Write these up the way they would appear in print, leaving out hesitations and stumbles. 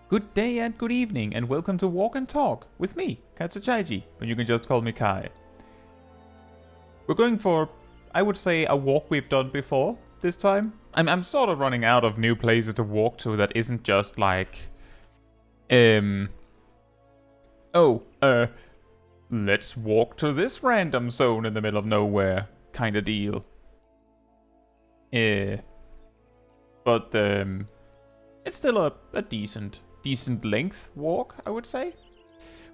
Good day and good evening, and welcome to Walk and Talk with me, Caetsu Chaiji, but you can just call me Kai. We're going for, I would say, a walk we've done before this time. I'm sort of running out of new places to walk to that isn't just like, let's walk to this random zone in the middle of nowhere kind of deal. But it's still a decent length walk, I would say.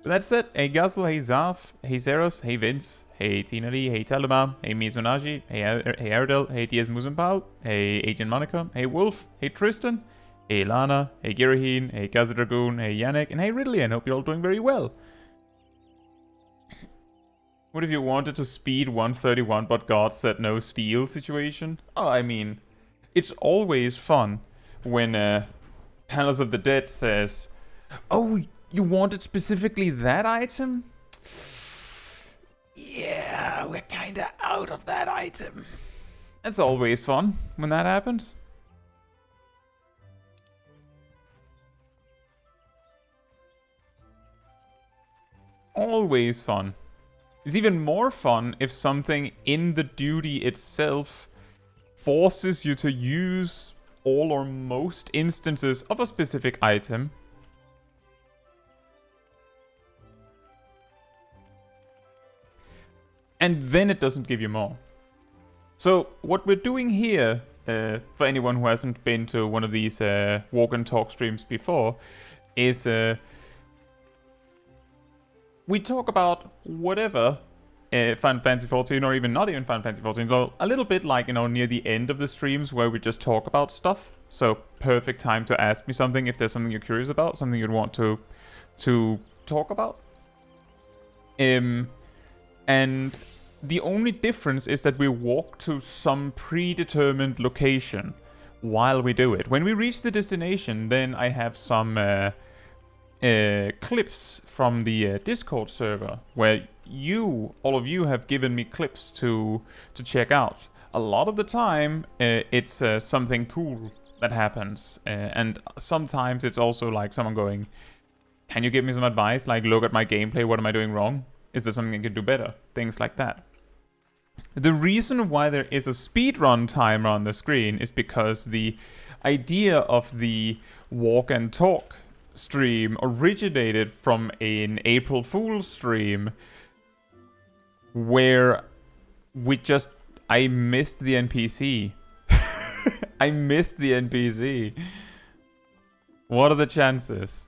With that said, hey Guzzle, hey Zarf, hey Zeros, hey Vince, hey Tinali, hey Talima, hey Mizunaji, hey Ardell, hey DS Muzenpal, hey Agent Monica, hey Wolf, hey Tristan, hey Lana, hey Giraheen, hey Kazadragoon, hey Yannick, and hey Ridley, and hope you're all doing very well. What if you wanted to speed 131 but God said no steal situation? Oh, I mean, it's always fun when Palace of the Dead says, "Oh, you wanted specifically that item? Yeah, we're kinda out of that item." It's always fun when that happens. Always fun. It's even more fun if something in the duty itself forces you to use all or most instances of a specific item. And then it doesn't give you more. So what we're doing here, for anyone who hasn't been to one of these walk and talk streams before, is we talk about whatever Final Fantasy 14, or even not even Final Fantasy 14, so a little bit like, near the end of the streams where we just talk about stuff. So perfect time to ask me something if there's something you're curious about, something you'd want to talk about. And the only difference is that we walk to some predetermined location while we do it. When we reach the destination, then I have some clips from the Discord server where all of you have given me clips to check out. A lot of the time it's something cool that happens, and sometimes it's also like someone going, "Can you give me some advice? Like, look at my gameplay, what am I doing wrong? Is there something I can do better?" Things like that. The reason why there is a speedrun timer on the screen is because the idea of the walk and talk stream originated from an April Fool's stream where I missed the NPC. I missed the NPC. What are the chances?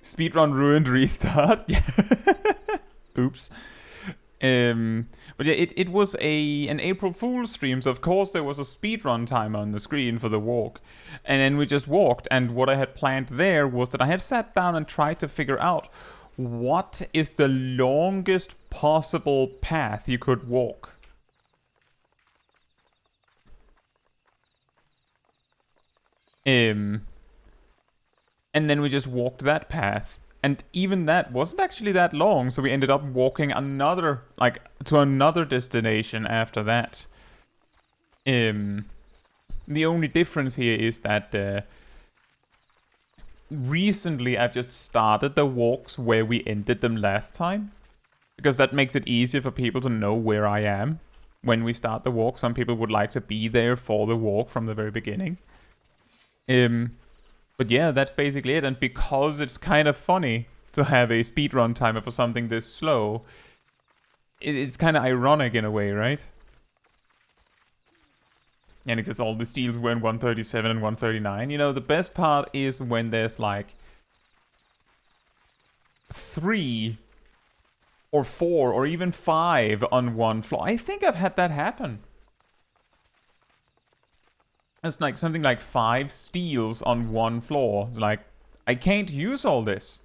Speedrun ruined restart. Oops. But yeah, it was an April Fool's stream, so of course there was a speedrun timer on the screen for the walk. And then we just walked, and what I had planned there was that I had sat down and tried to figure out what is the longest possible path you could walk. And then we just walked that path. And even that wasn't actually that long, so we ended up walking to another destination after that. The only difference here is that recently I've just started the walks where we ended them last time, because that makes it easier for people to know where I am when we start the walk. Some people would like to be there for the walk from the very beginning. But yeah, that's basically it, and because it's kind of funny to have a speedrun timer for something this slow, it's kind of ironic in a way, right? And it says all the steals were in 137 and 139. The best part is when there's like 3 or 4 or even 5 on one floor. I think I've had that happen. It's like something like 5 steals on one floor. It's like, I can't use all this.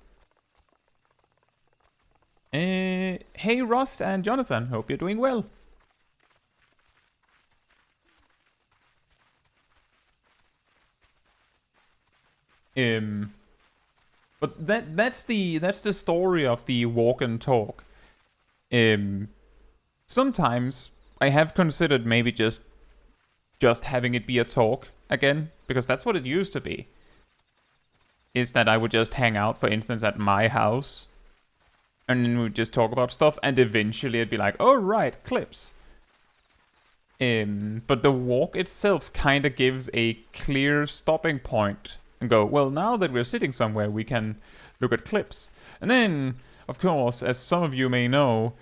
Hey Rust and Jonathan, hope you're doing well. But that's the story of the walk and talk. sometimes I have considered maybe just having it be a talk again, because that's what it used to be. Is that I would just hang out, for instance, at my house, and then we'd just talk about stuff, and eventually it'd be like, oh right, clips. But the walk itself kind of gives a clear stopping point and go, well, now that we're sitting somewhere, we can look at clips. And then, of course, as some of you may know,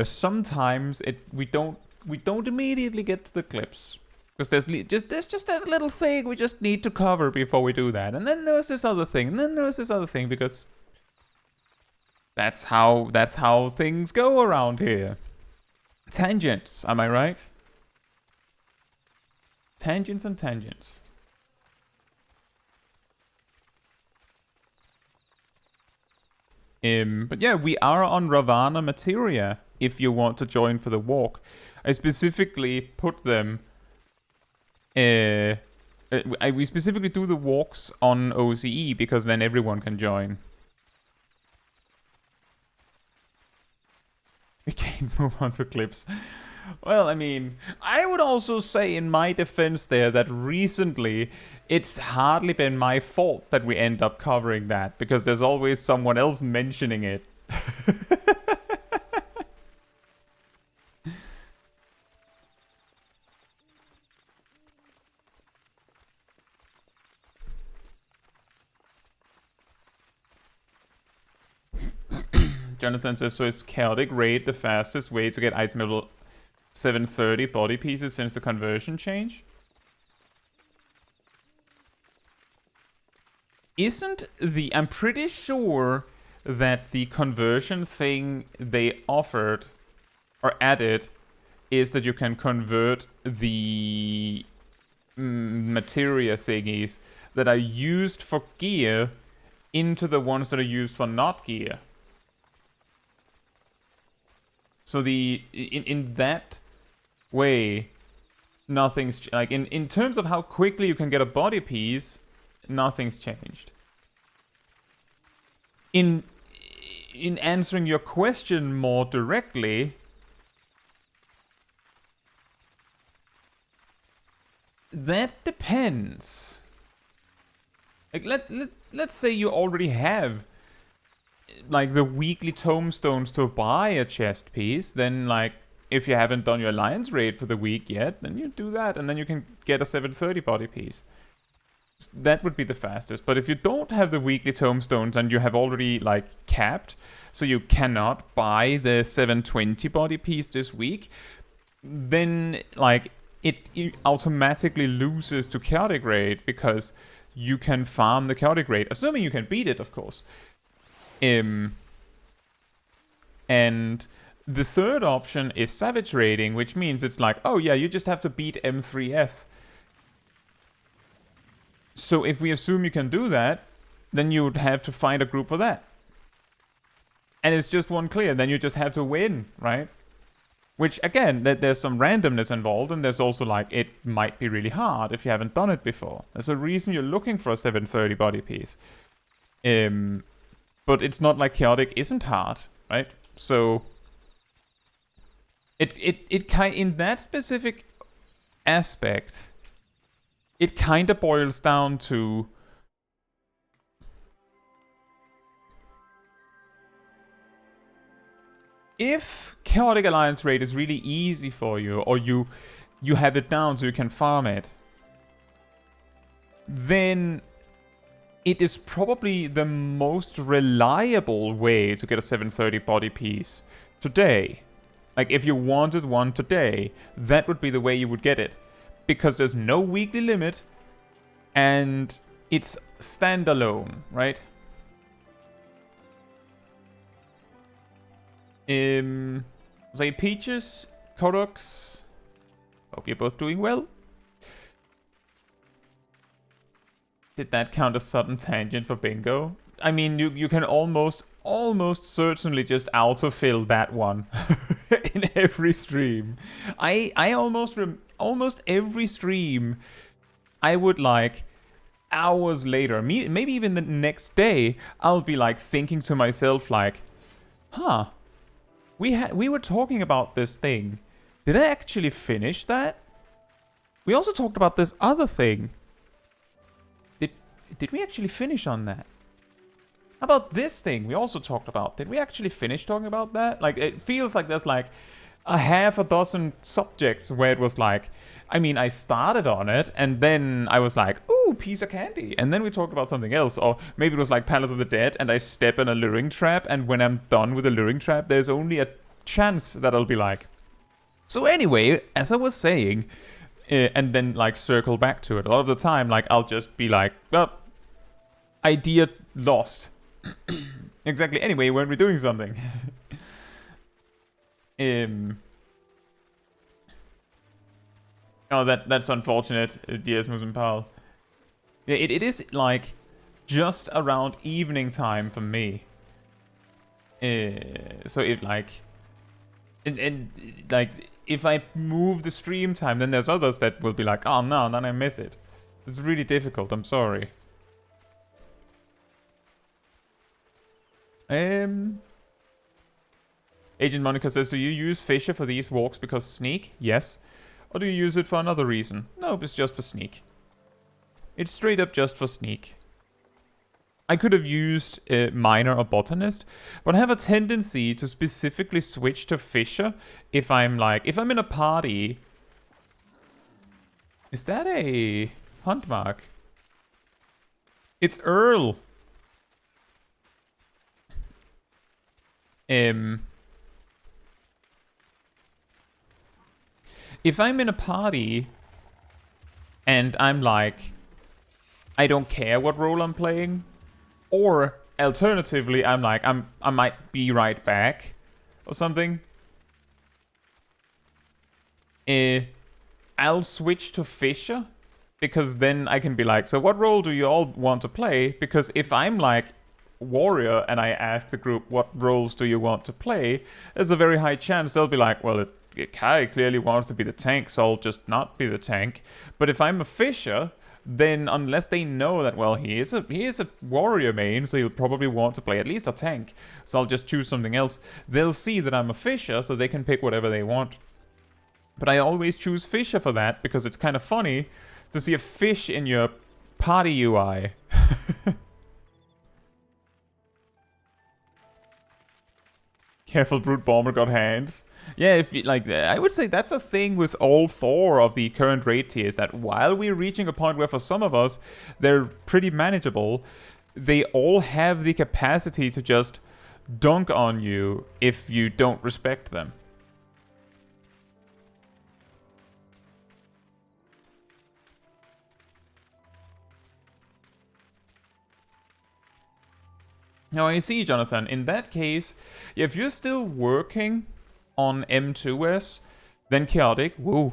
sometimes we don't immediately get to the clips. Because there's just that little thing we just need to cover before we do that. And then there's this other thing, and then there's this other thing, because that's how things go around here. Tangents, am I right? Tangents and tangents. But yeah, we are on Ravana Materia if you want to join for the walk. I specifically put them... we specifically do the walks on OCE because then everyone can join. We can't move on to clips. Well, I mean, I would also say in my defense there that recently it's hardly been my fault that we end up covering that, because there's always someone else mentioning it. Jonathan says, so is chaotic raid the fastest way to get item level 730 body pieces since the conversion change? I'm pretty sure that the conversion thing they offered or added is that you can convert the materia thingies that are used for gear into the ones that are used for not gear. So in that way, nothing's like in terms of how quickly you can get a body piece, nothing's changed. In answering your question more directly, that depends. Like let's say you already have like the weekly tomestones to buy a chest piece, then like if you haven't done your alliance raid for the week yet, then you do that and then you can get a 730 body piece. That would be the fastest. But if you don't have the weekly tomestones and you have already like capped, so you cannot buy the 720 body piece this week, then like it automatically loses to chaotic raid, because you can farm the chaotic raid, assuming you can beat it, of course. And the third option is savage raiding, which means it's like, oh yeah, you just have to beat M3S. So if we assume you can do that, then you would have to find a group for that. And it's just one clear, then you just have to win, right? Which again, there's some randomness involved, and there's also like, it might be really hard if you haven't done it before. There's a reason you're looking for a 730 body piece. But it's not like chaotic isn't hard, right? So it kind in that specific aspect, it kind of boils down to if chaotic alliance raid is really easy for you, or you have it down so you can farm it, then it is probably the most reliable way to get a 730 body piece today. Like, if you wanted one today, that would be the way you would get it. Because there's no weekly limit, and it's standalone, right? Say Peaches, Kodox, hope you're both doing well. Did that count as sudden tangent for bingo? I mean, you can almost certainly just autofill that one in every stream. I almost every stream, I would like hours later, maybe even the next day, I'll be like thinking to myself like, huh, We were talking about this thing. Did I actually finish that? We also talked about this other thing. Did we actually finish on that? How about this thing we also talked about? Did we actually finish talking about that? Like, it feels like there's like a half a dozen subjects where it was like, I mean, I started on it, and then I was like, ooh, piece of candy. And then we talked about something else. Or maybe it was like Palace of the Dead, and I step in a luring trap, and when I'm done with the luring trap, there's only a chance that I'll be like. So anyway, as I was saying, and then like circle back to it. A lot of the time, like I'll just be like, well, idea lost. Exactly. Anyway, when we're doing something. Oh, that's unfortunate, Diasmus and Pal. Yeah, it is like just around evening time for me. So if like, and like if I move the stream time, then there's others that will be like, oh no, then I miss it. It's really difficult. I'm sorry. Agent Monica says, do you use Fisher for these walks because sneak? Yes. Or do you use it for another reason? Nope, it's just for sneak. It's straight up just for sneak. I could have used Miner or Botanist, but I have a tendency to specifically switch to Fisher if I'm like, if I'm in a party. Is that a hunt mark? It's Earl. If I'm in a party and I'm like, I don't care what role I'm playing, or alternatively, I'm like, I might be right back or something, I'll switch to Fisher, because then I can be like, so what role do you all want to play? Because if I'm like warrior and I ask the group, what roles do you want to play? There's a very high chance they'll be like, well, Kai clearly wants to be the tank, so I'll just not be the tank. But if I'm a Fisher, then unless they know that, well, he is a warrior main, so he'll probably want to play at least a tank, so I'll just choose something else. They'll see that I'm a Fisher, so they can pick whatever they want. But I always choose Fisher for that, because it's kind of funny to see a fish in your party UI. Careful, Brute Bomber got hands. Yeah, if you, like, I would say that's a thing with all 4 of the current raid tiers, that while we're reaching a point where for some of us they're pretty manageable, they all have the capacity to just dunk on you if you don't respect them. Now I see, Jonathan, in that case, if you're still working on M2S, then Chaotic, woo.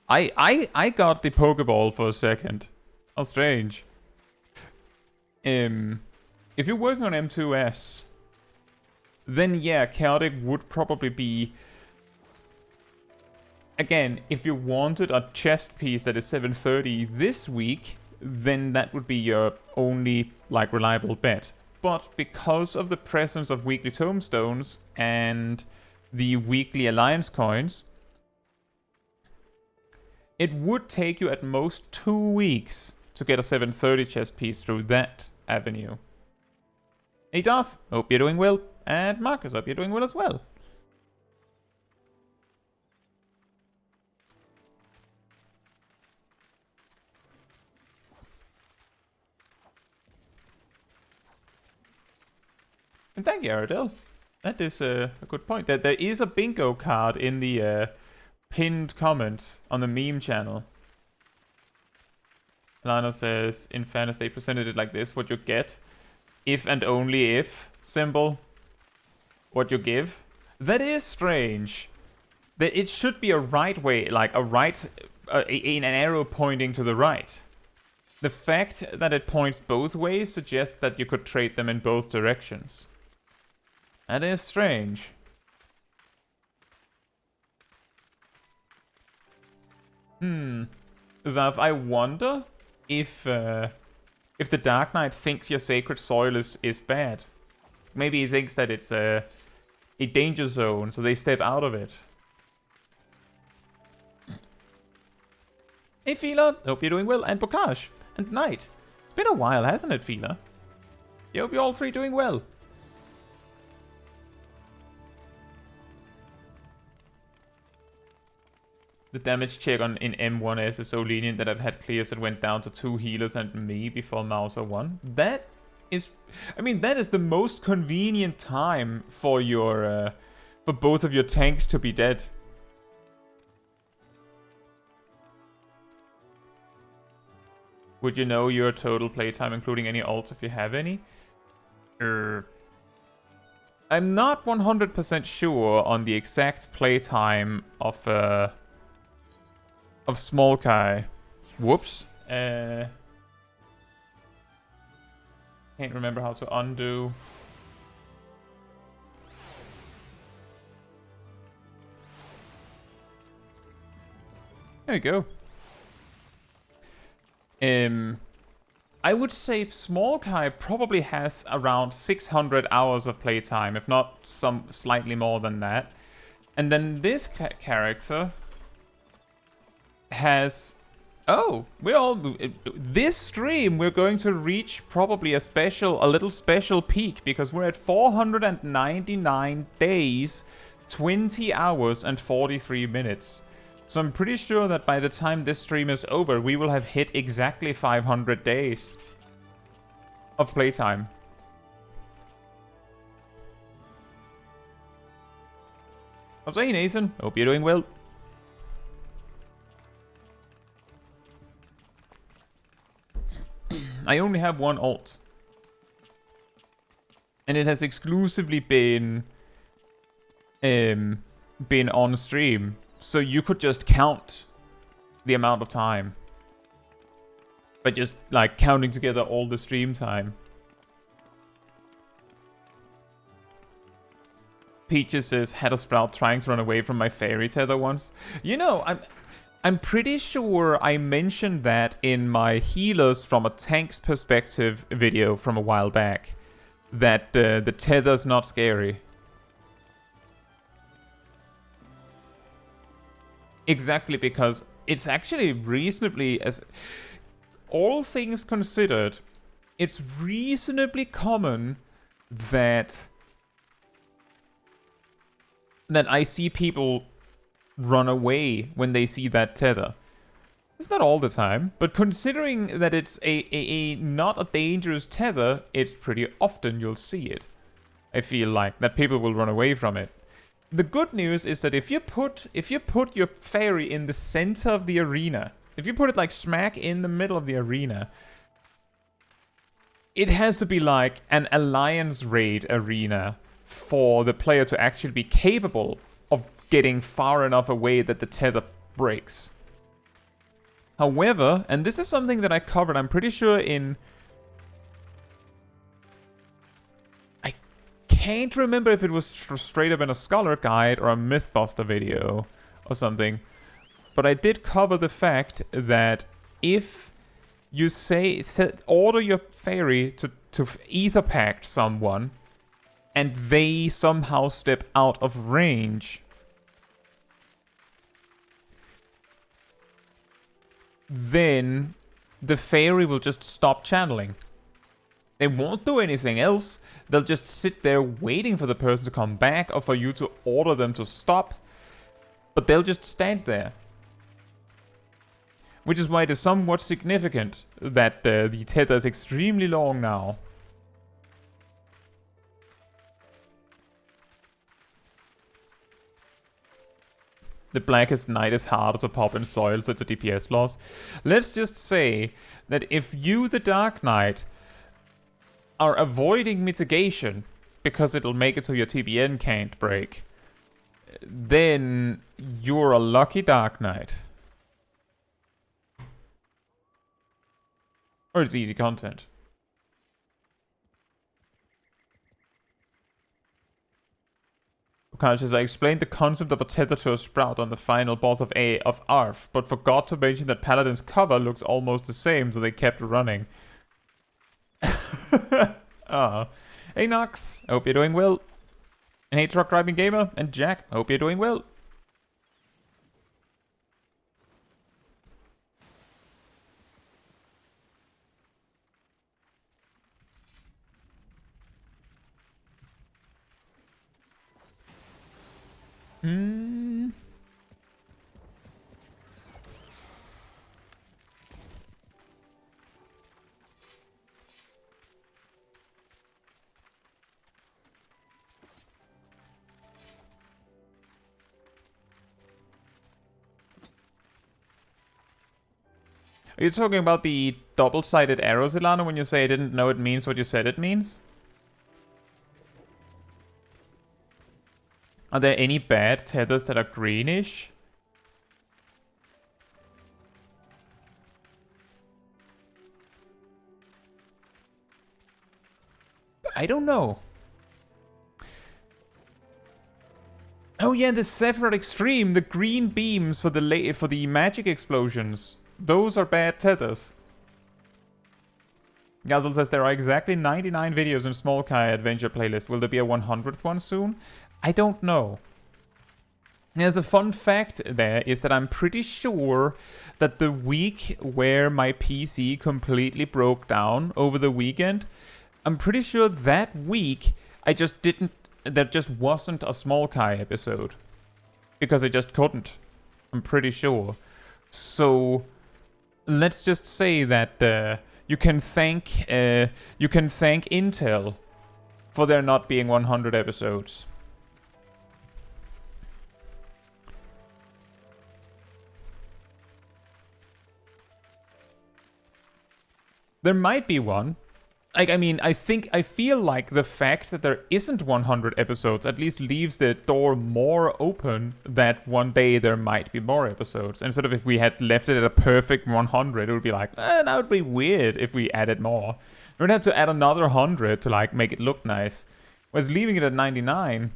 I got the Pokeball for a second. How strange. If you're working on M2S, then yeah, Chaotic would probably be... Again, if you wanted a chest piece that is 730 this week, then that would be your only, like, reliable bet. But because of the presence of weekly tomestones and the weekly alliance coins, it would take you at most 2 weeks to get a 730 chest piece through that avenue. Hey Darth, hope you're doing well. And Marcus, hope you're doing well as well. And thank you, Aradel. That is a good point. There is a bingo card in the pinned comments on the meme channel. Lana says, in fairness, they presented it like this. What you get, if and only if, symbol. What you give. That is strange. That it should be a right way, like a right, an arrow pointing to the right. The fact that it points both ways suggests that you could trade them in both directions. That is strange. Zav, I wonder if the Dark Knight thinks your sacred soil is bad. Maybe he thinks that it's a danger zone, so they step out of it. Hey Fila, hope you're doing well, and Bokaj, and Knight. It's been a while, hasn't it, Fila? I hope you're all three doing well. The damage check in M1S is so lenient that I've had clears that went down to 2 healers and me before Mauser 1. That is... I mean, that is the most convenient time for your... for both of your tanks to be dead. Would you know your total playtime, including any ults if you have any? I'm not 100% sure on the exact playtime of Smol Kai. Whoops. Can't remember how to undo. There you go. I would say Smol Kai probably has around 600 hours of playtime, if not some slightly more than that. And then this character has... Oh, this stream we're going to reach probably a little special peak, because we're at 499 days, 20 hours and 43 minutes. So I'm pretty sure that by the time this stream is over, we will have hit exactly 500 days of playtime. Also, hey Nathan, hope you're doing well. I only have one ult. And it has exclusively been on stream. So you could just count the amount of time. By just, like, counting together all the stream time. Peaches says, had a sprout trying to run away from my fairy tether once. You know, I'm pretty sure I mentioned that in my healers from a tank's perspective video from a while back. That the tether's not scary. Exactly, because it's actually reasonably, as all things considered, it's reasonably common that I see people run away when they see that tether. It's not all the time, but considering that it's a not a dangerous tether, it's pretty often you'll see it. I feel like that people will run away from it. The good news is that if you put your fairy in the center of the arena, if you put it like smack in the middle of the arena, it has to be like an alliance raid arena for the player to actually be capable of getting far enough away that the tether breaks. However, and this is something that I covered, I'm pretty sure in... can't remember if it was straight up in a Scholar Guide or a Mythbuster video or something. But I did cover the fact that if you order your fairy to ether pact someone and they somehow step out of range, then the fairy will just stop channeling. They won't do anything else. They'll just sit there waiting for the person to come back or for you to order them to stop. But they'll just stand there. Which is why it is somewhat significant that the tether is extremely long now. The Blackest Night is harder to pop in soil, so it's a DPS loss. Let's just say that if you, the Dark Knight, are avoiding mitigation because it'll make it so your TBN can't break, then you're a lucky Dark Knight. Or it's easy content. Unconscious, I explained the concept of a tether to a sprout on the final boss of ARF, but forgot to mention that Paladin's cover looks almost the same, so they kept running. Hey Nox, I hope you're doing well. And hey, Truck Driving Gamer and Jack, hope you're doing well. Are you talking about the double-sided arrows, Ilana, when you say I didn't know it means what you said it means? Are there any bad tethers that are greenish? I don't know. Oh yeah, the Sephiroth Extreme, the green beams for the magic explosions. Those are bad tethers. Gazel says there are exactly 99 videos in Smol Kai adventure playlist. Will there be a 100th one soon? I don't know. There's a fun fact there is that I'm pretty sure that the week where my PC completely broke down over the weekend, I'm pretty sure that week I just didn't, there just wasn't a Smol Kai episode. Because I just couldn't. I'm pretty sure. So let's just say that you can thank Intel for there not being 100 episodes. There might be one. I mean, I feel like the fact that there isn't 100 episodes at least leaves the door more open that one day there might be more episodes. Instead of if we had left it at a perfect 100, it would be like, that would be weird if we added more. We'd have to add another 100 to like make it look nice. Whereas leaving it at 99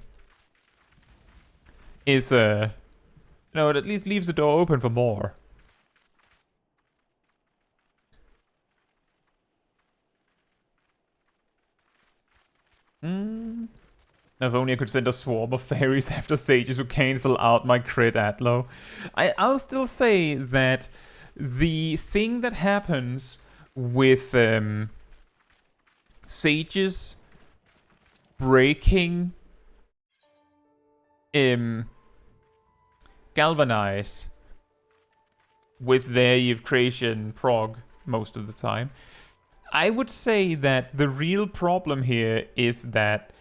is, it at least leaves the door open for more. If only I could send a swarm of fairies after sages who cancel out my crit Atlo. I'll still say that the thing that happens with sages breaking galvanize with their Eve creation prog most of the time, I would say that the real problem here is that,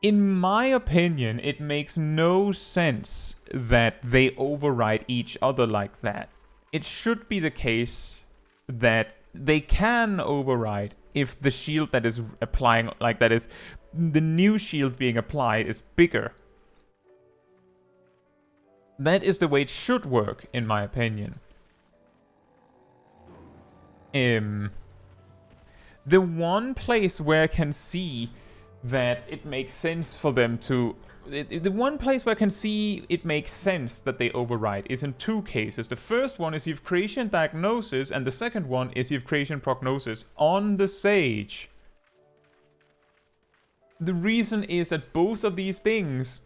in my opinion, it makes no sense that they override each other like that. It should be the case that they can override if the shield that is applying, like that is, the new shield being applied is bigger. That is the way it should work, in my opinion. The one place where I can see that it makes sense for them to... The one place where I can see it makes sense that they override is in two cases. The first one is Eve Creation Diagnosis, and the second one is Eve Creation Prognosis on the Sage. The reason is that both of these things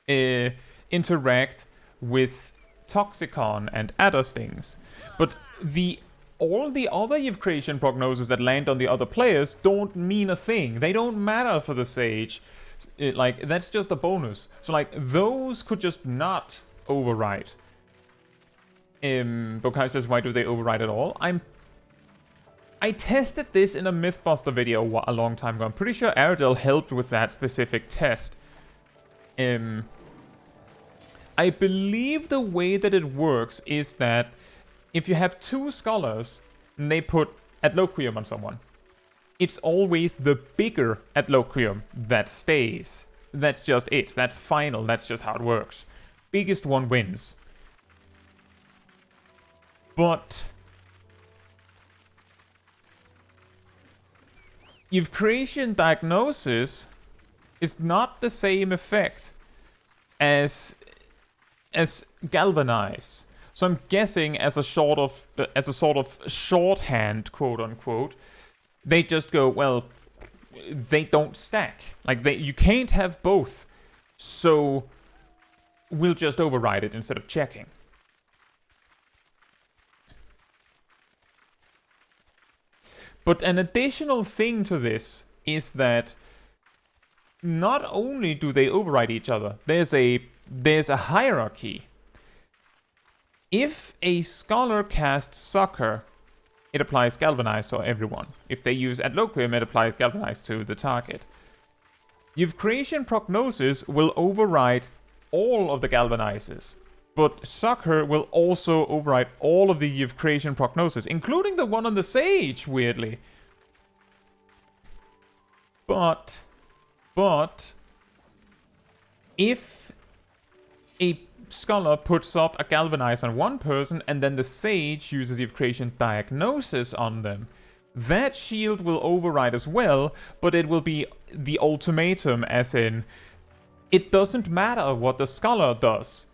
interact with Toxicon and other things. But all the other Eve Creation Prognosis that land on the other players don't mean a thing. They don't matter for the Sage. That's just a bonus. So, like, those could just not override. Bokai says, why do they override at all? I tested this in a Mythbuster video a long time ago. I'm pretty sure Airedale helped with that specific test. I believe the way that it works is that if you have two scholars and they put Adloquium on someone, it's always the bigger Adloquium that stays. That's just it. That's final. That's just how it works. Biggest one wins. But Eve Creation Diagnosis is not the same effect as Galvanize. So I'm guessing as a sort of shorthand, quote unquote, they just go, well, they don't stack. Like, you can't have both. So we'll just override it instead of checking. But an additional thing to this is that not only do they override each other, there's a hierarchy. If a scholar casts Succor, it applies Galvanize to everyone. If they use Adloquium, it applies Galvanize to the target. Creation Prognosis will override all of the Galvanizes, but Succor will also override all of the Creation Prognosis, including the one on the Sage, weirdly. But if a Scholar puts up a Galvanize on one person and then the Sage uses Creation Diagnosis on them, that shield will override as well, but it will be the ultimatum, as in, it doesn't matter what the Scholar does.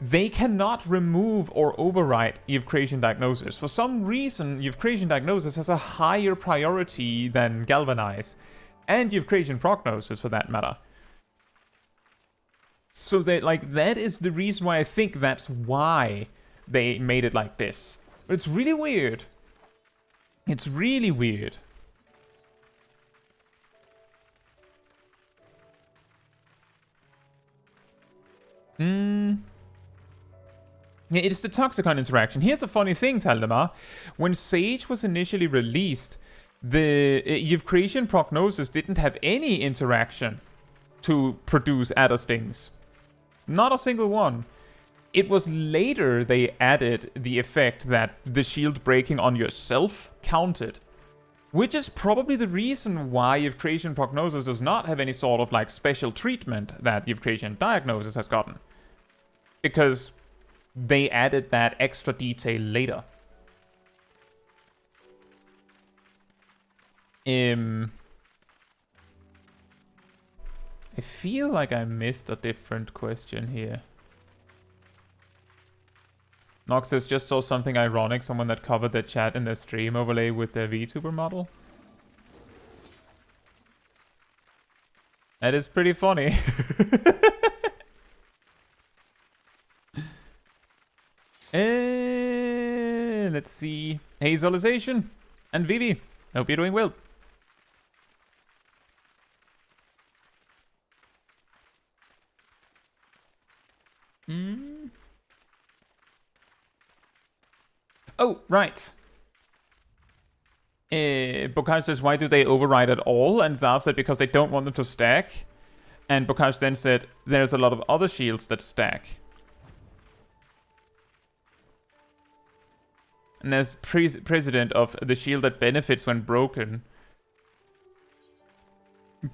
They cannot remove or override Creation Diagnosis. For some reason, Creation Diagnosis has a higher priority than Galvanize, and Creation Prognosis for that matter. So that is the reason why I think that's why they made it like this. But it's really weird. It's really weird. Yeah, it is the Toxicon interaction. Here's a funny thing, Taldemar. When Sage was initially released, the Creation Prognosis didn't have any interaction to produce Adder Stings. Not a single one. It was later they added the effect that the shield breaking on yourself counted. Which is probably the reason why Creation Prognosis does not have any sort of like special treatment that Creation Diagnosis has gotten. Because they added that extra detail later. I feel like I missed a different question here. Nox says, just saw something ironic, someone that covered their chat in their stream overlay with their VTuber model. That is pretty funny. Let's see. Hazolization and Vivi. Hope you're doing well. Oh, right. Bokaj says, why do they override at all? And Zav said, because they don't want them to stack. And Bokaj then said, there's a lot of other shields that stack. And there's precedent of the shield that benefits when broken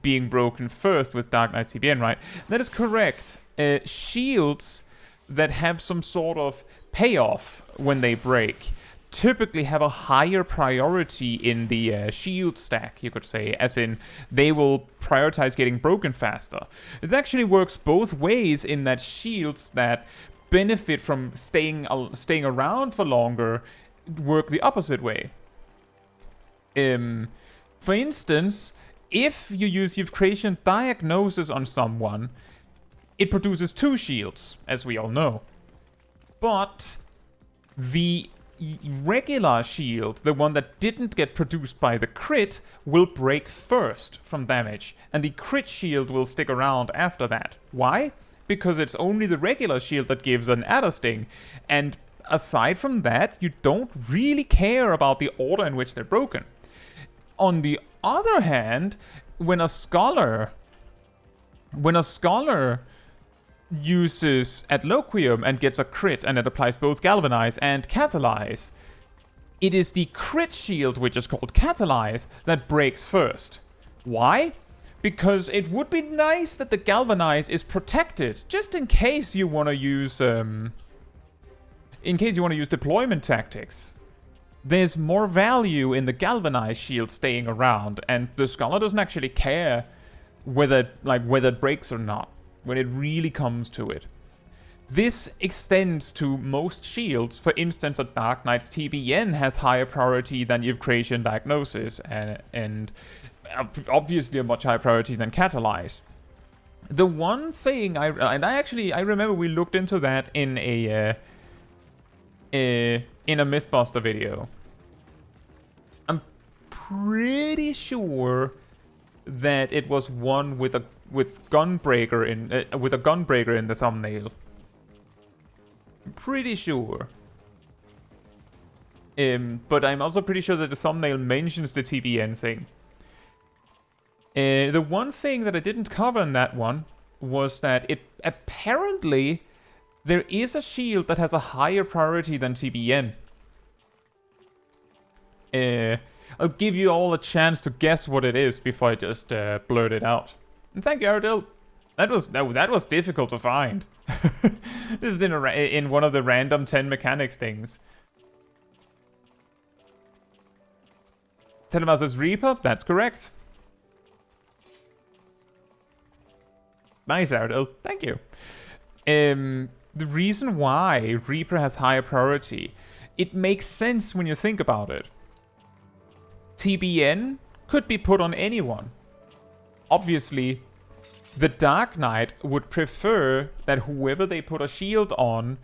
being broken first with Dark Knight TBN, right? That is correct. Shields that have some sort of payoff when they break typically have a higher priority in the shield stack, you could say, as in they will prioritize getting broken faster. It actually works both ways in that shields that benefit from staying around for longer work the opposite way. For instance, if you use Creation Diagnosis on someone, it produces 2 shields, as we all know. But the regular shield, the one that didn't get produced by the crit, will break first from damage, and the crit shield will stick around after that. Why? Because it's only the regular shield that gives an Adder Sting, and aside from that, you don't really care about the order in which they're broken. On the other hand, when a scholar uses Adloquium and gets a crit, and it applies both Galvanize and Catalyze, it is the crit shield, which is called Catalyze, that breaks first. Why? Because it would be nice that the Galvanize is protected, just in case you want to use deployment tactics. There's more value in the Galvanize shield staying around, and the Scholar doesn't actually care whether it breaks or not, when it really comes to it. This extends to most shields. For instance, a Dark Knight's TBN has higher priority than Creation Diagnosis, and obviously a much higher priority than catalyze. The one thing I remember we looked into that in a Mythbuster video. I'm pretty sure that it was one with a gunbreaker in the thumbnail. I'm pretty sure. But I'm also pretty sure that the thumbnail mentions the TBN thing. The one thing that I didn't cover in that one was that it apparently there is a shield that has a higher priority than TBN. I'll give you all a chance to guess what it is before I just blurt it out. And thank you, Ardell. That was difficult to find. This is in one of the random 10 mechanics things. Telemouse says Reaper. That's correct. Nice, Ardell. Thank you. The reason why Reaper has higher priority, it makes sense when you think about it. TBN could be put on anyone. Obviously, the Dark Knight would prefer that whoever they put a shield on,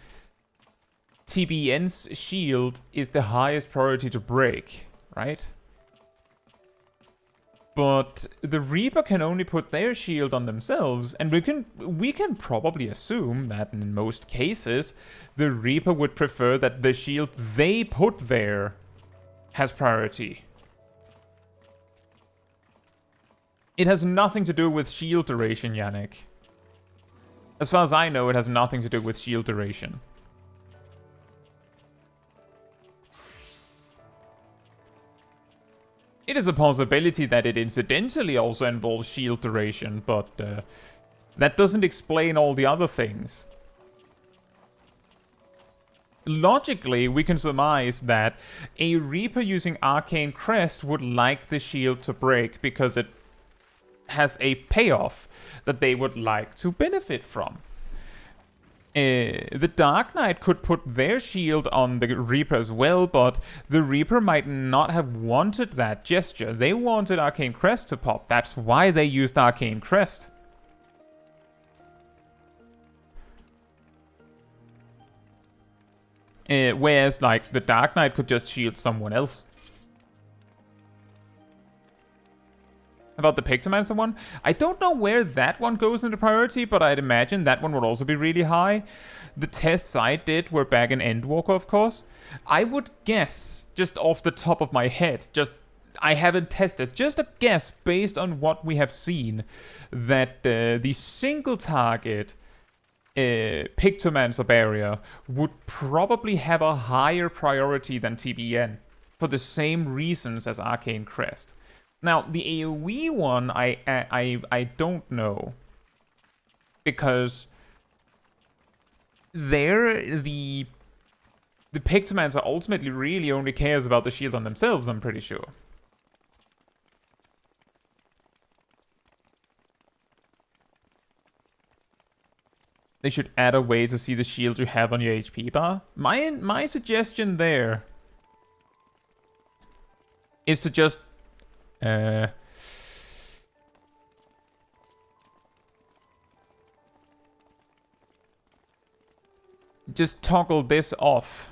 TBN's shield is the highest priority to break, right? But the Reaper can only put their shield on themselves, and we can probably assume that in most cases, the Reaper would prefer that the shield they put there has priority. It has nothing to do with shield duration, Yannick. As far as I know, it has nothing to do with shield duration. It is a possibility that it incidentally also involves shield duration, but that doesn't explain all the other things. Logically, we can surmise that a Reaper using Arcane Crest would like the shield to break because it has a payoff that they would like to benefit from. The Dark Knight could put their shield on the Reaper as well, but the Reaper might not have wanted that gesture. They wanted Arcane Crest to pop. That's why they used Arcane Crest. Whereas, like, the Dark Knight could just shield someone else. About the Pictomancer one, I don't know where that one goes into priority, but I'd imagine that one would also be really high. The tests I did were back in Endwalker, of course. I would guess, just off the top of my head, I haven't tested, just a guess based on what we have seen, that the single target Pictomancer barrier would probably have a higher priority than TBN, for the same reasons as Arcane Crest. Now, the AoE one, I don't know. Because the Pictomancer ultimately really only cares about the shield on themselves, I'm pretty sure. They should add a way to see the shield you have on your HP bar. My suggestion there is to just just toggle this off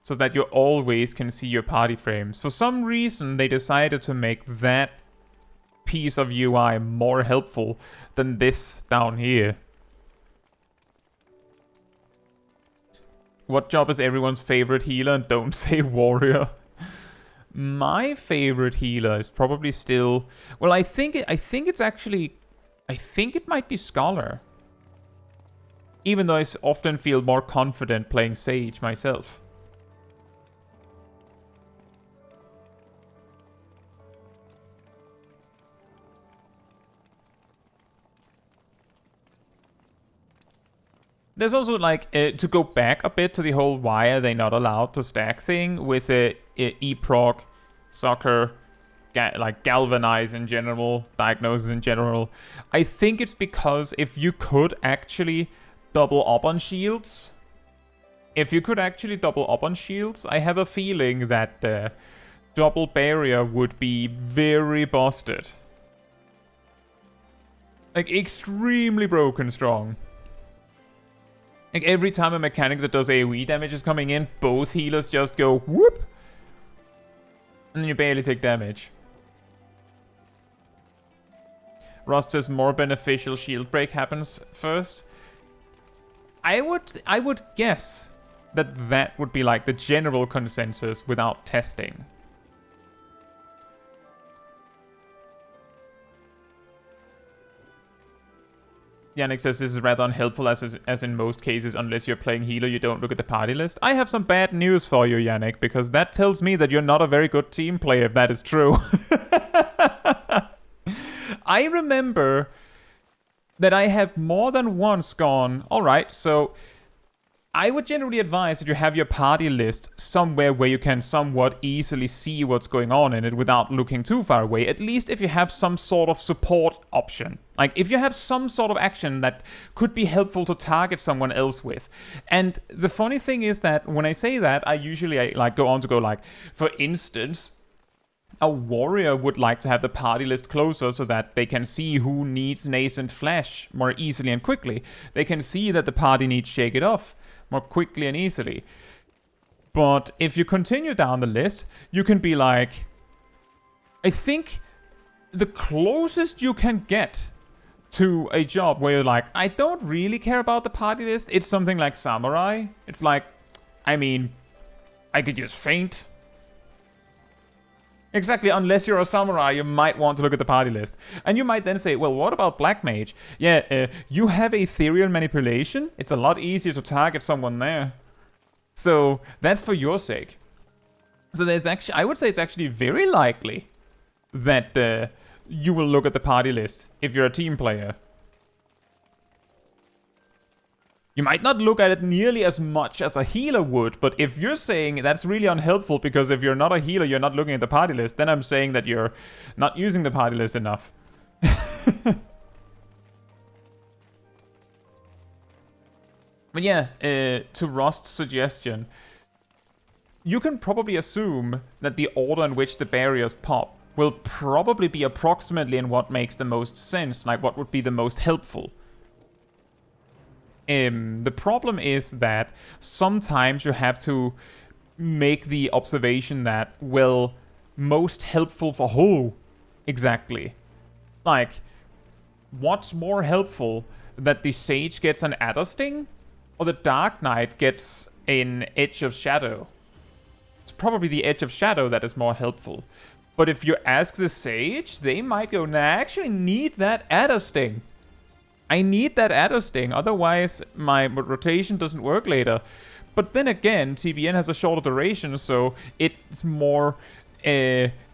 so that you always can see your party frames. For some reason, they decided to make that piece of UI more helpful than this down here. What job is everyone's favorite healer? And don't say warrior. My favorite healer is probably still... Well, I think it's actually... I think it might be Scholar. Even though I often feel more confident playing Sage myself. There's also, like, to go back a bit to the whole why are they not allowed to stack thing with eProc, Soccer, like Galvanize in general, Diagnosis in general. I think it's because if you could actually double up on shields, I have a feeling that double barrier would be very busted Like, extremely broken strong. Like, every time a mechanic that does AoE damage is coming in, both healers just go whoop! And then you barely take damage. Rust says more beneficial shield break happens first. I would guess that would be like the general consensus without testing. Yannick says this is rather unhelpful as in most cases, unless you're playing healer, you don't look at the party list. I have some bad news for you, Yannick, because that tells me that you're not a very good team player, if that is true. I remember that I have more than once gone, alright, so I would generally advise that you have your party list somewhere where you can somewhat easily see what's going on in it without looking too far away, at least if you have some sort of support option. Like, if you have some sort of action that could be helpful to target someone else with. And the funny thing is that when I say that, I usually go on to go like, for instance, a warrior would like to have the party list closer so that they can see who needs nascent flesh more easily and quickly. They can see that the party needs shake it off more quickly and easily. But if you continue down the list, you can be like, I think the closest you can get to a job where you're like, I don't really care about the party list, it's something like samurai. It's like, I mean, I could just faint. Exactly, unless you're a samurai, you might want to look at the party list. And you might then say, well, what about Black Mage? Yeah, you have ethereal manipulation. It's a lot easier to target someone there. So, that's for your sake. So there's actually, I would say it's actually very likely that you will look at the party list if you're a team player. You might not look at it nearly as much as a healer would, but if you're saying that's really unhelpful because if you're not a healer, you're not looking at the party list, then I'm saying that you're not using the party list enough. But yeah, to Rust's suggestion, you can probably assume that the order in which the barriers pop will probably be approximately in what makes the most sense, like what would be the most helpful. The problem is that sometimes you have to make the observation that, well, most helpful for who exactly? Like, what's more helpful, that the Sage gets an Adder Sting, or the Dark Knight gets an Edge of Shadow? It's probably the Edge of Shadow that is more helpful. But if you ask the Sage, they might go, nah, I actually need that Adder Sting. I need that Adder Sting, otherwise my rotation doesn't work later. But then again, TBN has a shorter duration, so it's more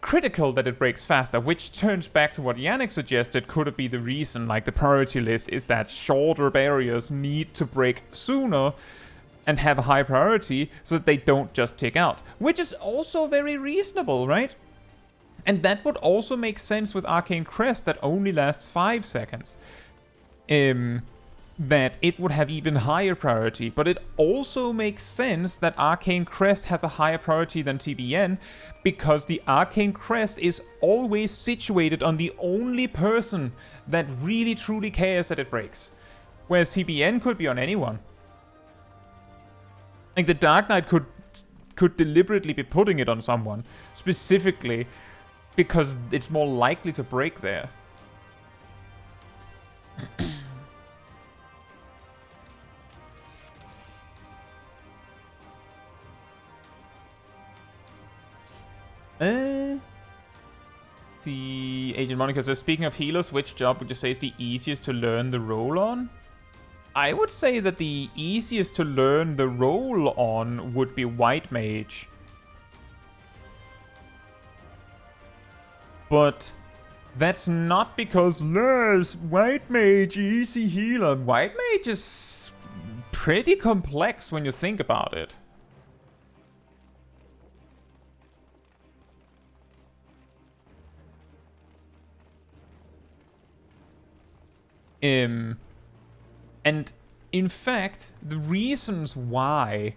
critical that it breaks faster, which turns back to what Yannick suggested. Could it be the reason, like the priority list, is that shorter barriers need to break sooner and have a high priority so that they don't just tick out? Which is also very reasonable, right? And that would also make sense with Arcane Crest that only lasts 5 seconds. That it would have even higher priority, but it also makes sense that Arcane Crest has a higher priority than TBN because the Arcane Crest is always situated on the only person that really truly cares that it breaks, whereas TBN could be on anyone. Like the Dark Knight could deliberately be putting it on someone specifically because it's more likely to break there. The Agent Monica says, speaking of healers, which job would you say is the easiest to learn the role on? I would say that the easiest to learn the role on would be White Mage. But that's not because there's White Mage, easy healer. White Mage is pretty complex when you think about it. And in fact, the reasons why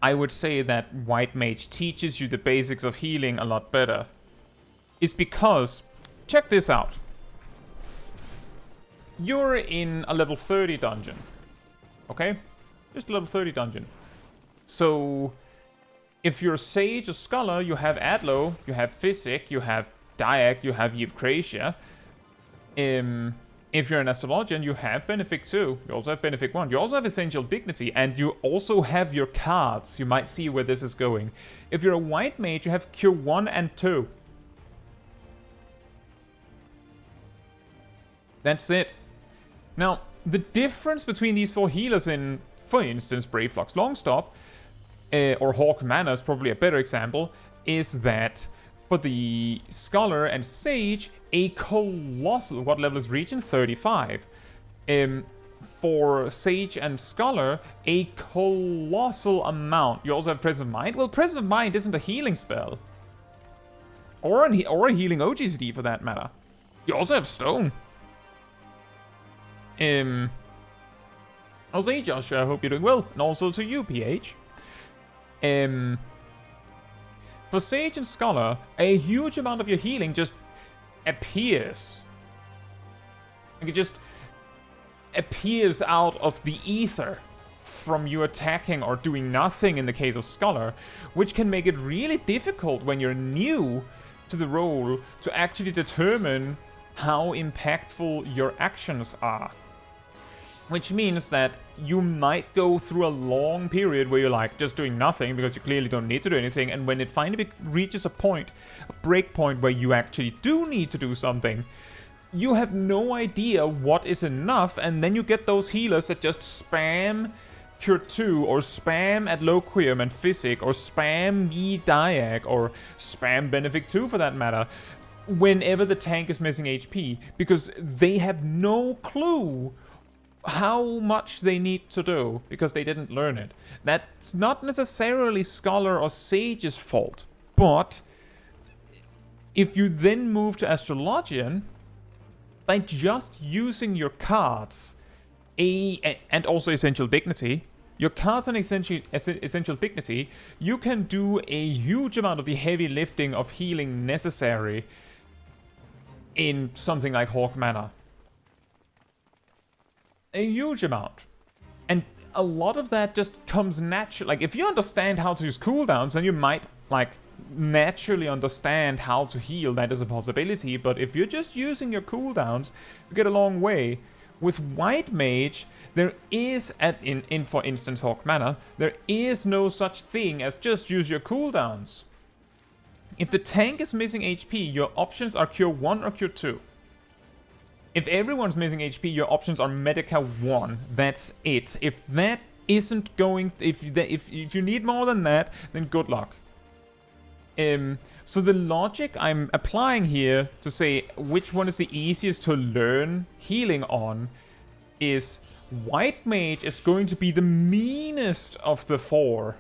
I would say that White Mage teaches you the basics of healing a lot better is because, check this out. you're in a level 30 dungeon. Okay? Just a level 30 dungeon. So, if you're Sage or Scholar, you have Adlo, you have Physic, you have Diag, you have Eucrasia. If you're an Astrologian, you have Benefic 2. You also have Benefic 1. You also have Essential Dignity, and you also have your cards. You might see where this is going. If you're a White Mage, you have Cure 1 and 2. That's it. Now, the difference between these 4 healers in, for instance, Brave Flux Longstop, or Hawk Mana is probably a better example, is that for the Scholar and Sage, a colossal... What level is Region? 35. For Sage and Scholar, a colossal amount. You also have Presence of Mind. Well, Presence of Mind isn't a healing spell. Or a healing OGCD for that matter. You also have Stone. Also, hey Joshua, I hope you're doing well. And also to you, PH. For Sage and Scholar, a huge amount of your healing just appears. Like it just appears out of the ether from you attacking or doing nothing in the case of Scholar, which can make it really difficult when you're new to the role to actually determine how impactful your actions are. Which means that you might go through a long period where you're like just doing nothing because you clearly don't need to do anything, and when it finally reaches a point, a break point where you actually do need to do something, you have no idea what is enough, and then you get those healers that just spam Cure 2 or spam Adloquium and Physic or spam Diag or spam Benefic 2 for that matter whenever the tank is missing HP, because they have no clue how much they need to do because they didn't learn it. That's not necessarily Scholar or Sage's fault, but if you then move to Astrologian, by just using your cards, and also Essential Dignity, your cards and Essential Dignity, you can do a huge amount of the heavy lifting of healing necessary in something like Hawk Mana. A huge amount. And a lot of that just comes naturally. Like, if you understand how to use cooldowns, then you might, like, naturally understand how to heal. That is a possibility. But if you're just using your cooldowns, you get a long way. With White Mage, there is, in for instance Hawk Mana, there is no such thing as just use your cooldowns. If the tank is missing HP, your options are Cure 1 or Cure 2. If everyone's missing HP, your options are Medica 1. That's it. If that isn't going... If you need more than that, then good luck. So the logic I'm applying here to say which one is the easiest to learn healing on is White Mage is going to be the meanest of the 4.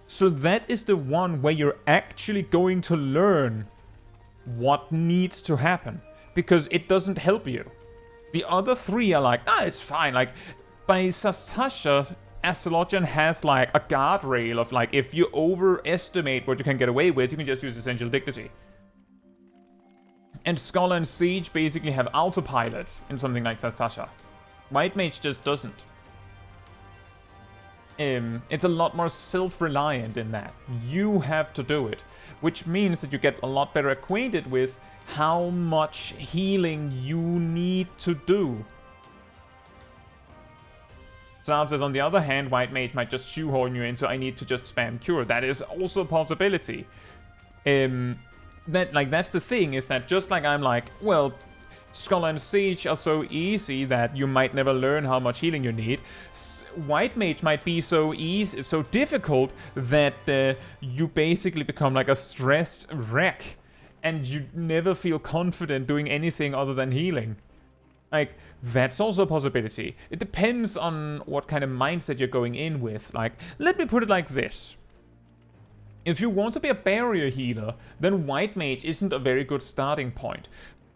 So that is the one where you're actually going to learn what needs to happen. Because it doesn't help you. The other 3 are like, it's fine. Like, by Sastasha, Astrologian has like a guardrail of like, if you overestimate what you can get away with, you can just use Essential Dignity. And Scholar and Sage basically have autopilot in something like Sastasha. White Mage just doesn't. It's a lot more self-reliant in that. You have to do it. Which means that you get a lot better acquainted with how much healing you need to do. Saab says, on the other hand, White Mage might just shoehorn you into, I need to just spam Cure. That is also a possibility. That's the thing, is that just like I'm like, well, Scholar and Sage are so easy that you might never learn how much healing you need. White Mage might be so easy, so difficult that you basically become like a stressed wreck, and you never feel confident doing anything other than healing. Like, that's also a possibility. It depends on what kind of mindset you're going in with. Like, let me put it like this. If you want to be a barrier healer, then White Mage isn't a very good starting point.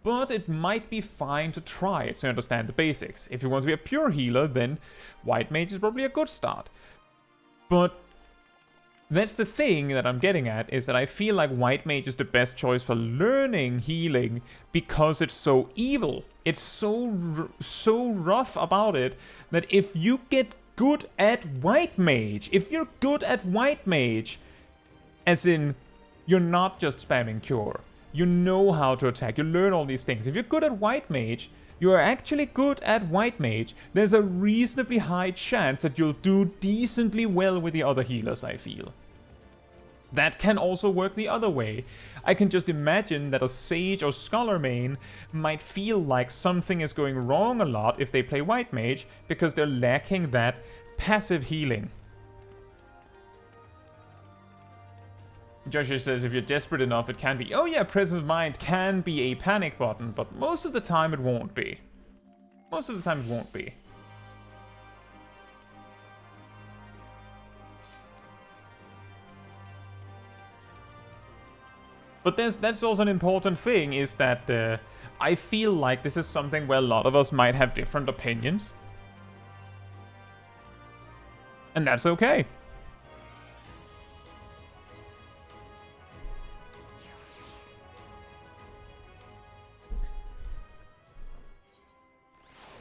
But it might be fine to try it to understand the basics. If you want to be a pure healer, then White Mage is probably a good start. But that's the thing that I'm getting at, is that I feel like White Mage is the best choice for learning healing because it's so evil. It's so rough about it that if you get good at White Mage, if you're good at White Mage, as in you're not just spamming Cure, you know how to attack, you learn all these things. If you're good at White Mage, you are actually good at White Mage, there's a reasonably high chance that you'll do decently well with the other healers, I feel. That can also work the other way. I can just imagine that a Sage or Scholar main might feel like something is going wrong a lot if they play White Mage, because they're lacking that passive healing. Joshua says, if you're desperate enough, it can be. Oh yeah, Presence of Mind can be a panic button, but most of the time it won't be. Most of the time it won't be. But that's also an important thing, is that I feel like this is something where a lot of us might have different opinions. And that's okay.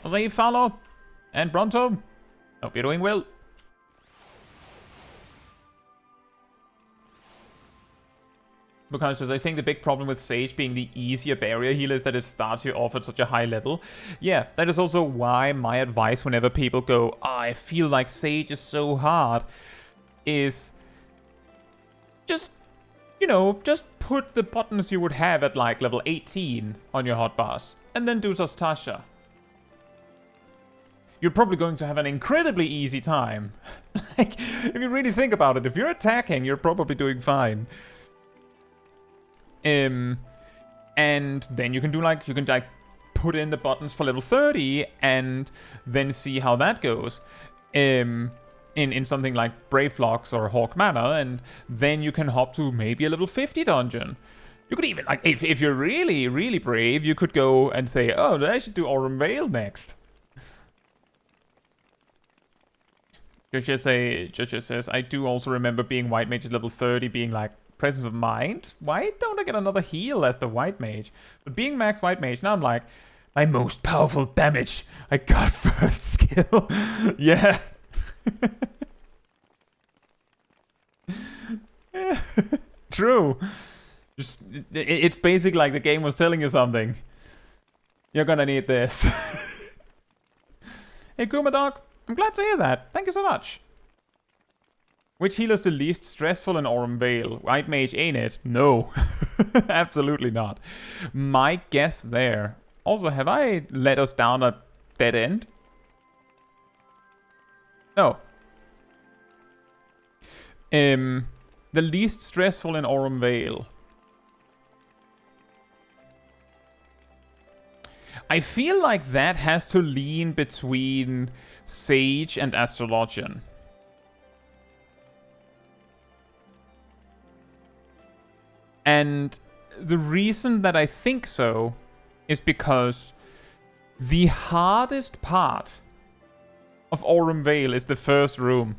Jose, Fallow, and Bronto, hope you're doing well. Because I think the big problem with Sage being the easier barrier healer is that it starts you off at such a high level. Yeah, that is also why my advice whenever people go, I feel like Sage is so hard, is just, you know, just put the buttons you would have at like level 18 on your hotbars, and then do Zastasha. You're probably going to have an incredibly easy time. Like, if you really think about it, if you're attacking, you're probably doing fine. And then you can do like, put in the buttons for level 30 and then see how that goes. In something like Brave Flocks or Hawk Manor, and then you can hop to maybe a level 50 dungeon. You could even, like, if you're really, really brave, you could go and say, oh, I should do Aurum Vale next. Joshua says, I do also remember being White Mage at level 30, being like, Presence of Mind? Why don't I get another heal as the White Mage? But being max White Mage, now I'm like, my most powerful damage, I got first skill. Yeah. True. Just, it's basically like the game was telling you something. You're gonna need this. Hey, Kuma Dog. I'm glad to hear that. Thank you so much. Which healer's the least stressful in Aurum Vale? White Mage, ain't it? No. Absolutely not. My guess there. Also, have I led us down a dead end? No. The least stressful in Aurum Vale. I feel like that has to lean between Sage and Astrologian. And the reason that I think so is because the hardest part of Aurum Vale is the first room.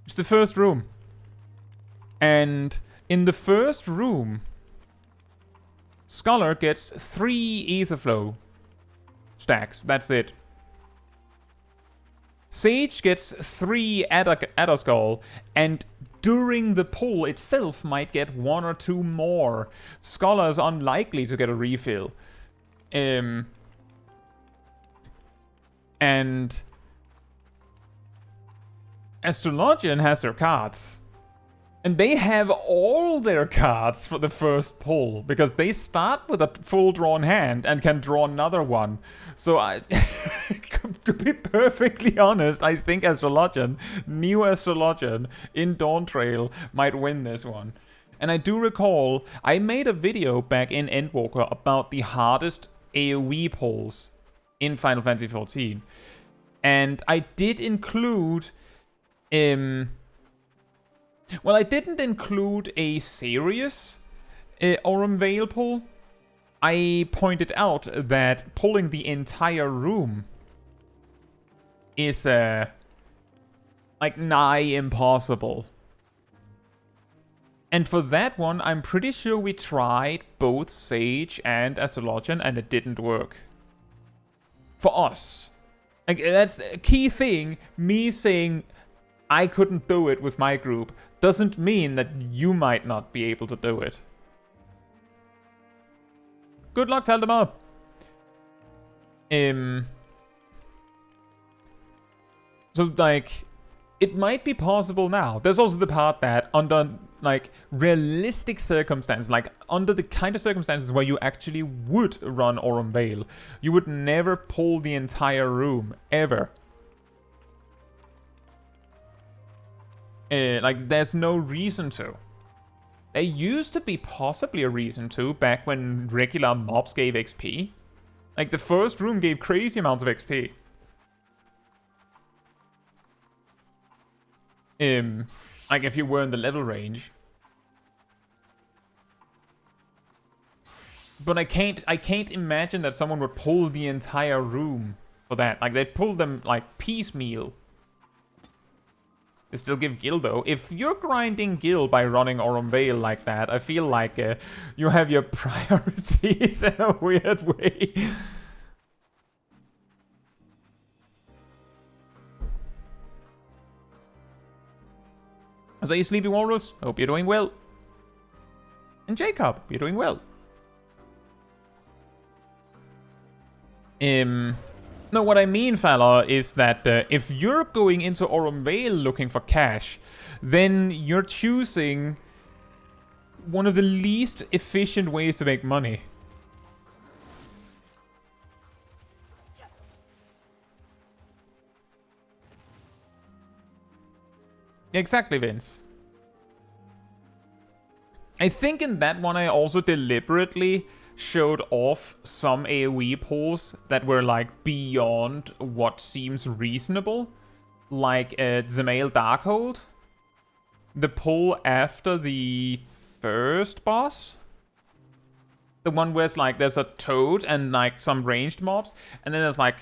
It's the first room. And in the first room, Scholar gets 3 Aetherflow stacks. That's it. Sage gets 3 Adder Skull, and during the pull itself might get 1 or 2 more. Scholar is unlikely to get a refill. And Astrologian has their cards. And they have all their cards for the first pull, because they start with a full drawn hand and can draw another one. So, to be perfectly honest, I think Astrologian, new Astrologian in Dawntrail might win this one. And I do recall, I made a video back in Endwalker about the hardest AoE pulls in Final Fantasy XIV. And I did include... well, I didn't include a serious Aurum Vale pull. I pointed out that pulling the entire room is, like, nigh impossible. And for that one, I'm pretty sure we tried both Sage and Astrologian, and it didn't work. For us. Like, that's a key thing. Me saying I couldn't do it with my group doesn't mean that you might not be able to do it. Good luck, Taldemar. So, like, it might be possible now. There's also the part that under, like, realistic circumstances, like, under the kind of circumstances where you actually would run Aurum Vale, you would never pull the entire room, ever. Like, there's no reason to. There used to be possibly a reason to, back when regular mobs gave XP. Like, the first room gave crazy amounts of XP. Like if you were in the level range. But I can't imagine that someone would pull the entire room for that. Like, they'd pull them, like, piecemeal. They still give Gil, though. If you're grinding Gil by running Aurum Vale like that, I feel like you have your priorities in a weird way. So you Sleepy Walrus, hope you're doing well. And Jacob, you're doing well. No, what I mean, fella, is that if you're going into Aurum Vale looking for cash, then you're choosing one of the least efficient ways to make money. Exactly, Vince. I think in that one I also deliberately showed off some AoE pulls that were like beyond what seems reasonable. Like Zemail Darkhold. The pull after the first boss. The one where it's like there's a toad and like some ranged mobs. And then there's like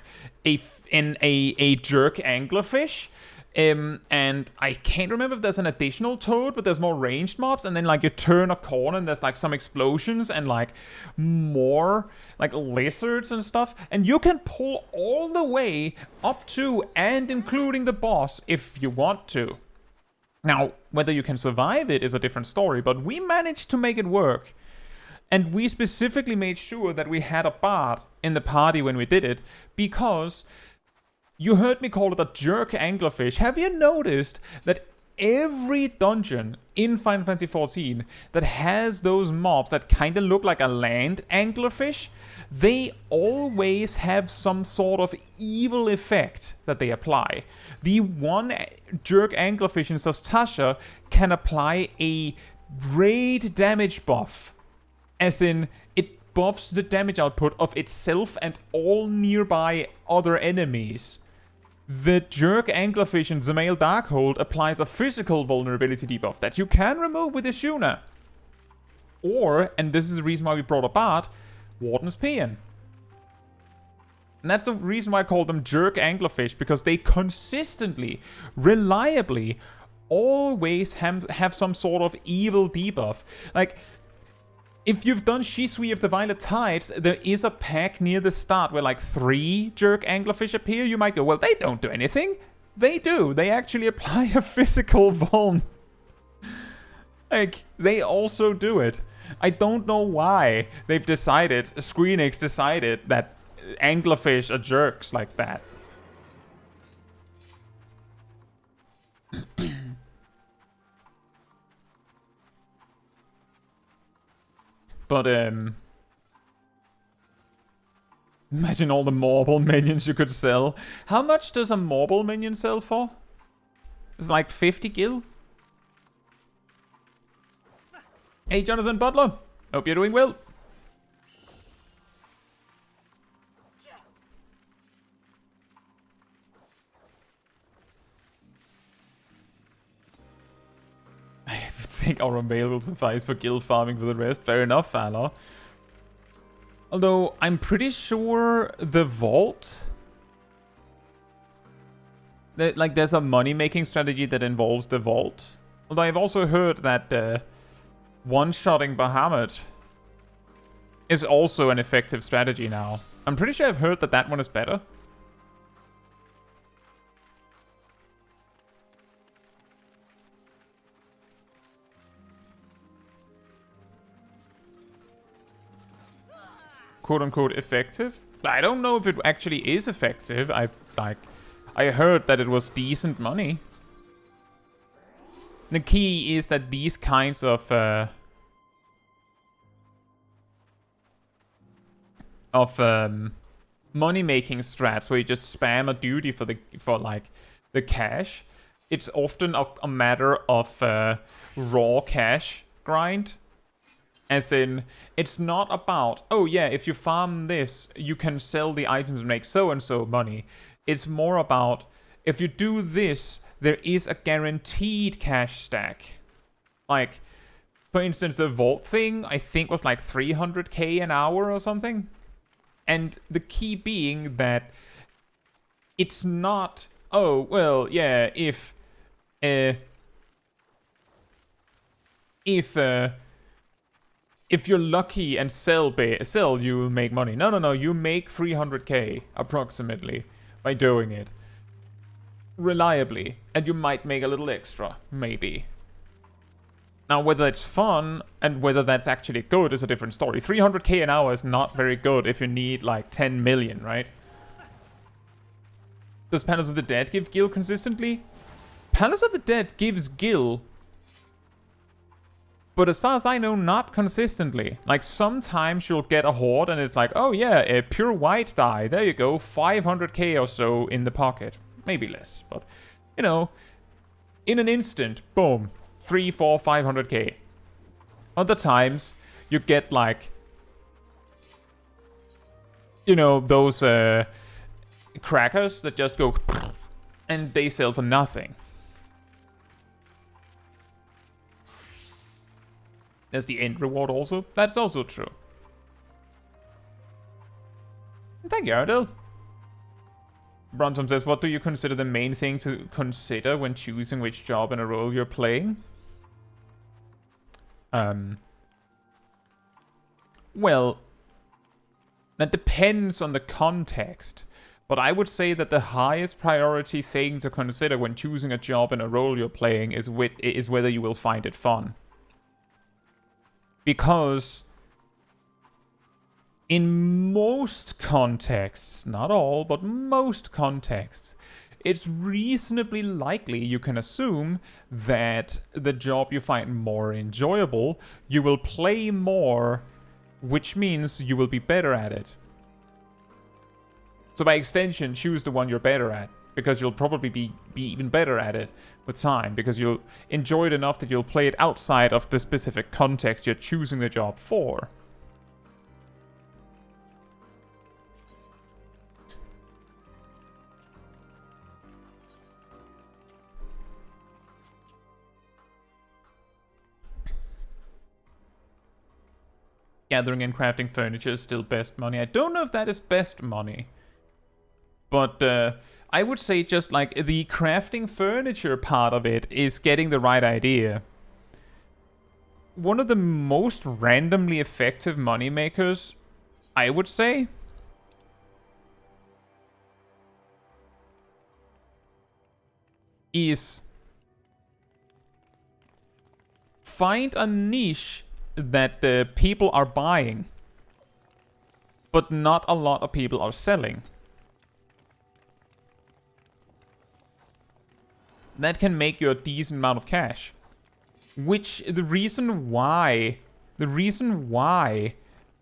a jerk anglerfish. And I can't remember if there's an additional toad, but there's more ranged mobs, and then like you turn a corner and there's like some explosions and like more like lizards and stuff, and you can pull all the way up to and including the boss if you want to. Now, whether you can survive it is a different story, but we managed to make it work. And we specifically made sure that we had a bard in the party when we did it, because you heard me call it a jerk anglerfish. Have you noticed that every dungeon in Final Fantasy XIV that has those mobs that kind of look like a land anglerfish, they always have some sort of evil effect that they apply. The one jerk anglerfish in Sastasha can apply a raid damage buff, as in it buffs the damage output of itself and all nearby other enemies. The jerk anglerfish in Zemail Darkhold applies a physical vulnerability debuff that you can remove with Ishuna. Or, and this is the reason why we brought a bard, Warden's Paean. And that's the reason why I call them jerk anglerfish, because they consistently, reliably, always have some sort of evil debuff. Like, if you've done Shisui of the Violet Tides, there is a pack near the start where like 3 jerk anglerfish appear. You might go, well, they don't do anything. They do. They actually apply a physical vuln. Like, they also do it. I don't know why they've decided, Squeenix decided that anglerfish are jerks like that. But, imagine all the marble minions you could sell. How much does a marble minion sell for? It's like 50 gil. Hey, Jonathan Butler. Hope you're doing well. I think Aurum Vale will suffice for guild farming for the rest. Fair enough, Valor. Although, I'm pretty sure the vault... like, there's a money-making strategy that involves the vault. Although I've also heard that one-shotting Bahamut is also an effective strategy now. I'm pretty sure I've heard that that one is better. Quote-unquote effective? I don't know if it actually is effective. I heard that it was decent money. The key is that these kinds of money-making strats where you just spam a duty for the cash, it's often a matter of raw cash grind. As in, it's not about, oh yeah, if you farm this, you can sell the items and make so-and-so money. It's more about, if you do this, there is a guaranteed cash stack. Like, for instance, the vault thing, I think was like 300k an hour or something. And the key being that it's not, oh, well, yeah, if you're lucky and sell, you will make money. No, you make 300k approximately by doing it reliably, and you might make a little extra, maybe. Now, whether it's fun and whether that's actually good is a different story. 300k an hour is not very good if you need like 10 million, right? Does Palace of the Dead give gil consistently? Palace of the Dead gives gil, but as far as I know, not consistently. Like, sometimes you'll get a horde and it's like, oh yeah, a pure white die. There you go, 500k or so in the pocket. Maybe less, but, you know, in an instant, boom, 3, 4, 500k. Other times, you get like, you know, those crackers that just go and they sell for nothing. There's the end reward also. That's also true. Thank you, Ardell. Brontom says, what do you consider the main thing to consider when choosing which job and a role you're playing? Well, that depends on the context. But I would say that the highest priority thing to consider when choosing a job and a role you're playing is whether you will find it fun. Because in most contexts, not all, but most contexts, it's reasonably likely you can assume that the job you find more enjoyable, you will play more, which means you will be better at it. So by extension, choose the one you're better at, because you'll probably be even better at it with time, because you'll enjoy it enough that you'll play it outside of the specific context you're choosing the job for. Gathering and crafting furniture is still best money. I don't know if that is best money. But I would say just like the crafting furniture part of it is getting the right idea. One of the most randomly effective money makers, I would say, is find a niche that people are buying, but not a lot of people are selling. That can make you a decent amount of cash. Which, the reason why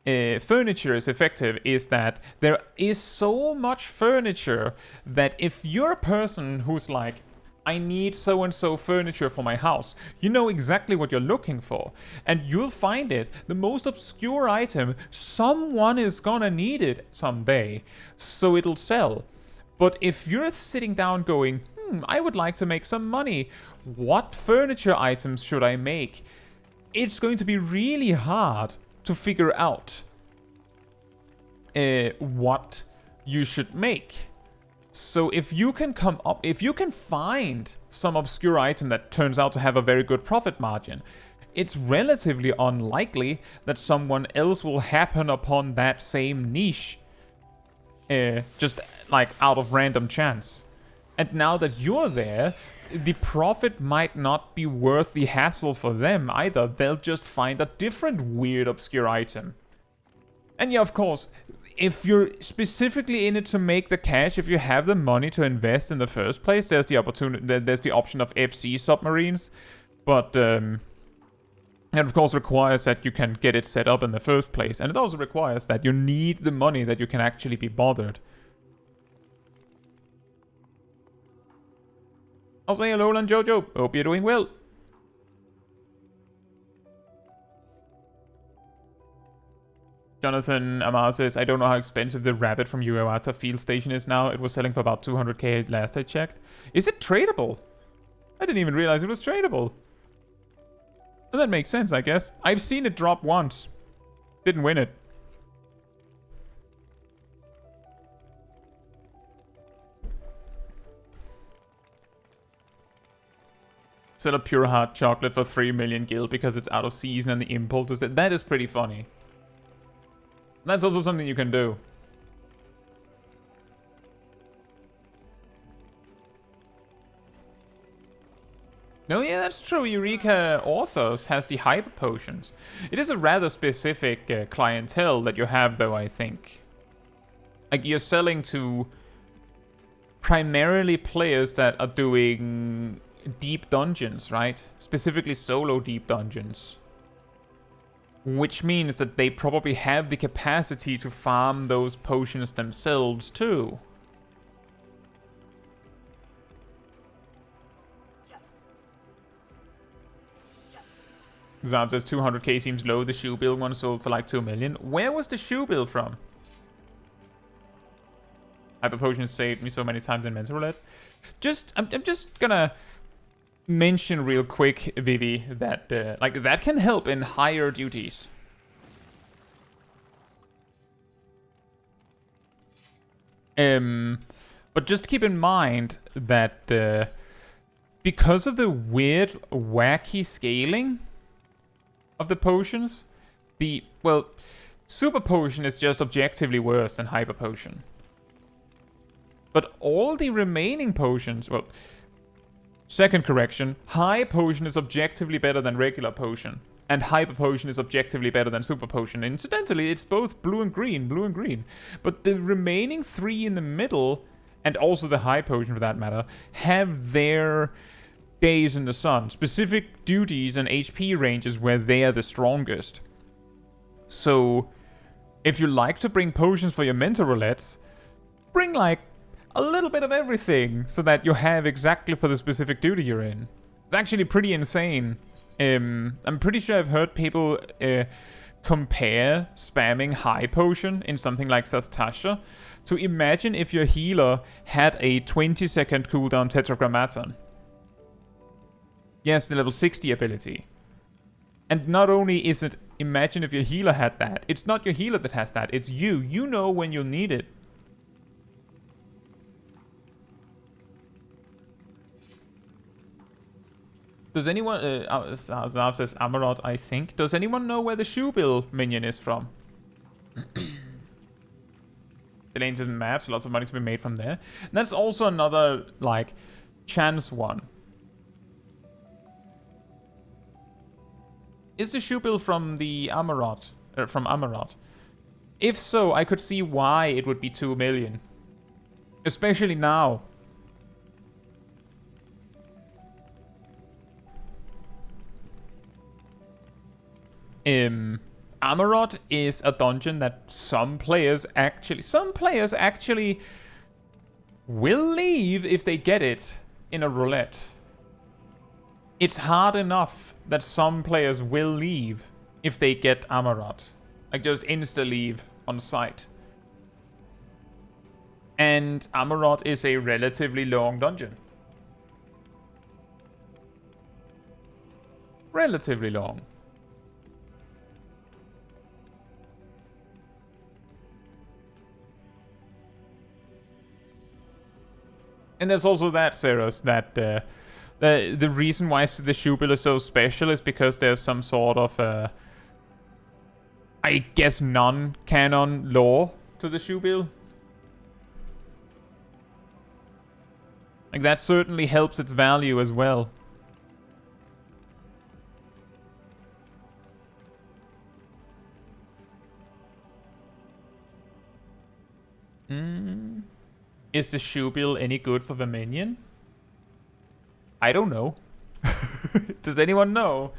furniture is effective is that there is so much furniture that if you're a person who's like, I need so-and-so furniture for my house, you know exactly what you're looking for. And you'll find it, the most obscure item, someone is gonna need it someday, so it'll sell. But if you're sitting down going, I would like to make some money, what furniture items should I make? It's going to be really hard to figure out what you should make. So if you can find some obscure item that turns out to have a very good profit margin, it's relatively unlikely that someone else will happen upon that same niche. Just like out of random chance. And now that you're there, the profit might not be worth the hassle for them either. They'll just find a different weird obscure item. And yeah, of course, if you're specifically in it to make the cash, if you have the money to invest in the first place, there's the option of FC submarines. But it of course requires that you can get it set up in the first place. And it also requires that you need the money that you can actually be bothered. I'll say hello, and Jojo. Hope you're doing well. Jonathan Amar says, I don't know how expensive the rabbit from Uewata field station is now. It was selling for about 200k last I checked. Is it tradable? I didn't even realize it was tradable. Well, that makes sense, I guess. I've seen it drop once. Didn't win it. Sell a pure hot chocolate for 3 million gil because it's out of season and the impulse is that is pretty funny. That's also something you can do. No, yeah, that's true. Eureka Authors has the hyper potions. It is a rather specific clientele that you have, though, I think. Like, you're selling to primarily players that are doing deep dungeons, right? Specifically solo deep dungeons. Which means that they probably have the capacity to farm those potions themselves, too. Zab says 200k seems low. The Shoebill one sold for like 2 million. Where was the Shoebill from? Hyper potions saved me so many times in mental roulettes. I'm just gonna mention real quick, Vivi, that like that can help in higher duties. But just keep in mind that because of the weird, wacky scaling of the potions, super potion is just objectively worse than hyper potion. But all the remaining potions, second correction, high potion is objectively better than regular potion. And hyper potion is objectively better than super potion. Incidentally, it's both blue and green. But the remaining 3 in the middle, and also the high potion for that matter, have their days in the sun. Specific duties and HP ranges where they are the strongest. So, if you like to bring potions for your mental roulettes, bring like a little bit of everything so that you have exactly for the specific duty you're in. It's actually pretty insane. I'm pretty sure I've heard people compare spamming high potion in something like Sastasha. So imagine if your healer had a 20-second cooldown Tetragrammaton. Yes, the level 60 ability. And not only is it, imagine if your healer had that, it's not your healer that has that, it's you. You know when you'll need it. Does anyone, Zav says Amarot, I think. Does anyone know where the Shoebill minion is from? Elaine says maps, lots of money to be made from there. And that's also another, like, chance one. Is the Shoebill from the Amarot? From Amarot? If so, I could see why it would be 2 million. Especially now. Amarot is a dungeon that some players actually will leave if they get it in a roulette. It's hard enough that some players will leave if they get Amarot. Like just insta-leave on sight. And Amarot is a relatively long dungeon. Relatively long. And there's also that, Ceros, that The reason why the Shoebill is so special is because there's some sort of, I guess, non-canon lore to the Shoebill. Like, that certainly helps its value as well. Is the Shoebill any good for the minion? I don't know. Does anyone know?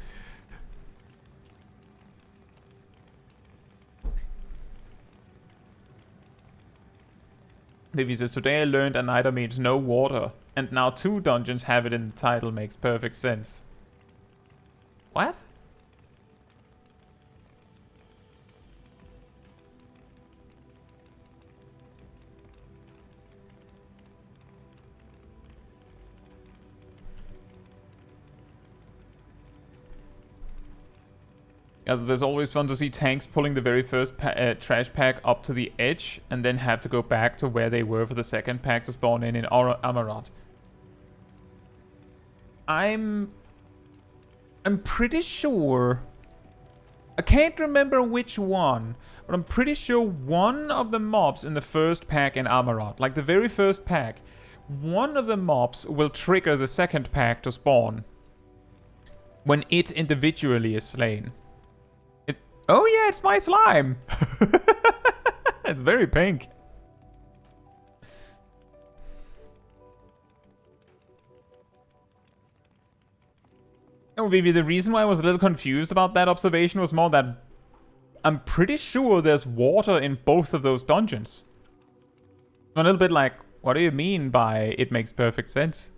Vivi says, today I learned an item means no water, and now 2 dungeons have it in the title. Makes perfect sense. What? Yeah, there's always fun to see tanks pulling the very first trash pack up to the edge and then have to go back to where they were for the second pack to spawn in Amarat. I'm pretty sure... I can't remember which one, but I'm pretty sure one of the mobs in the first pack in Amarat, like the very first pack, one of the mobs will trigger the second pack to spawn when it individually is slain. Oh yeah, it's my slime! It's very pink. Oh, Vivi, the reason why I was a little confused about that observation was more that I'm pretty sure there's water in both of those dungeons. I'm a little bit like, what do you mean by it makes perfect sense?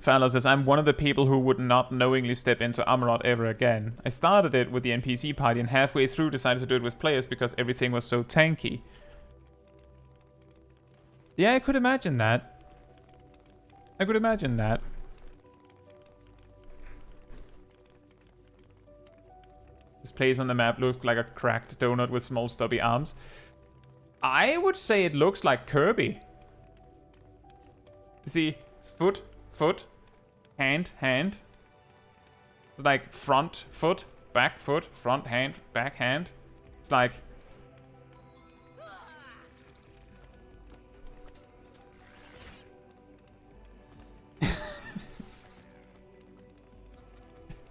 Fowler says, I'm one of the people who would not knowingly step into Amarat ever again. I started it with the NPC party and halfway through decided to do it with players because everything was so tanky. Yeah, I could imagine that. I could imagine that. This place on the map looks like a cracked donut with small stubby arms. I would say it looks like Kirby. See, foot, foot, hand, hand. It's like front foot, back foot, front hand, back hand. It's like...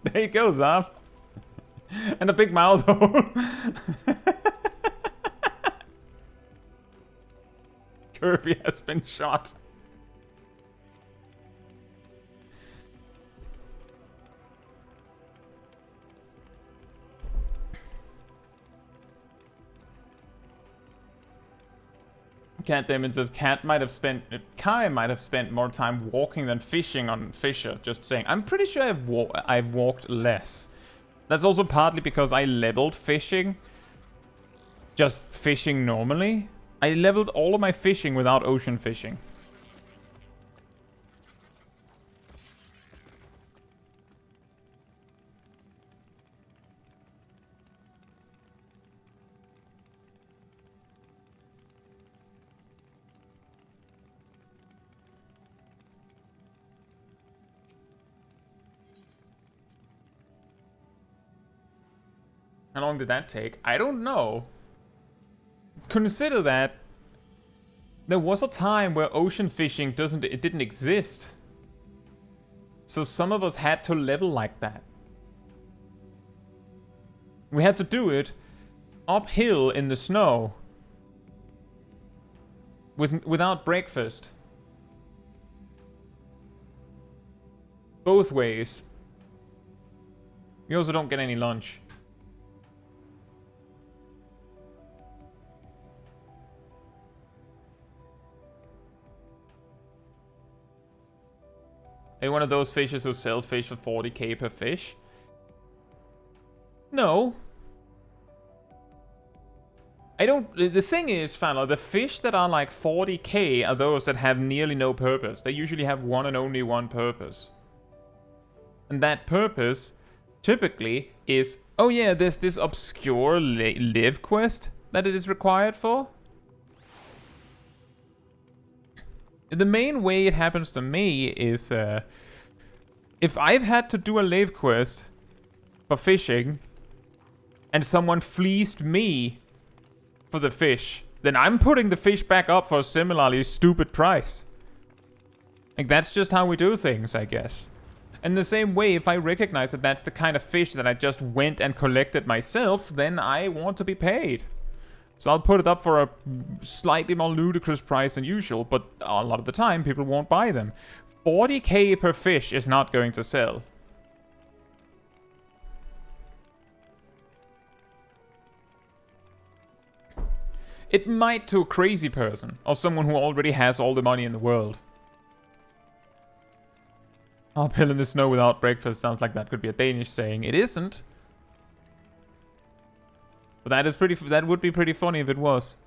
There you go, Zav. And a big mouth hole. Kirby has been shot. Cat Damon says Kai might have spent more time walking than fishing on Fisher. Just saying. I'm pretty sure I've walked less. That's also partly because I leveled fishing. Just fishing normally. I leveled all of my fishing without ocean fishing. How long did that take? I don't know. Consider that there was a time where ocean fishing didn't exist. So some of us had to level like that. We had to do it uphill in the snow without breakfast. Both ways. You also don't get any lunch. Are you one of those fishers who sell fish for 40k per fish? No. I don't... The thing is, Fowler, the fish that are like 40k are those that have nearly no purpose. They usually have one and only one purpose. And that purpose typically is, oh yeah, there's this obscure live quest that it is required for. The main way it happens to me is if I've had to do a live quest for fishing and someone fleeced me for the fish, then I'm putting the fish back up for a similarly stupid price. Like, that's just how we do things, I guess. And the same way, if I recognize that that's the kind of fish that I just went and collected myself, then I want to be paid. So I'll put it up for a slightly more ludicrous price than usual, but a lot of the time people won't buy them. 40k per fish is not going to sell. It might to a crazy person, or someone who already has all the money in the world. Uphill in the snow without breakfast sounds like that could be a Danish saying. It isn't. But that would be pretty funny if it was.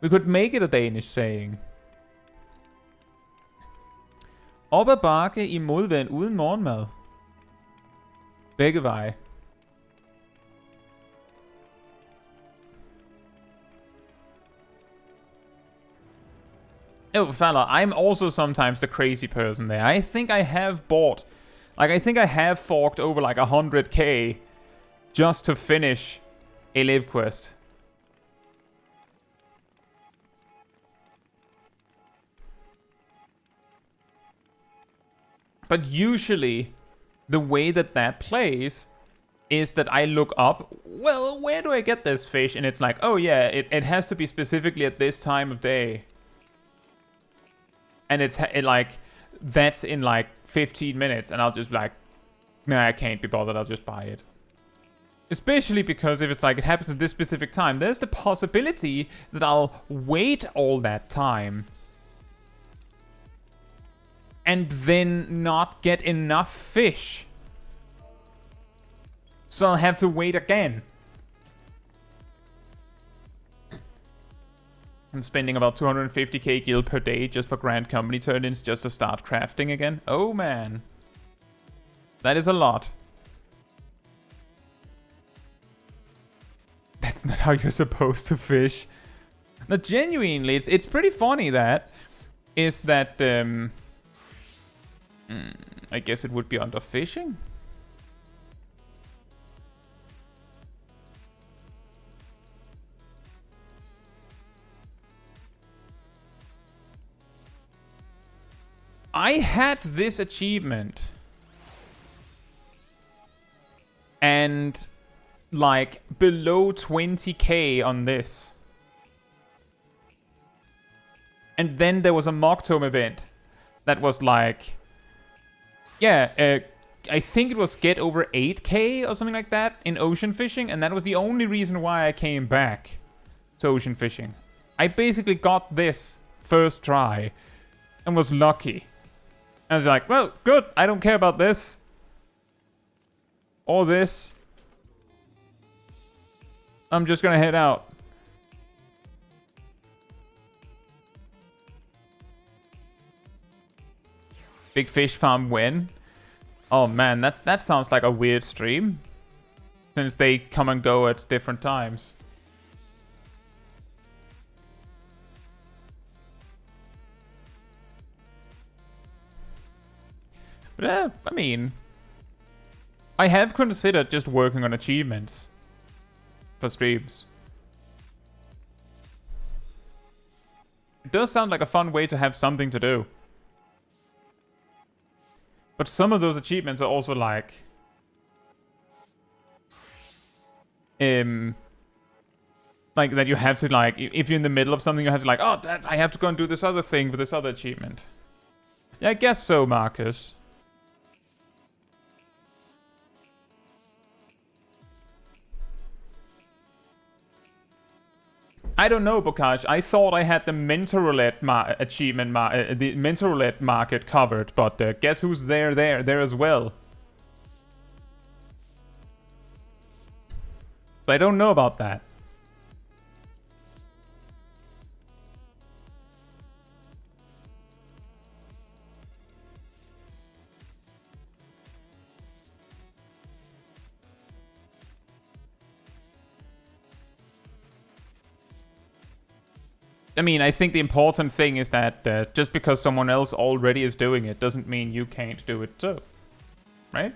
We could make it a Danish saying. Op ad bakke i modvind uden morgenmad. Begge veje. Oh, fella, I'm also sometimes the crazy person there. I think I have bought... Like, I think I have forked over like 100k just to finish a live quest. But usually, the way that that plays is that I look up, well, where do I get this fish? And it's like, oh yeah, it has to be specifically at this time of day. And it's like, that's in like 15 minutes, and I'll just be like, nah, I can't be bothered, I'll just buy it. Especially because if it's like, it happens at this specific time, there's the possibility that I'll wait all that time and then not get enough fish. So I'll have to wait again. I'm spending about 250k gil per day just for Grand Company turn-ins just to start crafting again. Oh man. That is a lot. That's not how you're supposed to fish. No, genuinely, it's pretty funny that. Is that, I guess it would be under fishing? I had this achievement. And like below 20k on this. And then there was a Mocktomb event that was like, yeah, I think it was get over 8k or something like that in ocean fishing, and that was the only reason why I came back to ocean fishing. I basically got this first try and was lucky. I was like, well, good, I don't care about this. Or this. I'm just gonna head out. Big fish farm when? Oh man, that sounds like a weird stream. Since they come and go at different times. But I mean, I have considered just working on achievements for streams. It does sound like a fun way to have something to do. But some of those achievements are also like... like that you have to like... If you're in the middle of something, you have to like, oh, I have to go and do this other thing for this other achievement. Yeah, I guess so, Marcus. I don't know, Bokaj. I thought I had the mental roulette achievement, the mental roulette market covered, but guess who's there as well? But I don't know about that. I mean, I think the important thing is that just because someone else already is doing it doesn't mean you can't do it too. Right?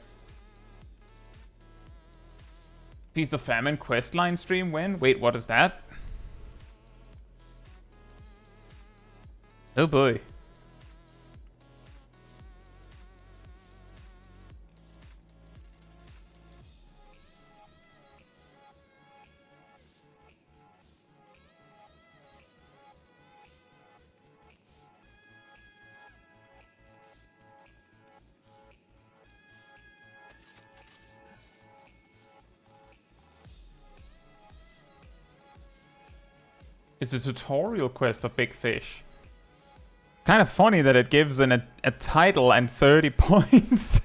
Feast of Famine questline stream when? Wait, what is that? Oh boy. It's a tutorial quest for Big Fish. Kind of funny that it gives a title and 30 points.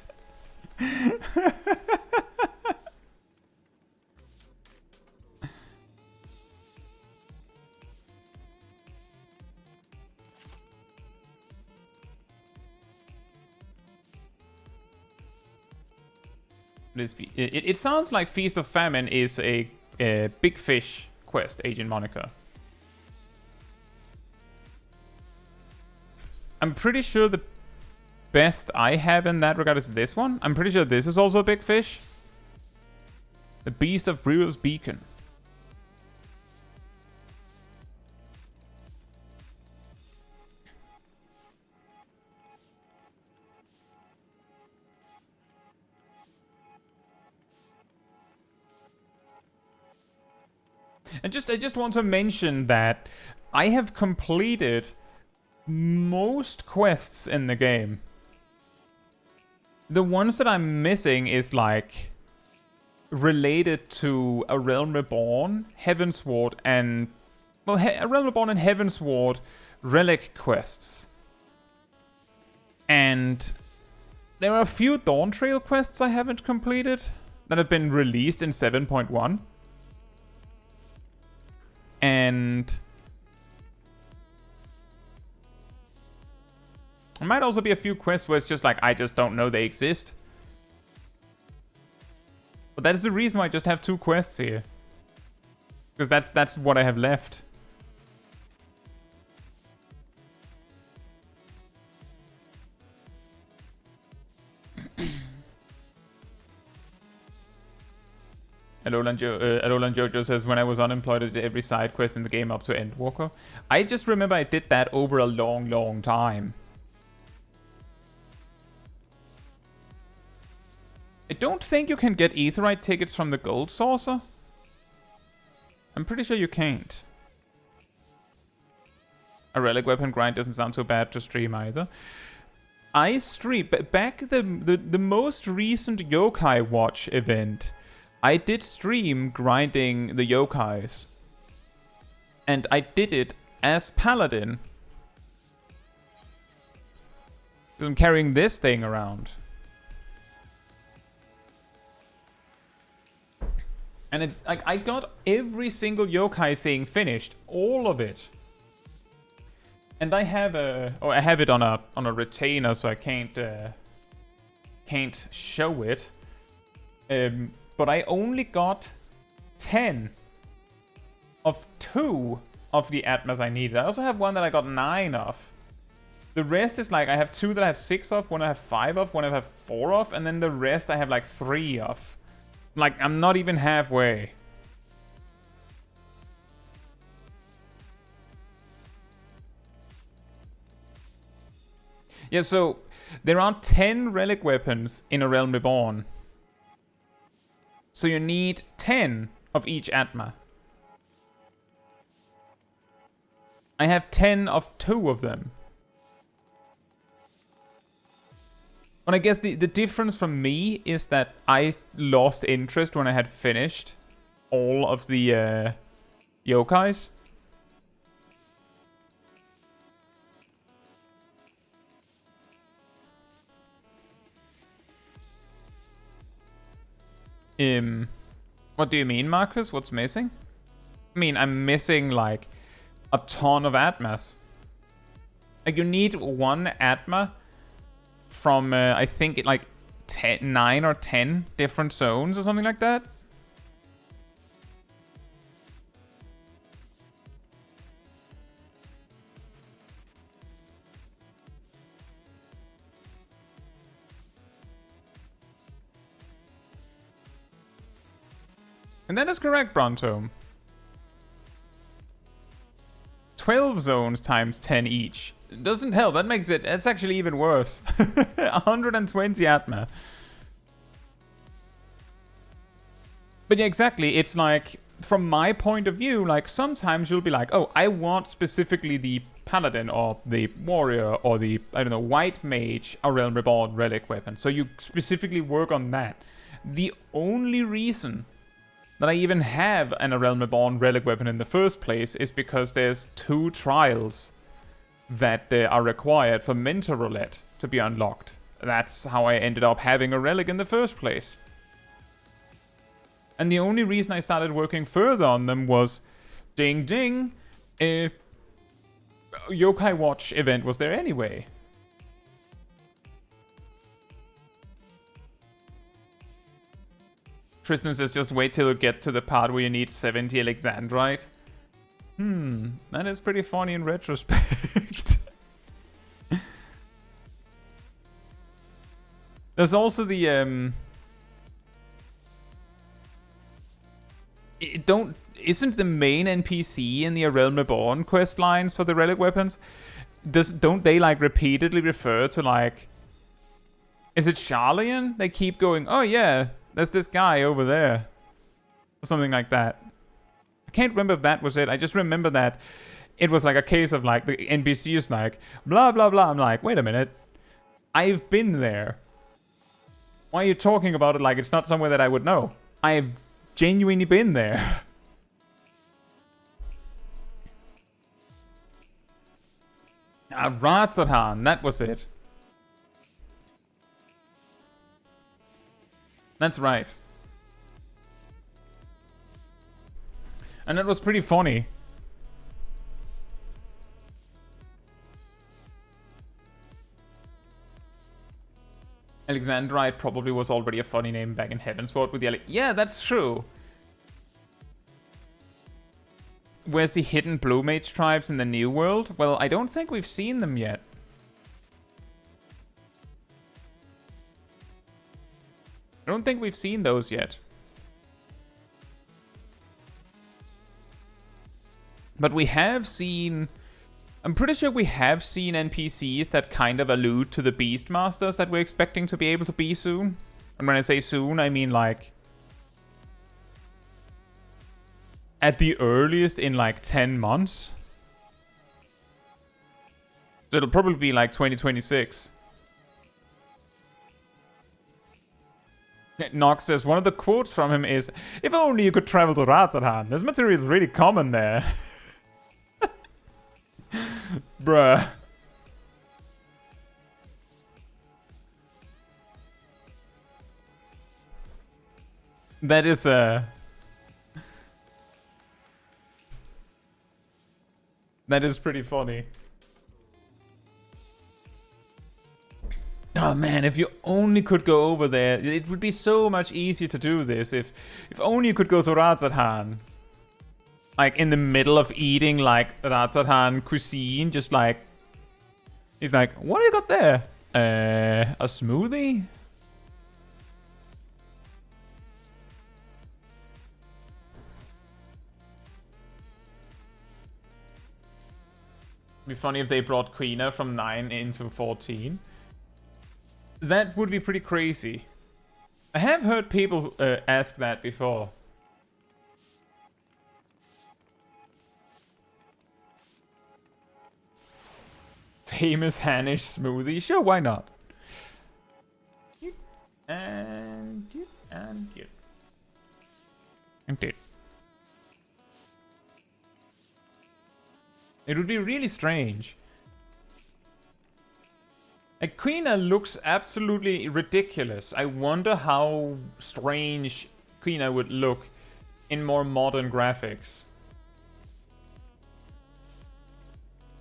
It sounds like Feast of Famine is a Big Fish quest, Agent Monica. I'm pretty sure the best I have in that regard is this one. I'm pretty sure this is also a Big Fish. The Beast of Brewer's Beacon. And I just want to mention that I have completed most quests in the game. The ones that I'm missing is like related to A Realm Reborn, Heavensward, and well, A Realm Reborn and Heavensward relic quests. And there are a few Dawntrail quests I haven't completed that have been released in 7.1. And there might also be a few quests where it's just like, I just don't know they exist. But that's the reason why I just have 2 quests here. Because that's what I have left. Alolan Jojo says, when I was unemployed, I did every side quest in the game up to Endwalker. I just remember I did that over a long, long time. I don't think you can get Aetheryte tickets from the Gold Saucer. I'm pretty sure you can't. A relic weapon grind doesn't sound so bad to stream either. I stream back the most recent Yokai Watch event. I did stream grinding the yokais. And I did it as Paladin. Because I'm carrying this thing around. And I got every single yokai thing finished. All of it. And I have I have it on a retainer, so I can't show it. But I only got 10 of 2 of the Atmas I needed. I also have one that I got 9 of. The rest is like, I have 2 that I have 6 of, one I have 5 of, one I have 4 of, and then the rest I have like 3 of. Like, I'm not even halfway. Yeah, so there are 10 relic weapons in A Realm Reborn. So you need 10 of each Atma. I have 10 of 2 of them. But I guess the difference from me is that I lost interest when I had finished all of the yokais. What do you mean, Marcus? What's missing? I mean, I'm missing like a ton of Atmas. Like, you need 1 Atma from I think it like 9 or 10 different zones or something like that. And that is correct, Brontome. 12 zones times 10 each. It doesn't help, that makes it, it's actually even worse. 120 Atma. But yeah, exactly, it's like, from my point of view, like, sometimes you'll be like, oh, I want specifically the Paladin, or the Warrior, or the, I don't know, White Mage, a Realm Reborn relic weapon. So you specifically work on that. The only reason that I even have an A Realm Reborn relic weapon in the first place is because there's 2 trials that are required for Mentor Roulette to be unlocked. That's how I ended up having a relic in the first place. And the only reason I started working further on them was, ding ding, a Yokai Watch event was there anyway. Tristan says just wait till you get to the part where you need 70 Alexandrite. That is pretty funny in retrospect. There's also the isn't the main NPC in the A Realm Reborn quest lines for the relic weapons? Don't they like repeatedly refer to like, is it Charlian? They keep going, oh yeah, there's this guy over there. Or something like that. I can't remember if that was it. I just remember that it was like a case of like the NPC is like, blah blah blah. I'm like, wait a minute. I've been there. Why are you talking about it like it's not somewhere that I would know? I've genuinely been there. Razatan, that was it. That's right. And that was pretty funny. Alexandrite probably was already a funny name back in Heavensward with the yeah, that's true. Where's the hidden Blue Mage tribes in the New World? Well, I don't think we've seen them yet. I don't think we've seen those yet. But we have seen... I'm pretty sure we have seen NPCs that kind of allude to the Beastmasters that we're expecting to be able to be soon. And when I say soon, I mean like... at the earliest in like 10 months. So it'll probably be like 2026. Nox says, one of the quotes from him is, if only you could travel to Razatan. This material is really common there. Bruh. That is that is pretty funny. Oh man, if you only could go over there, it would be so much easier to do this. If only you could go to Razatan. Like in the middle of eating like Razatan cuisine, just like... He's like, what do you got there? A smoothie? It'd be funny if they brought Quina from 9 into 14. That would be pretty crazy. I have heard people ask that before. Famous Hanish smoothie? Sure, why not? And you. Indeed. It would be really strange. Like, Quina looks absolutely ridiculous. I wonder how strange Quina would look in more modern graphics.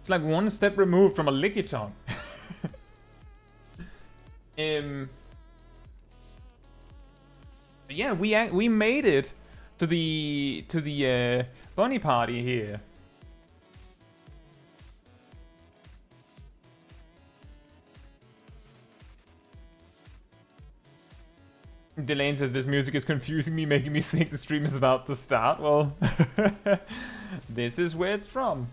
It's like one step removed from a Lickitung. Yeah, we made it to the bunny party here. Delane says this music is confusing me, making me think the stream is about to start. Well, this is where it's from.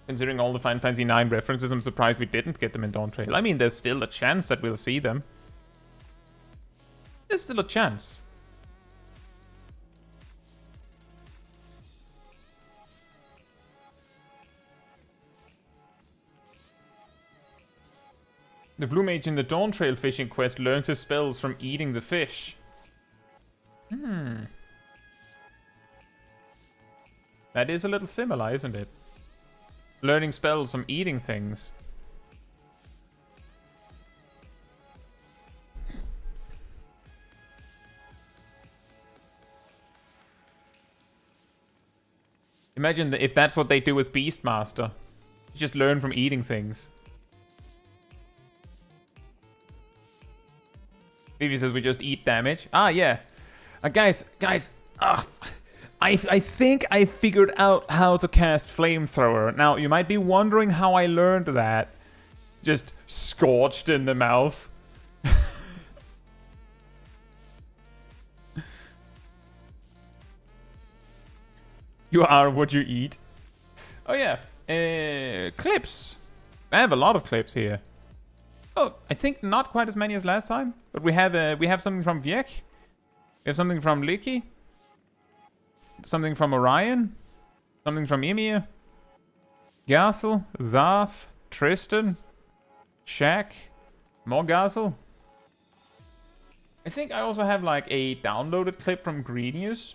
Considering all the Final Fantasy IX references, I'm surprised we didn't get them in Dawntrail. I mean, there's still a chance that we'll see them. There's still a chance. The blue mage in the Dawntrail fishing quest learns his spells from eating the fish. That is a little similar, isn't it? Learning spells from eating things. Imagine that if that's what they do with Beastmaster. You just learn from eating things. Vivi says we just eat damage. Ah, yeah. Guys. I think I figured out how to cast Flamethrower. Now, you might be wondering how I learned that. Just scorched in the mouth. You are what you eat. Oh, yeah. Clips. I have a lot of clips here. Oh, I think not quite as many as last time. But we have something from Viek. We have something from Licky. Something from Orion. Something from Ymir. Gazel. Zaf. Tristan. Shaq. More Gazel. I think I also have like a downloaded clip from Greenius.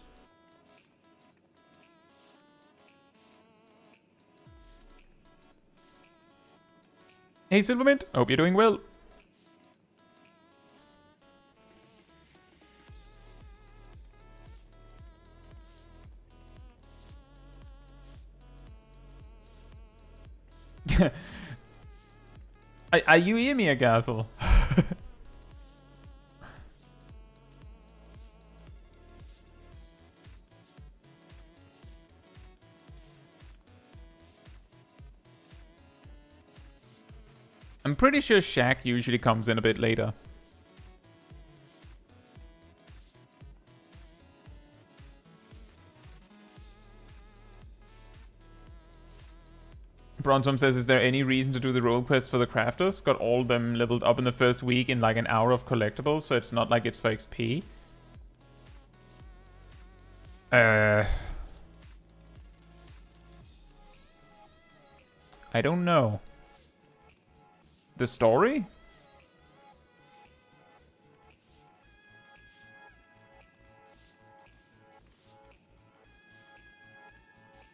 Hey Silvermint, hope you're doing well. Are you Ymir, Gazel? I'm pretty sure Shaq usually comes in a bit later. Brontom says, is there any reason to do the role quests for the crafters? Got all of them leveled up in the first week in like an hour of collectibles, so it's not like it's for XP. I don't know. The story?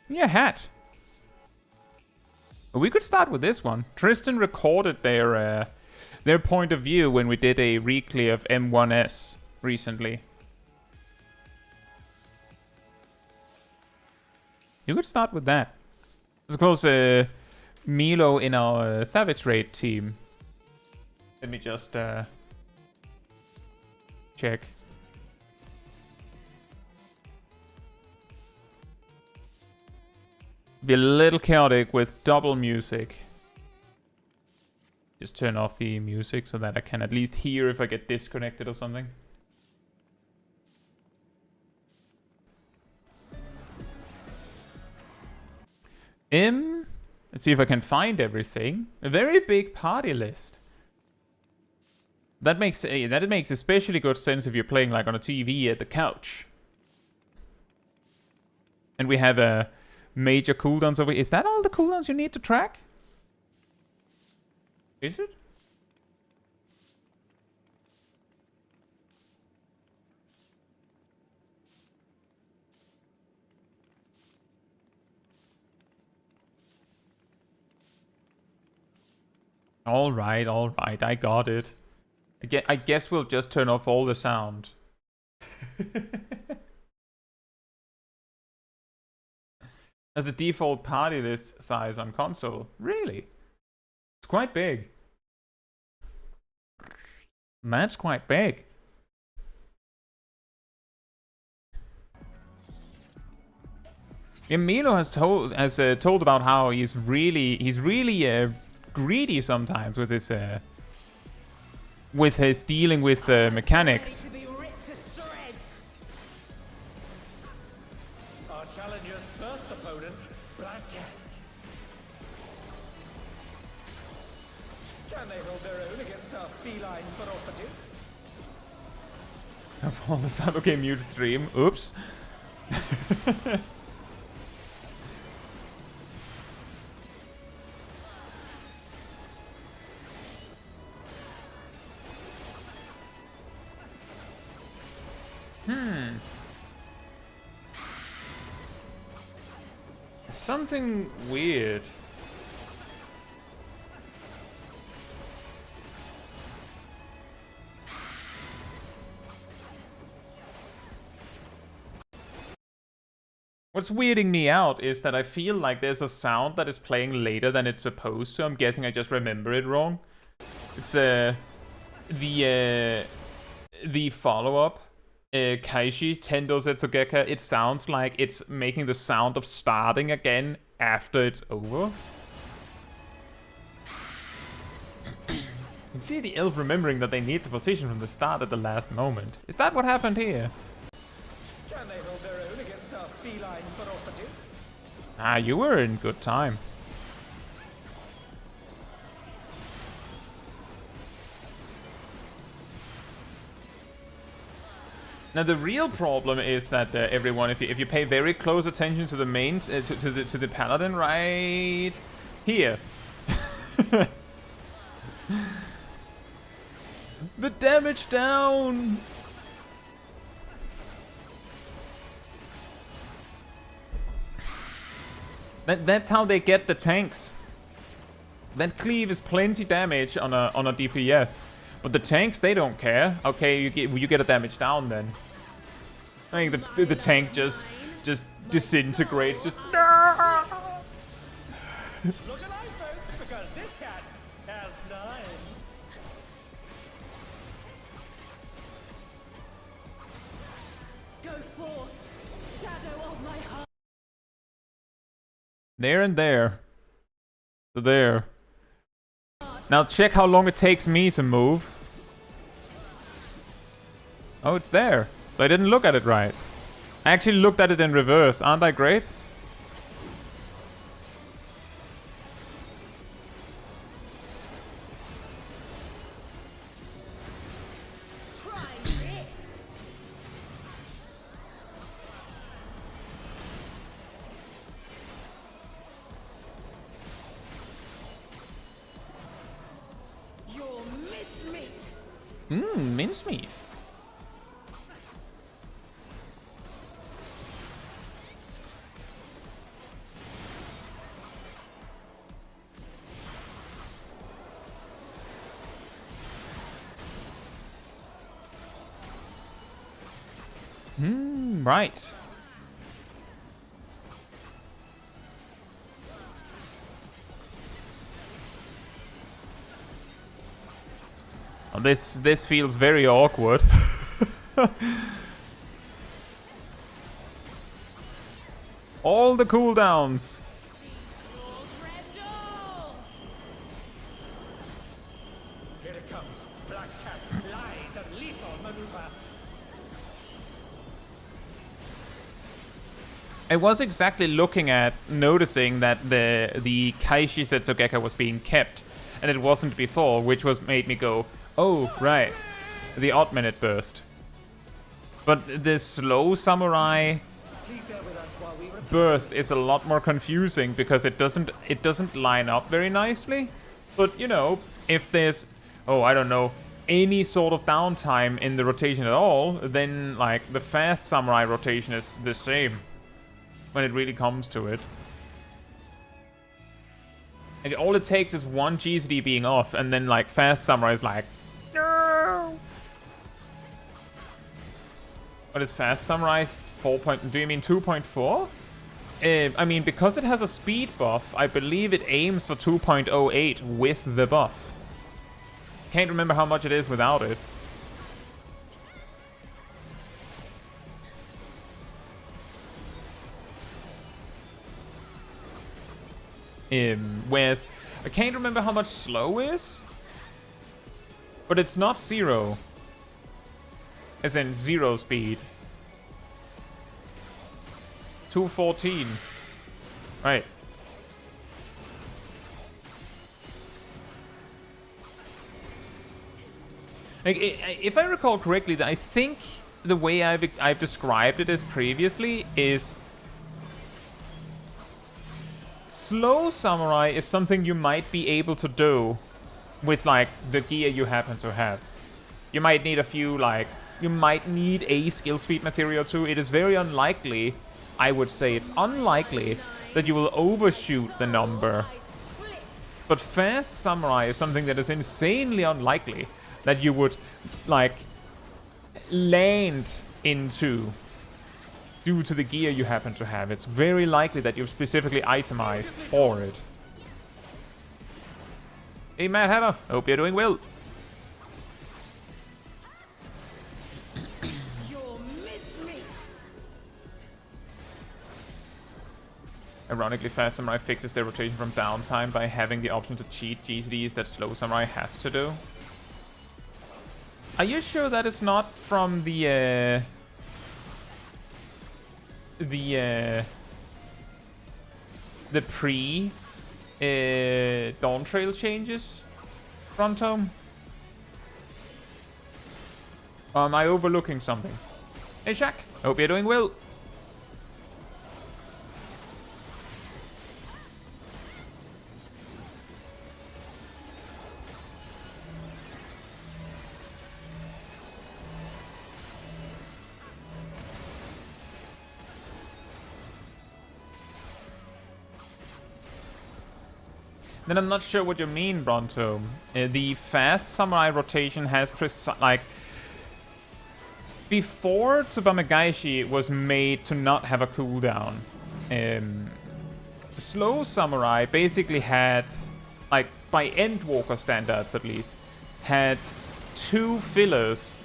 Yeah, hat. We could start with this one. Tristan recorded their point of view when we did a reclear of M1S recently. You could start with that. Of course, Milo in our Savage Raid team. Let me just check. Be a little chaotic with double music. Just turn off the music so that I can at least hear if I get disconnected or something. Let's see if I can find everything. A very big party list. That makes especially good sense if you're playing like on a TV at the couch. And we have a major cooldowns over here. Is that all the cooldowns you need to track? Is it? All right, I got it. I guess we'll just turn off all the sound. As a default party list size on console. Really? It's quite big. That's quite big. Yeah, Milo has told about how he's really greedy sometimes with his with his dealing with mechanics. Our challenger's first opponent, Black Cat. Can they hold their own against our feline ferocity? Of all the sound, okay, mute stream. Oops. Something weird. What's weirding me out is that I feel like there's a sound that is playing later than it's supposed to. I'm guessing I just remember it wrong. It's the follow-up, Kaiji Tendo Zetsugeka. It sounds like it's making the sound of starting again after it's over. You can see the elf remembering that they need the position from the start at the last moment. Is that what happened here? Can they hold their own against our feline ferocity? Ah, you were in good time. Now the real problem is that everyone, if you pay very close attention to the main to the paladin right here, the damage down. That's how they get the tanks. That cleave is plenty damage on a DPS. But the tanks, they don't care. Okay, you get a damage down then. I think the tank just disintegrates. Just Look alive, folks, because this cat has 9. Go forth, shadow of my heart. there and there. So there. Now check how long it takes me to move. Oh, it's there. So I didn't look at it right. I actually looked at it in reverse. Aren't I great? Try this. Your mincemeat. Mincemeat. Right. Oh, this feels very awkward. All the cooldowns. Here it comes. Black Cat's lithe and lethal maneuver. I was exactly noticing that the Kaiji Zetsugeka was being kept, and it wasn't before, which made me go, oh, right, the odd minute burst. But the slow samurai Please bear with us while we repair. burst is a lot more confusing because it doesn't line up very nicely. But you know, if there's, I don't know, any sort of downtime in the rotation at all, then like the fast samurai rotation is the same when it really comes to it. Like, all it takes is one GCD being off, and then like fast samurai is like, no. What is fast samurai? 4. Do you mean 2.4? I mean, because it has a speed buff, I believe it aims for 2.08 with the buff. Can't remember how much it is without it. Whereas I can't remember how much slow is. But it's not 0. As in 0 speed. 214. Right. Like, if I recall correctly, I think the way I've described it as previously is slow samurai is something you might be able to do with like the gear you happen to have. You might need a few like you might need a skill speed material too. It is very unlikely, I would say it's unlikely that you will overshoot the number. But fast samurai is something that is insanely unlikely that you would, like, land into due to the gear you happen to have. It's very likely that you've specifically itemized for it. Hey, Mad Hatter. Hope you're doing well. Ironically, Fast Samurai fixes their rotation from downtime by having the option to cheat GCDs that Slow Samurai has to do. Are you sure that is not from the pre Dawntrail changes, Frontome? Or am I overlooking something? Hey Shaq, hope you're doing well. Then I'm not sure what you mean, Bronto. The fast samurai rotation has like before Tsubamegaishi was made to not have a cooldown. Slow samurai basically had, like by Endwalker standards at least, had 2 fillers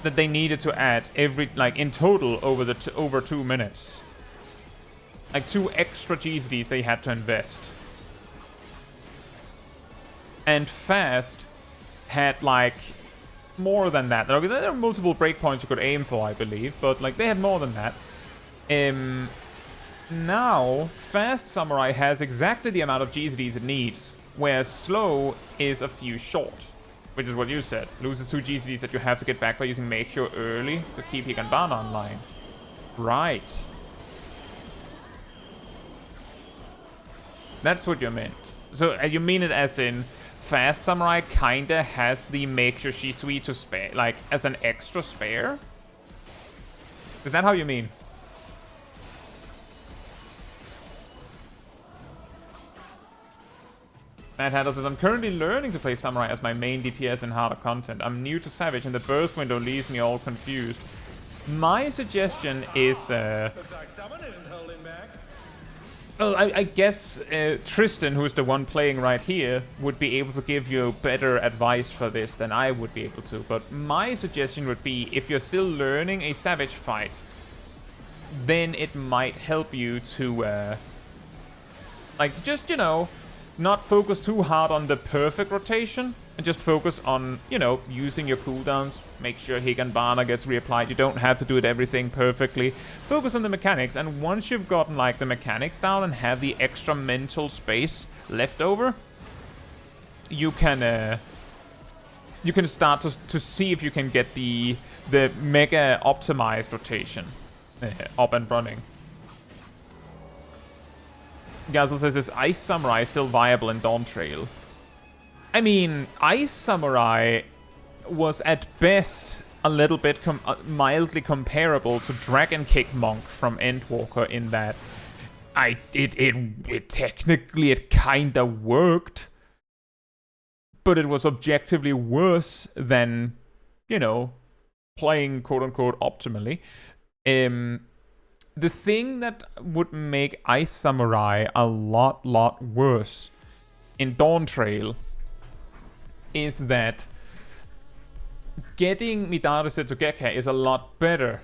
that they needed to add every in total over 2 minutes. Like 2 extra GCDs they had to invest. And fast had like more than that. Okay, there are multiple breakpoints you could aim for, I believe, but like they had more than that. Now fast samurai has exactly the amount of GCDs it needs, whereas slow is a few short, which is what you said. Loses 2 GCDs that you have to get back by using Mage early to keep Higanbana online. Right. That's what you meant. So you mean it as in Fast Samurai kinda has the Make Your Shisui to spare, like, as an extra spare? Is that how you mean? Mad Hatter says, I'm currently learning to play Samurai as my main DPS in harder content. I'm new to Savage and the burst window leaves me all confused. My suggestion is, Looks like someone isn't holding back. well, I guess Tristan, who is the one playing right here, would be able to give you better advice for this than I would be able to. But my suggestion would be, if you're still learning a Savage fight, then it might help you to, like, just, you know, not focus too hard on the perfect rotation, and just focus on, you know, using your cooldowns. Make sure Higanbana gets reapplied. You don't have to do it everything perfectly. Focus on the mechanics, and once you've gotten, like, the mechanics down and have the extra mental space left over, you can start to see if you can get the mega optimized rotation up and running. Gazel says, is Ice Samurai still viable in Dawntrail? I mean, Ice Samurai was at best a little bit mildly comparable to Dragon Kick Monk from Endwalker in that it technically kinda worked, but it was objectively worse than, you know, playing quote-unquote optimally. The thing that would make Ice Samurai a lot worse in Dawntrail is that getting Midare Setsugeka is a lot better.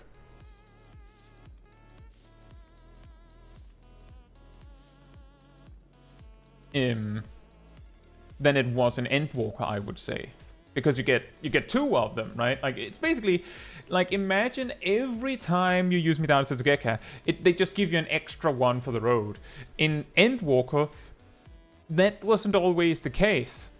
than it was in Endwalker, I would say. Because you get 2 of them, right? Like, it's basically, like, imagine every time you use Midari Setsugeka, they just give you an extra 1 for the road. In Endwalker, that wasn't always the case.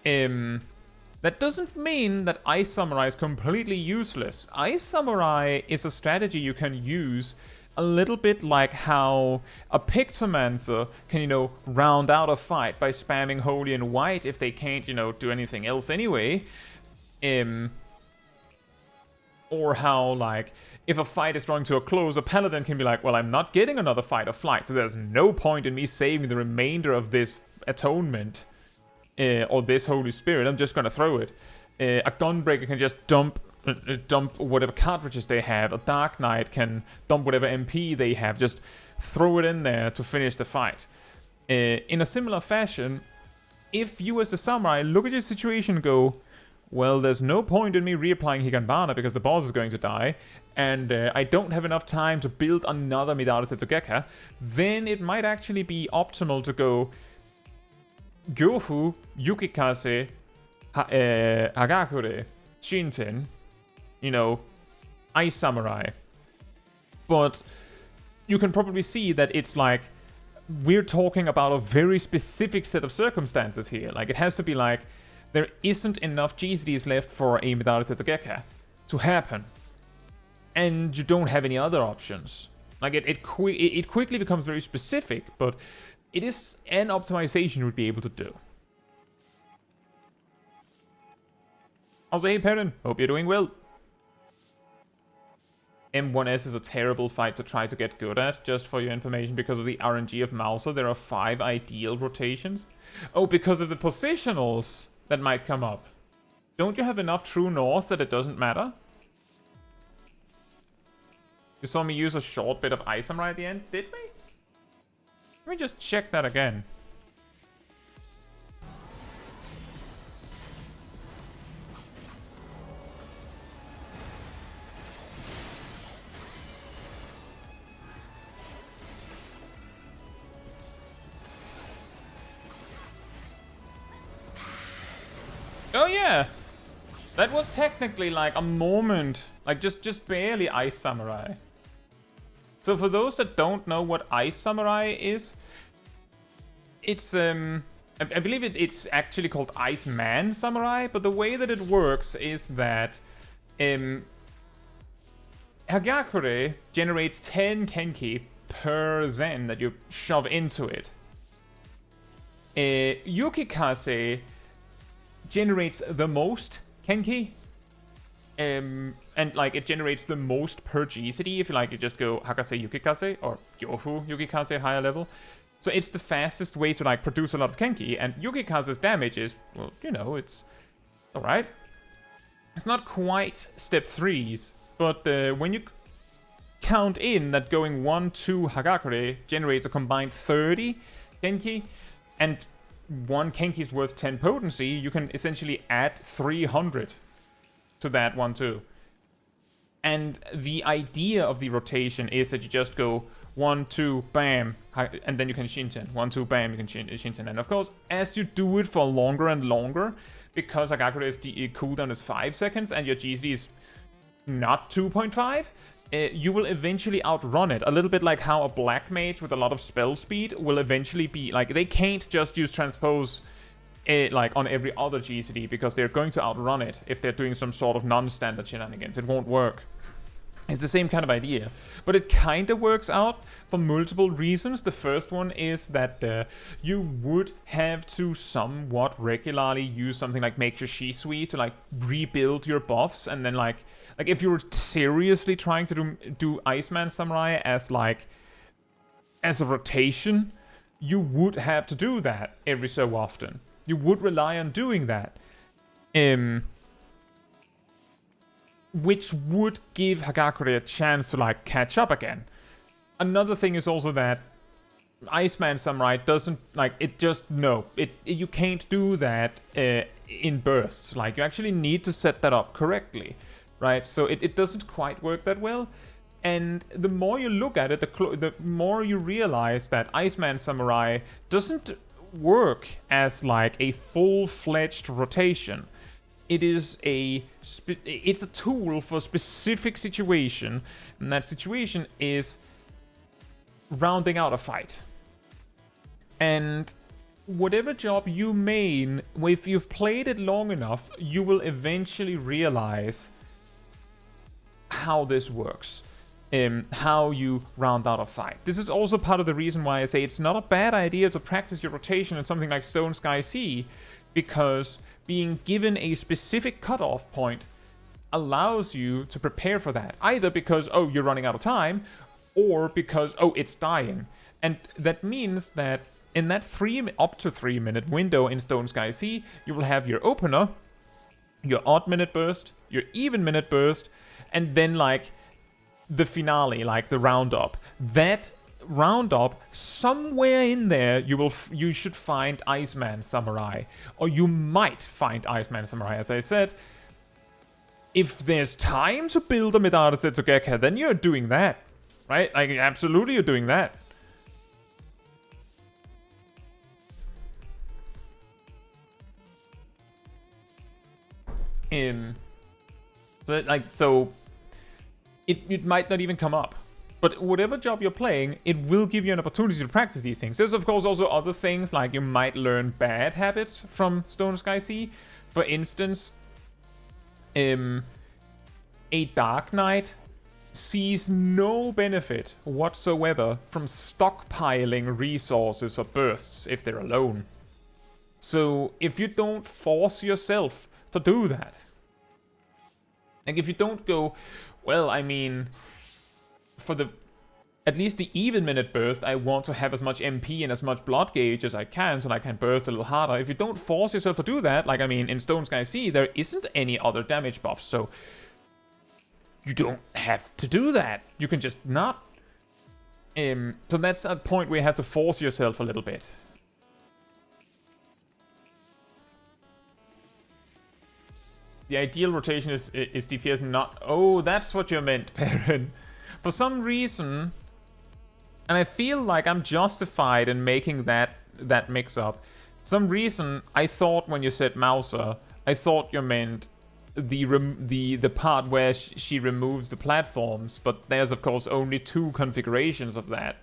That doesn't mean that Ice Samurai is completely useless. Ice Samurai is a strategy you can use a little bit like how a Pictomancer can, round out a fight by spamming Holy and White if they can't, do anything else anyway. Or how, like, if a fight is drawing to a close, a Paladin can be like, well, I'm not getting another fight or flight, so there's no point in me saving the remainder of this Atonement or this Holy Spirit. I'm just gonna throw it. A Gunbreaker can just dump whatever cartridges they have. A Dark Knight can dump whatever MP they have, just throw it in there to finish the fight. In a similar fashion, if you as the samurai look at your situation and go, well, there's no point in me reapplying Higanbana because the boss is going to die, and I don't have enough time to build another Midari Setsugeka, then it might actually be optimal to go Gyofu, Yukikaze, Hagakure, Shinten, Ice Samurai. But you can probably see that it's like, we're talking about a very specific set of circumstances here. Like, it has to be like, there isn't enough GCDs left for a Midari Setsugeka to happen. And you don't have any other options. Like, it quickly becomes very specific, but it is an optimization you would be able to do. Also, hey Perrin, hope you're doing well. M1S is a terrible fight to try to get good at, just for your information, because of the RNG of Malsa. There are 5 ideal rotations. Oh, because of the positionals that might come up. Don't you have enough True North that it doesn't matter? You saw me use a short bit of Ice Samurai at the end, did we? Let me just check that again. Oh yeah! That was technically like a moment, like just barely Ice Samurai. So for those that don't know what Ice Samurai is, it's I believe it's actually called Ice Man Samurai, but the way that it works is that Hagakure generates 10 Kenki per Zen that you shove into it. Yukikaze generates the most Kenki, and like it generates the most per GCD if you like. You just go Hakase Yukikaze or Gyofu Yukikaze at higher level. So it's the fastest way to like produce a lot of Kenki, and Yukikaze's damage is, well, it's alright. It's not quite step 3s, but when you count in that going 1-2 Hagakure generates a combined 30 Kenki, and 1 Kenki is worth 10 potency, you can essentially add 300 to that 1-2. And the idea of the rotation is that you just go 1-2, bam, and then you can Shinten. 1-2, bam, you can Shinten. And of course, as you do it for longer and longer, because Hagakure's cooldown is 5 seconds and your GCD is not 2.5, you will eventually outrun it. A little bit like how a Black Mage with a lot of spell speed will eventually be, like, they can't just use Transpose like on every other GCD, because they're going to outrun it if they're doing some sort of non-standard shenanigans. It won't work. It's the same kind of idea, but it kind of works out for multiple reasons. The first one is that you would have to somewhat regularly use something like Makeshift Shisui to like rebuild your buffs, and then like if you were seriously trying to do Iceman Samurai as a rotation, you would have to do that every so often. You would rely on doing that. Which would give Hagakure a chance to like catch up again. Another thing is also that Iceman Samurai doesn't like it. You can't do that in bursts. Like, you actually need to set that up correctly, right? So it doesn't quite work that well. And the more you look at it, the more you realize that Iceman Samurai doesn't work as like a full-fledged rotation. It is it's a tool for a specific situation, and that situation is rounding out a fight. And whatever job you main, if you've played it long enough, you will eventually realize how this works. How you round out a fight. This is also part of the reason why I say it's not a bad idea to practice your rotation in something like Stone Sky Sea, because being given a specific cutoff point allows you to prepare for that. Either because, oh, you're running out of time, or because, oh, it's dying. And that means that in that up to 3 minute window in Stone Sky Sea, you will have your opener, your odd minute burst, your even minute burst, and then like the finale, like the roundup. That roundup, somewhere in there, you should find Iceman Samurai, or you might find Iceman Samurai. As I said, if there's time to build a Midara Setsugeka, then you're doing that, right? Like, absolutely, you're doing that. So it might not even come up. But whatever job you're playing, it will give you an opportunity to practice these things. There's, of course, also other things, like you might learn bad habits from Stone Sky Sea. For instance, a Dark Knight sees no benefit whatsoever from stockpiling resources or bursts if they're alone. So if you don't force yourself to do that, like if you don't go, well, I mean, for at least the even minute burst, I want to have as much MP and as much blood gauge as I can so that I can burst a little harder. If you don't force yourself to do that, like, I mean, in Stone Sky Sea, there isn't any other damage buffs, so you don't have to do that. You can just not. So that's a point where you have to force yourself a little bit. The ideal rotation is DPS not... Oh, that's what you meant, Perrin. For some reason, and I feel like I'm justified in making that mix-up. For some reason, I thought when you said Mouser, I thought you meant the part where she removes the platforms, but there's, of course, only 2 configurations of that.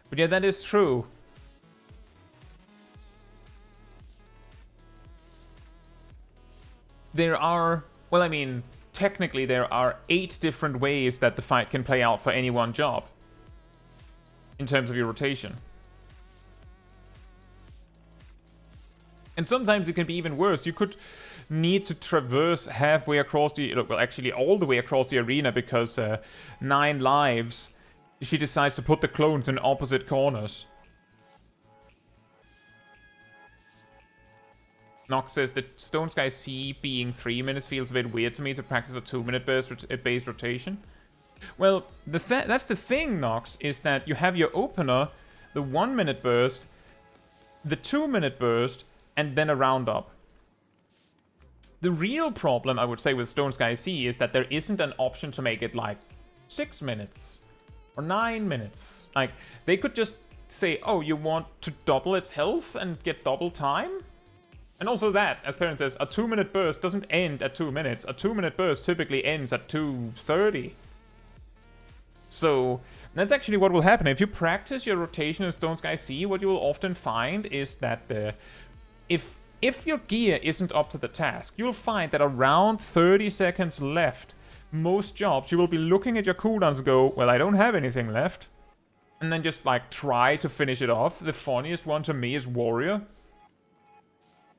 But yeah, that is true. There are, well, I mean, technically there are 8 different ways that the fight can play out for any one job in terms of your rotation. And sometimes it can be even worse. You could need to traverse halfway across the, well, actually all the way across the arena, because 9 lives, she decides to put the clones in opposite corners. Nox says that Stone Sky Sea being 3 minutes feels a bit weird to me to practice a 2-minute base rotation. Well, that's the thing, Nox, is that you have your opener, the 1-minute burst, the 2-minute burst, and then a roundup. The real problem, I would say, with Stone Sky Sea is that there isn't an option to make it like 6 minutes or 9 minutes. Like, they could just say, oh, you want to double its health and get double time? And also that, as Perrin says, a 2-minute burst doesn't end at 2 minutes. A 2-minute burst typically ends at 2:30. So that's actually what will happen. If you practice your rotation in Stone Sky Sea, what you will often find is that if your gear isn't up to the task, you'll find that around 30 seconds left, most jobs, you will be looking at your cooldowns and go, well, I don't have anything left. And then just, like, try to finish it off. The funniest one to me is Warrior.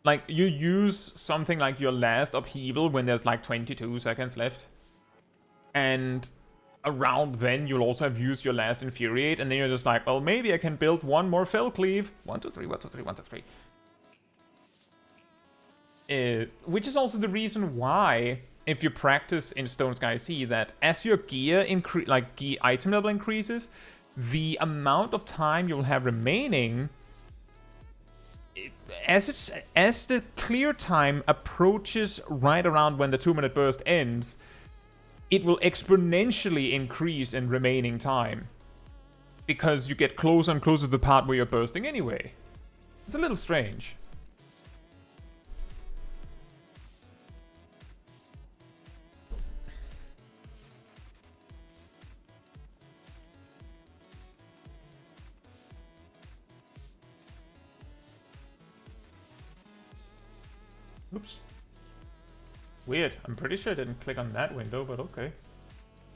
Like, you use something like your last upheaval when there's, like, 22 seconds left. And around then, you'll also have used your last Infuriate, and then you're just like, well, maybe I can build one more Fell Cleave. 1, 2, 3, 1, 2, 3, 1, 2, 3. Which is also the reason why, if you practice in Stone Sky Sea, that as your gear gear item level increases, the amount of time you'll have remaining, as the clear time approaches right around when the 2-minute burst ends, it will exponentially increase in remaining time. Because you get closer and closer to the part where you're bursting anyway. It's a little strange. Oops. Weird. I'm pretty sure I didn't click on that window, but okay.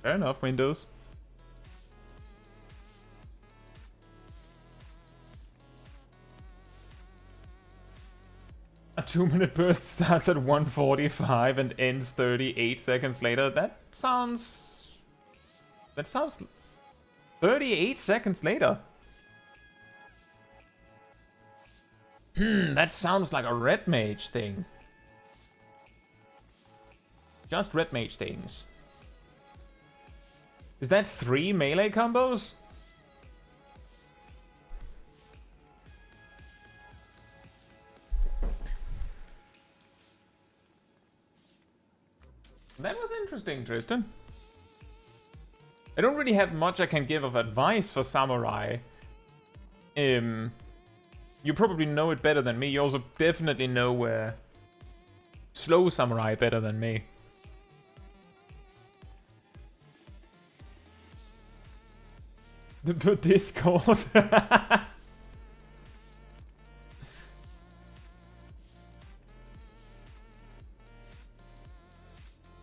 Fair enough, Windows. A 2-minute burst starts at 1:45 and ends 38 seconds later. That sounds 38 seconds later. That sounds like a red mage thing. Just red mage things. Is that 3 melee combos? That was interesting, Tristan. I don't really have much I can give of advice for Samurai. You probably know it better than me. You also definitely know slow Samurai better than me. The Discord.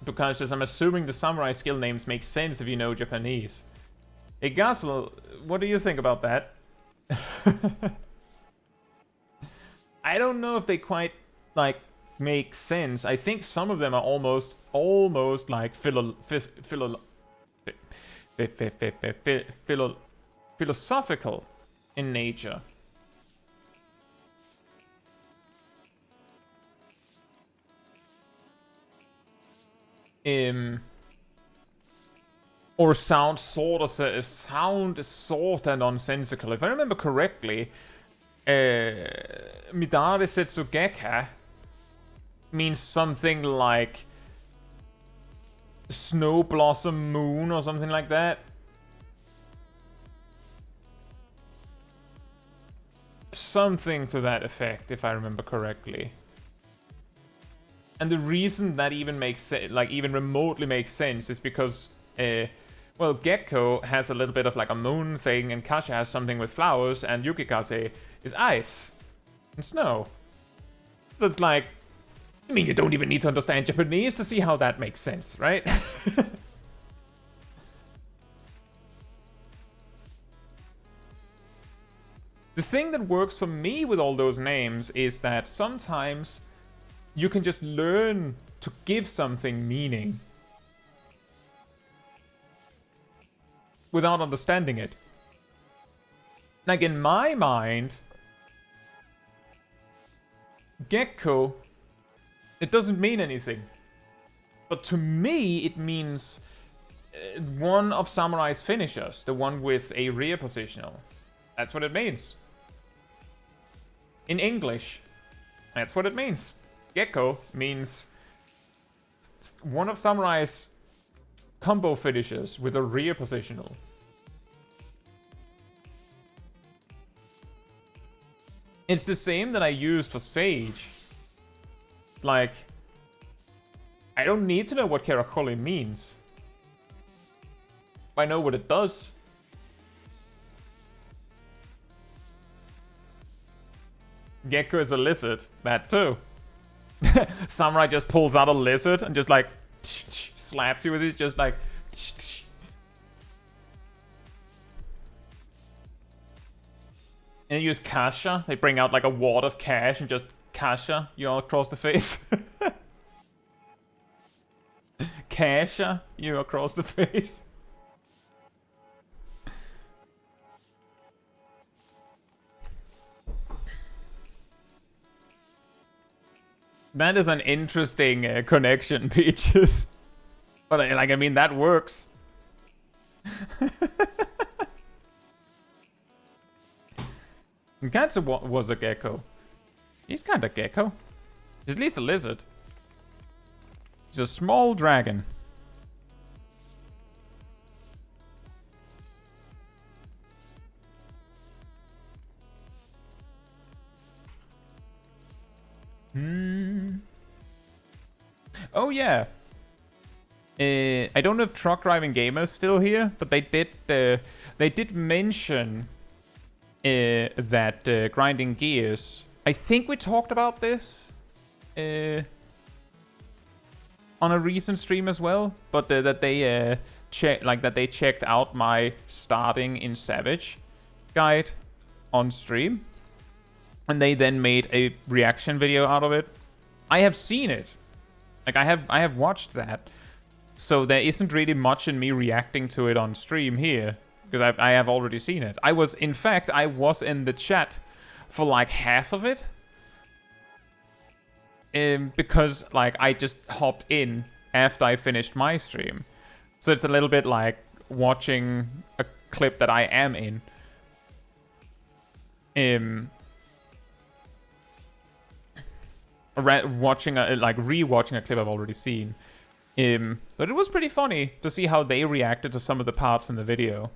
Because I'm assuming the samurai skill names make sense if you know Japanese. Hey Gasel, what do you think about that? I don't know if they quite like make sense. I think some of them are almost like philosophical in nature. Or sound sort of nonsensical. If I remember correctly, Midare Setsugeka means something like Snow Blossom Moon or something like that. Something to that effect, if I remember correctly. And the reason that even makes sense, like even remotely makes sense, is because, well, Gekko has a little bit of like a moon thing, and Kasha has something with flowers, and Yukikase is ice and snow. So it's like, I mean, you don't even need to understand Japanese to see how that makes sense, right? The thing that works for me with all those names is that sometimes you can just learn to give something meaning without understanding it. Like in my mind, Gekko, it doesn't mean anything. But to me, it means one of Samurai's finishers, the one with a rear positional. That's what it means. In English, that's what it means. Gekko means one of Samurai's combo finishers with a rear positional. It's the same that I use for Sage. Like, I don't need to know what Karakoli means. I know what it does. Gekko is a lizard. That too. Samurai just pulls out a lizard and just like slaps you with it, just like. And you use Kasha. They bring out like a wad of cash and just Kasha you all across the face. Kasha you across the face. That is an interesting connection, Peaches. But I mean, that works. Caetsu was a gecko. He's kind of gecko. He's at least a lizard. He's a small dragon. Oh yeah. I don't know if Truck Driving Gamer is still here, but they did mention that grinding gears. I think we talked about this on a recent stream as well, but that they checked out my starting in Savage guide on stream, and they then made a reaction video out of it. I have seen it, like I have watched that, so there isn't really much in me reacting to it on stream here because I have already seen it. I was in the chat for like half of it, because like I just hopped in after I finished my stream, so it's a little bit like watching a clip that I am in. Rewatching a clip I've already seen. But it was pretty funny to see how they reacted to some of the parts in the video.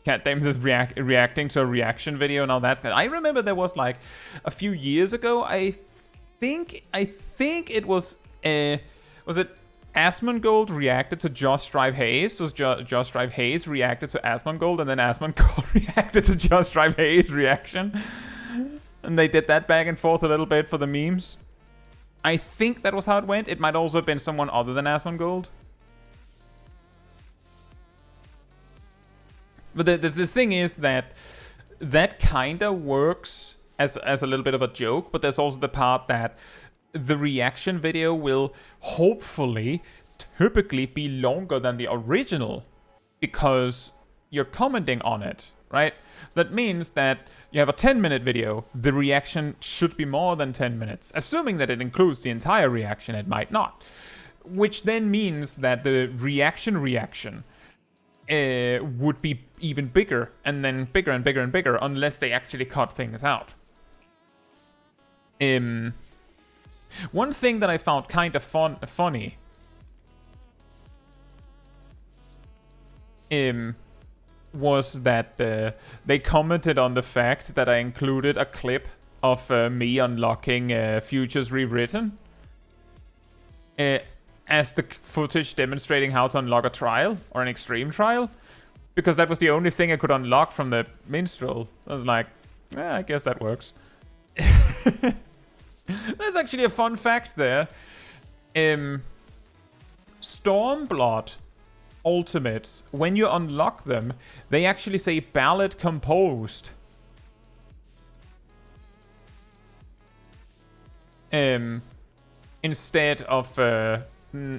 Cat Dame is reacting to a reaction video, and all that's good. I remember there was like a few years ago. I think it was it Asmongold reacted to Just Drive Haze? Was Just Drive Haze reacted to Asmongold, and then Asmongold reacted to Just Drive Haze reaction? And they did that back and forth a little bit for the memes. I think that was how it went. It might also have been someone other than Asmongold. But the thing is that kind of works as a little bit of a joke, but there's also the part that the reaction video will hopefully typically be longer than the original because you're commenting on it, right? So that means that you have a 10-minute video, the reaction should be more than 10 minutes. Assuming that it includes the entire reaction, it might not. Which then means that the reaction would be even bigger, and then bigger and bigger and bigger, unless they actually cut things out. One thing that I found kind of funny was that they commented on the fact that I included a clip of me unlocking Futures Rewritten as the footage demonstrating how to unlock a trial or an extreme trial, because that was the only thing I could unlock from the minstrel. I was like, I guess that works. There's actually a fun fact there. Stormblood ultimates, when you unlock them, they actually say ballad composed. Instead of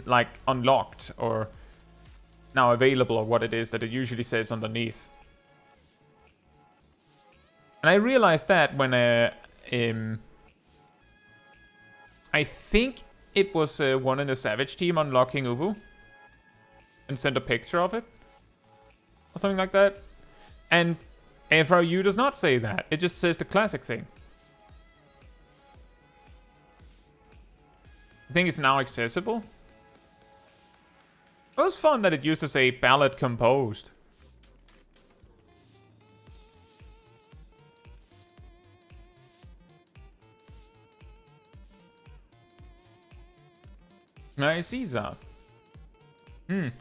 like unlocked or now available, or what it is that it usually says underneath. And I realized that when I think it was one in the Savage team unlocking Ubu and sent a picture of it or something like that. And FRU does not say that. It just says the classic thing. I think it's now accessible. It was fun that it used to say ballad composed. I see that. But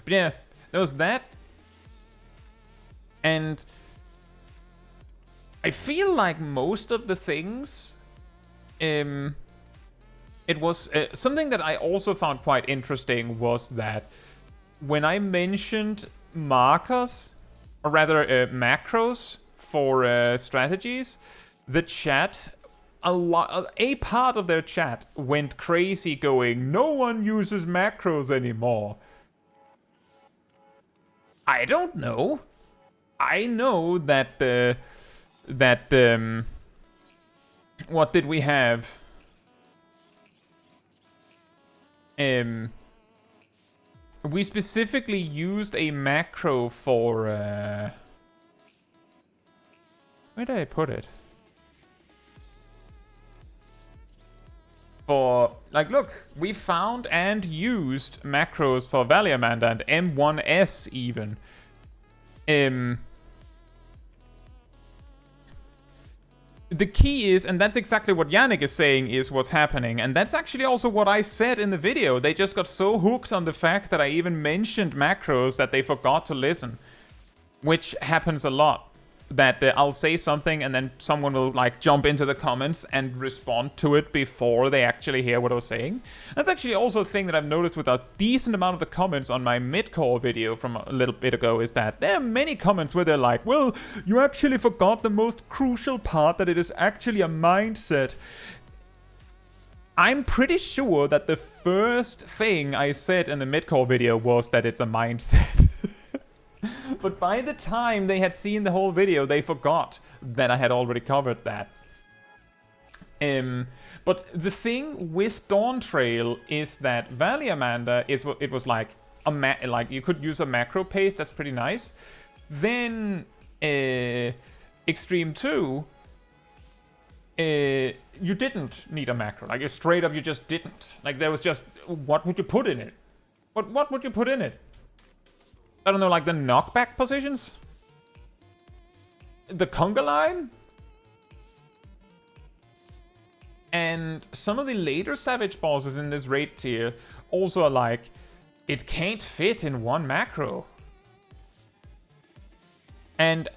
yeah, there was that. And I feel like most of the things, it was something that I also found quite interesting was that when I mentioned markers, or rather macros for strategies, the chat, a part of their chat went crazy going, no one uses macros anymore. I don't know. I know that what did we have? We specifically used a macro for where did I put it? For, like, look, we found and used macros for Valiamanda and M1S even. the key is, and that's exactly what Yannick is saying is what's happening, and that's actually also what I said in the video. They just got so hooked on the fact that I even mentioned macros that they forgot to listen, which happens a lot. That I'll say something and then someone will like jump into the comments and respond to it before they actually hear what I was saying. That's actually also a thing that I've noticed with a decent amount of the comments on my mid-core video from a little bit ago, is that there are many comments where they're like, well, you actually forgot the most crucial part, that it is actually a mindset. I'm pretty sure that the first thing I said in the mid-core video was that it's a mindset. But by the time they had seen the whole video, they forgot that I had already covered that. But the thing with Dawntrail is that Valley Amanda it was like like you could use a macro paste, that's pretty nice. Then Extreme 2, you didn't need a macro. Like, straight up, you just didn't. Like, there was just, what would you put in it? What would you put in it? I don't know, like the knockback positions? The conga line? And some of the later Savage bosses in this raid tier also are like, it can't fit in one macro. And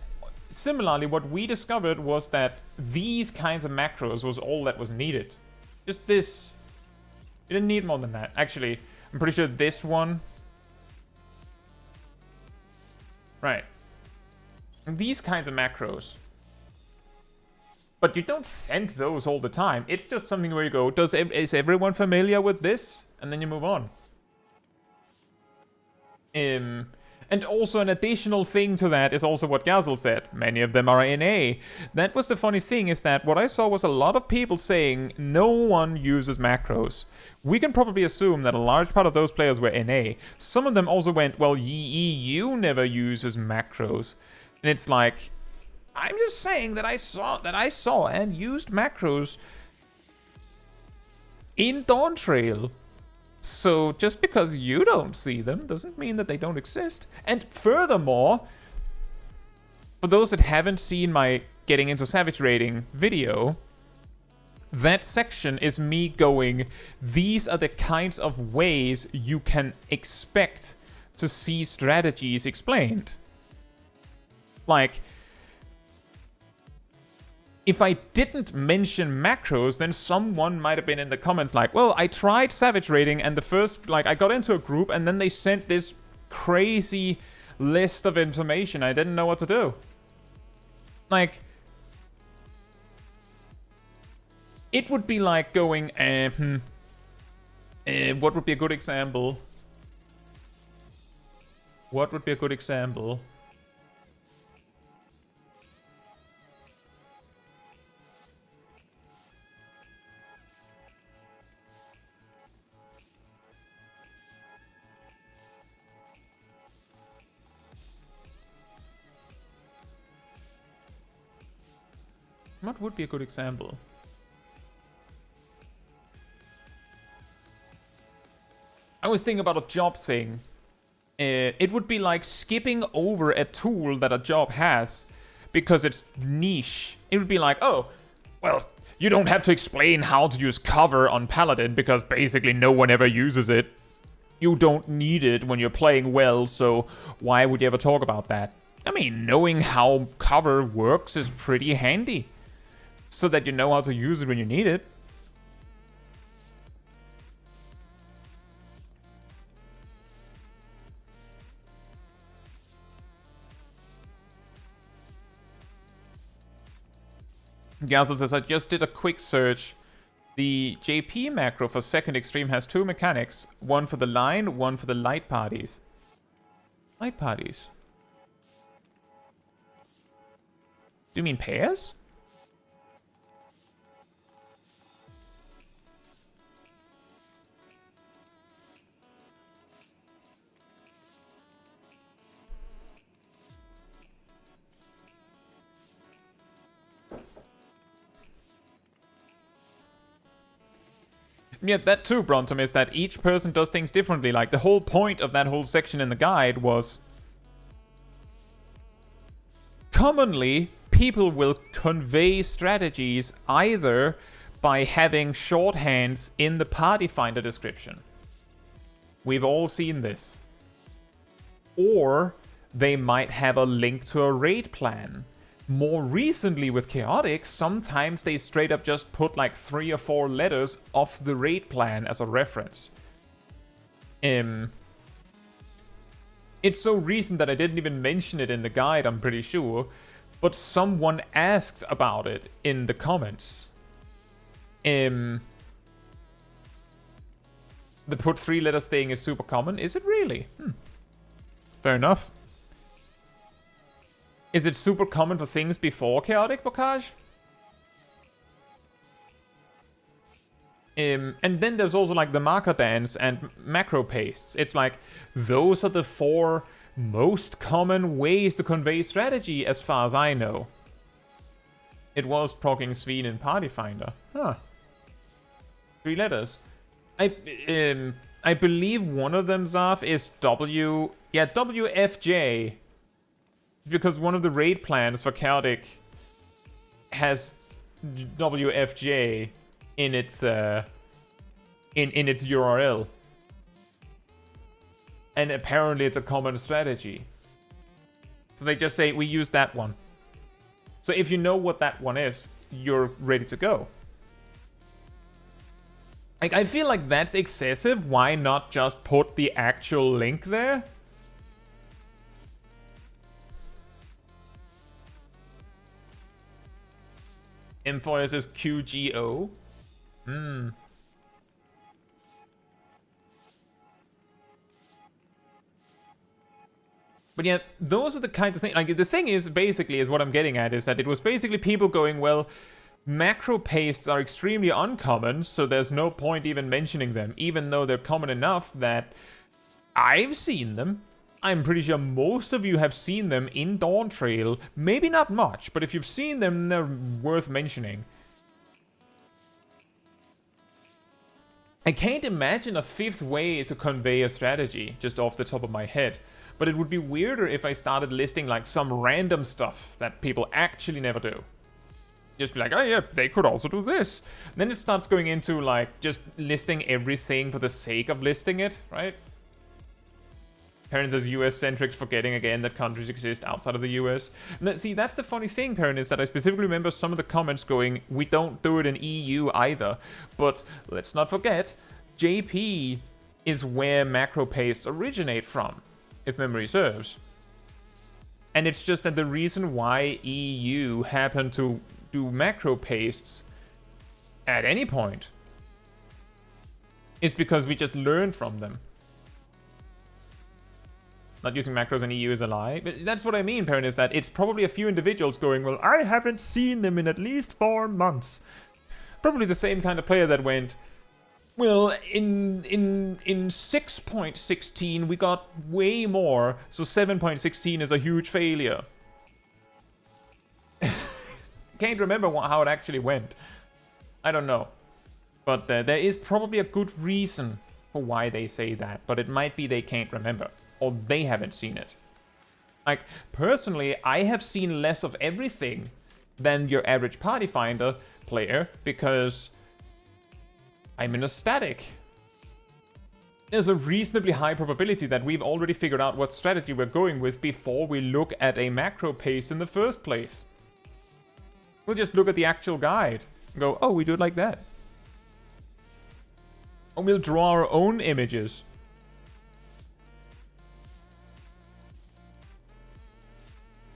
similarly, what we discovered was that these kinds of macros was all that was needed. Just this. You didn't need more than that. Actually, I'm pretty sure this one... Right. These kinds of macros. But you don't send those all the time. It's just something where you go, is everyone familiar with this? And then you move on. And also an additional thing to that is also what Gazel said. Many of them are NA. That was the funny thing, is that what I saw was a lot of people saying no one uses macros. We can probably assume that a large part of those players were NA. Some of them also went, well, EU never uses macros. And it's like, I'm just saying that I saw and used macros in Dawntrail. So just because you don't see them doesn't mean that they don't exist. And furthermore, for those that haven't seen my Getting Into Savage Raiding video, that section is me going, these are the kinds of ways you can expect to see strategies explained. Like, if I didn't mention macros, then someone might have been in the comments like, well, I tried Savage Raiding and the first, like, I got into a group and then they sent this crazy list of information. I didn't know what to do. Like, it would be like going, what would be a good example? What would be a good example? What would be a good example? I was thinking about a job thing. It would be like skipping over a tool that a job has because it's niche. It would be like, oh, well, you don't have to explain how to use cover on Paladin because basically no one ever uses it. You don't need it when you're playing well, so why would you ever talk about that? I mean, knowing how cover works is pretty handy, so that you know how to use it when you need it. Gazel says, I just did a quick search. The JP macro for second extreme has two mechanics. One for the line, one for the light parties. Light parties? Do you mean pairs? Yeah, that too, Brontom, is that each person does things differently. Like, the whole point of that whole section in the guide was... commonly, people will convey strategies either by having shorthands in the party finder description. We've all seen this. Or they might have a link to a raid plan. More recently with Chaotic, sometimes they straight up just put like 3 or 4 letters of the raid plan as a reference. It's so recent that I didn't even mention it in the guide, I'm pretty sure. But someone asked about it in the comments. The put 3 letters thing is super common. Is it really? Fair enough. Is it super common for things before Chaotic, Bocage? And then there's also like the marker dance and macro pastes. It's like, those are the 4 most common ways to convey strategy as far as I know. It was proccing Sveen in Party Finder. Huh. 3 letters. I believe one of them, Zaf, is W... Yeah, WFJ. Because one of the raid plans for Chaotic has WFJ in its in its URL, and apparently it's a common strategy. So they just say we use that one. So if you know what that one is, you're ready to go. Like, I feel like that's excessive. Why not just put the actual link there? Infois is QGO. But yeah, those are the kinds of things. Like, the thing is, basically, is what I'm getting at is that it was basically people going, well, macro pastes are extremely uncommon, so there's no point even mentioning them, even though they're common enough that I've seen them. I'm pretty sure most of you have seen them in Dawntrail. Maybe not much, but if you've seen them, they're worth mentioning. I can't imagine a 5th way to convey a strategy, just off the top of my head. But it would be weirder if I started listing like some random stuff that people actually never do. Just be like, oh yeah, they could also do this. And then it starts going into like just listing everything for the sake of listing it, right? Perrin says US-centrics, forgetting again that countries exist outside of the US. And see, that's the funny thing, Perrin, is that I specifically remember some of the comments going, we don't do it in EU either. But let's not forget, JP is where macro pastes originate from, if memory serves. And it's just that the reason why EU happened to do macro pastes at any point is because we just learned from them. Not using macros in EU is a lie. But that's what I mean, Perrin, is that it's probably a few individuals going, well, I haven't seen them in at least 4 months. Probably the same kind of player that went, well, in 6.16 we got way more, so 7.16 is a huge failure. Can't remember how it actually went. I don't know. But there is probably a good reason for why they say that, but it might be they can't remember. Or they haven't seen it. Like, personally, I have seen less of everything than your average Party Finder player because I'm in a static. There's a reasonably high probability that we've already figured out what strategy we're going with before we look at a macro paste in the first place. We'll just look at the actual guide and go, oh, we do it like that. Or we'll draw our own images.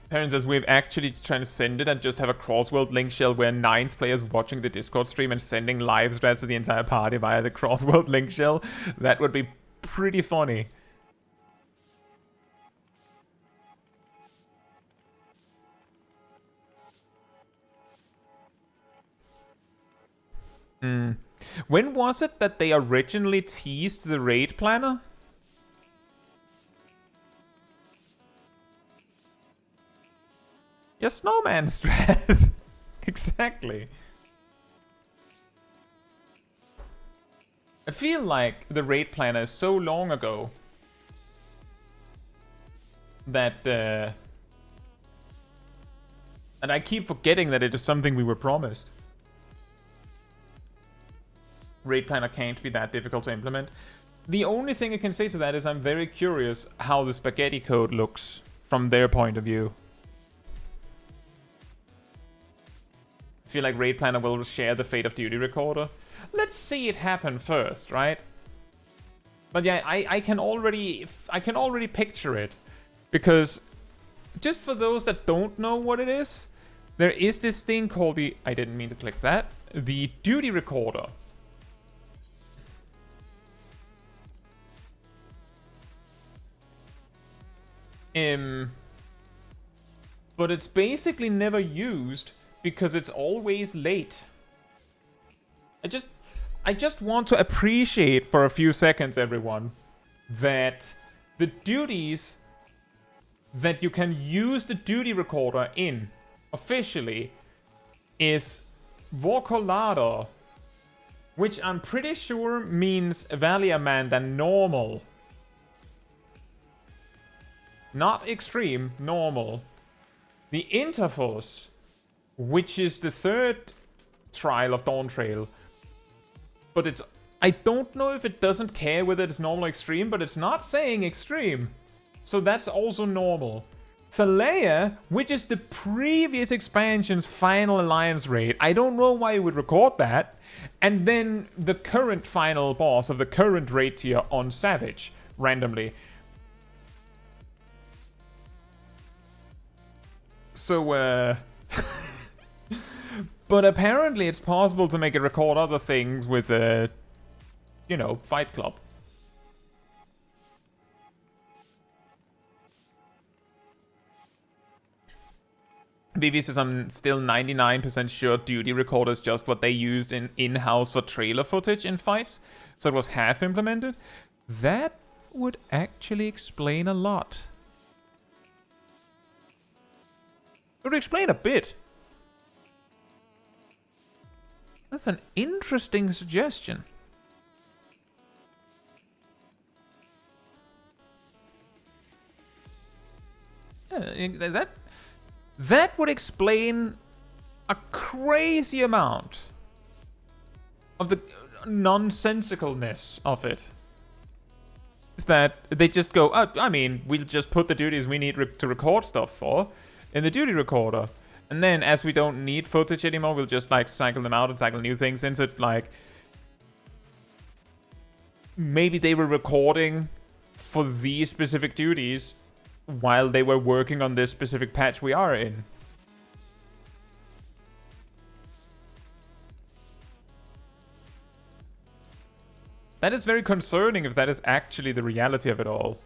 Parents says we've actually transcended and just have a cross-world link shell where 9th players watching the Discord stream and sending live threads to the entire party via the cross-world link shell. That would be pretty funny. When was it that they originally teased the raid planner? Your snowman strat. Exactly. I feel like the raid planner is so long ago that And I keep forgetting that it is something we were promised. Raid Planner can't be that difficult to implement. The only thing I can say to that is I'm very curious how the spaghetti code looks from their point of view. I feel like Raid Planner will share the fate of Duty Recorder. Let's see it happen first, right? But yeah, I can already picture it. Because just for those that don't know what it is, there is this thing called the... I didn't mean to click that. The Duty Recorder. But it's basically never used because it's always late. I just want to appreciate for a few seconds, everyone, that the duties that you can use the Duty Recorder in officially is Vorkolada, which I'm pretty sure means Valiaman than normal. Not extreme, normal. The Interforce, which is the third trial of Dawntrail. But it's... I don't know if it doesn't care whether it's normal or extreme, but it's not saying extreme. So that's also normal. Thalea, which is the previous expansion's final alliance raid. I don't know why you would record that. And then the current final boss of the current raid tier on Savage, randomly. So, but apparently it's possible to make it record other things with, you know, Fight Club. Vivi says, I'm still 99% sure Duty Recorder is just what they used in-house for trailer footage in fights, so it was half implemented. That would actually explain a lot. It would explain a bit. That's an interesting suggestion. Yeah, that would explain a crazy amount of the nonsensicalness of it. Is that they just go, oh, I mean, we'll just put the duties we need to record stuff for in the Duty Recorder. And then, as we don't need footage anymore, we'll just, like, cycle them out and cycle new things into it. Like, maybe they were recording for these specific duties while they were working on this specific patch we are in. That is very concerning if that is actually the reality of it all.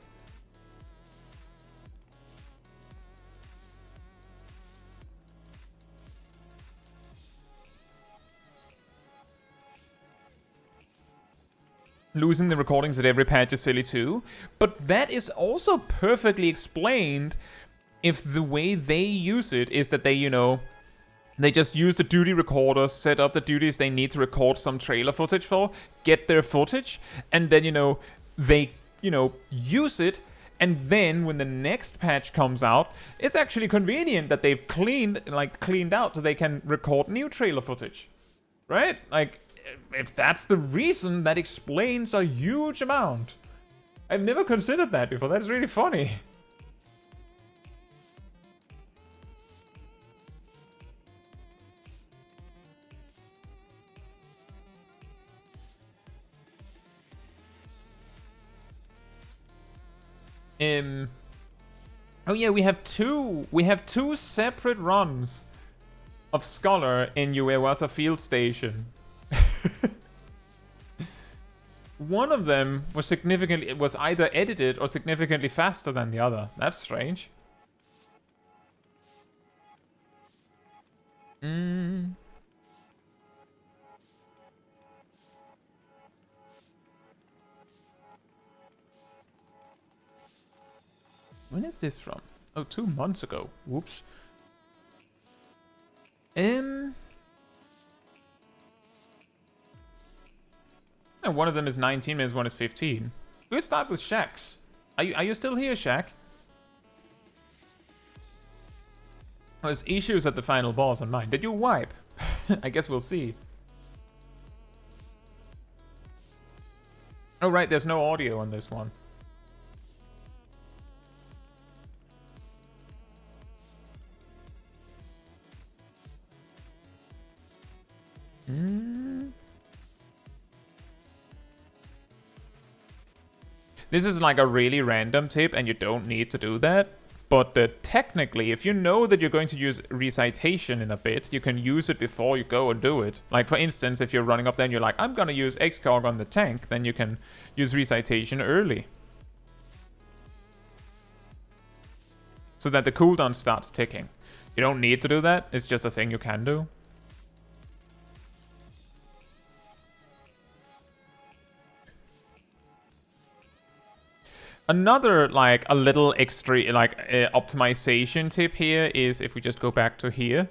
Losing the recordings at every patch is silly too, but that is also perfectly explained if the way they use it is that they, you know, they just use the Duty Recorder, set up the duties they need to record some trailer footage for, get their footage, and then, you know, they, you know, use it, and then when the next patch comes out, it's actually convenient that they've cleaned out so they can record new trailer footage. Right? Like, if that's the reason, that explains a huge amount. I've never considered that before. That's really funny. Oh yeah, we have two separate runs of Scholar in Uewata Field Station. One of them was either edited or significantly faster than the other. That's strange. When is this from? Oh, 2 months ago. Whoops. And one of them is 19 minutes, one is 15. We'll start with Shax. Are you still here, Shaq? There's issues at the final boss on mine. Did you wipe? I guess we'll see. Oh right, there's no audio on this one. This is like a really random tip and you don't need to do that. But technically, if you know that you're going to use recitation in a bit, you can use it before you go and do it. Like for instance, if you're running up there and you're like, I'm gonna use Excog on the tank, then you can use recitation early. So that the cooldown starts ticking. You don't need to do that, it's just a thing you can do. Another, like, a little extra, like, optimization tip here is if we just go back to here.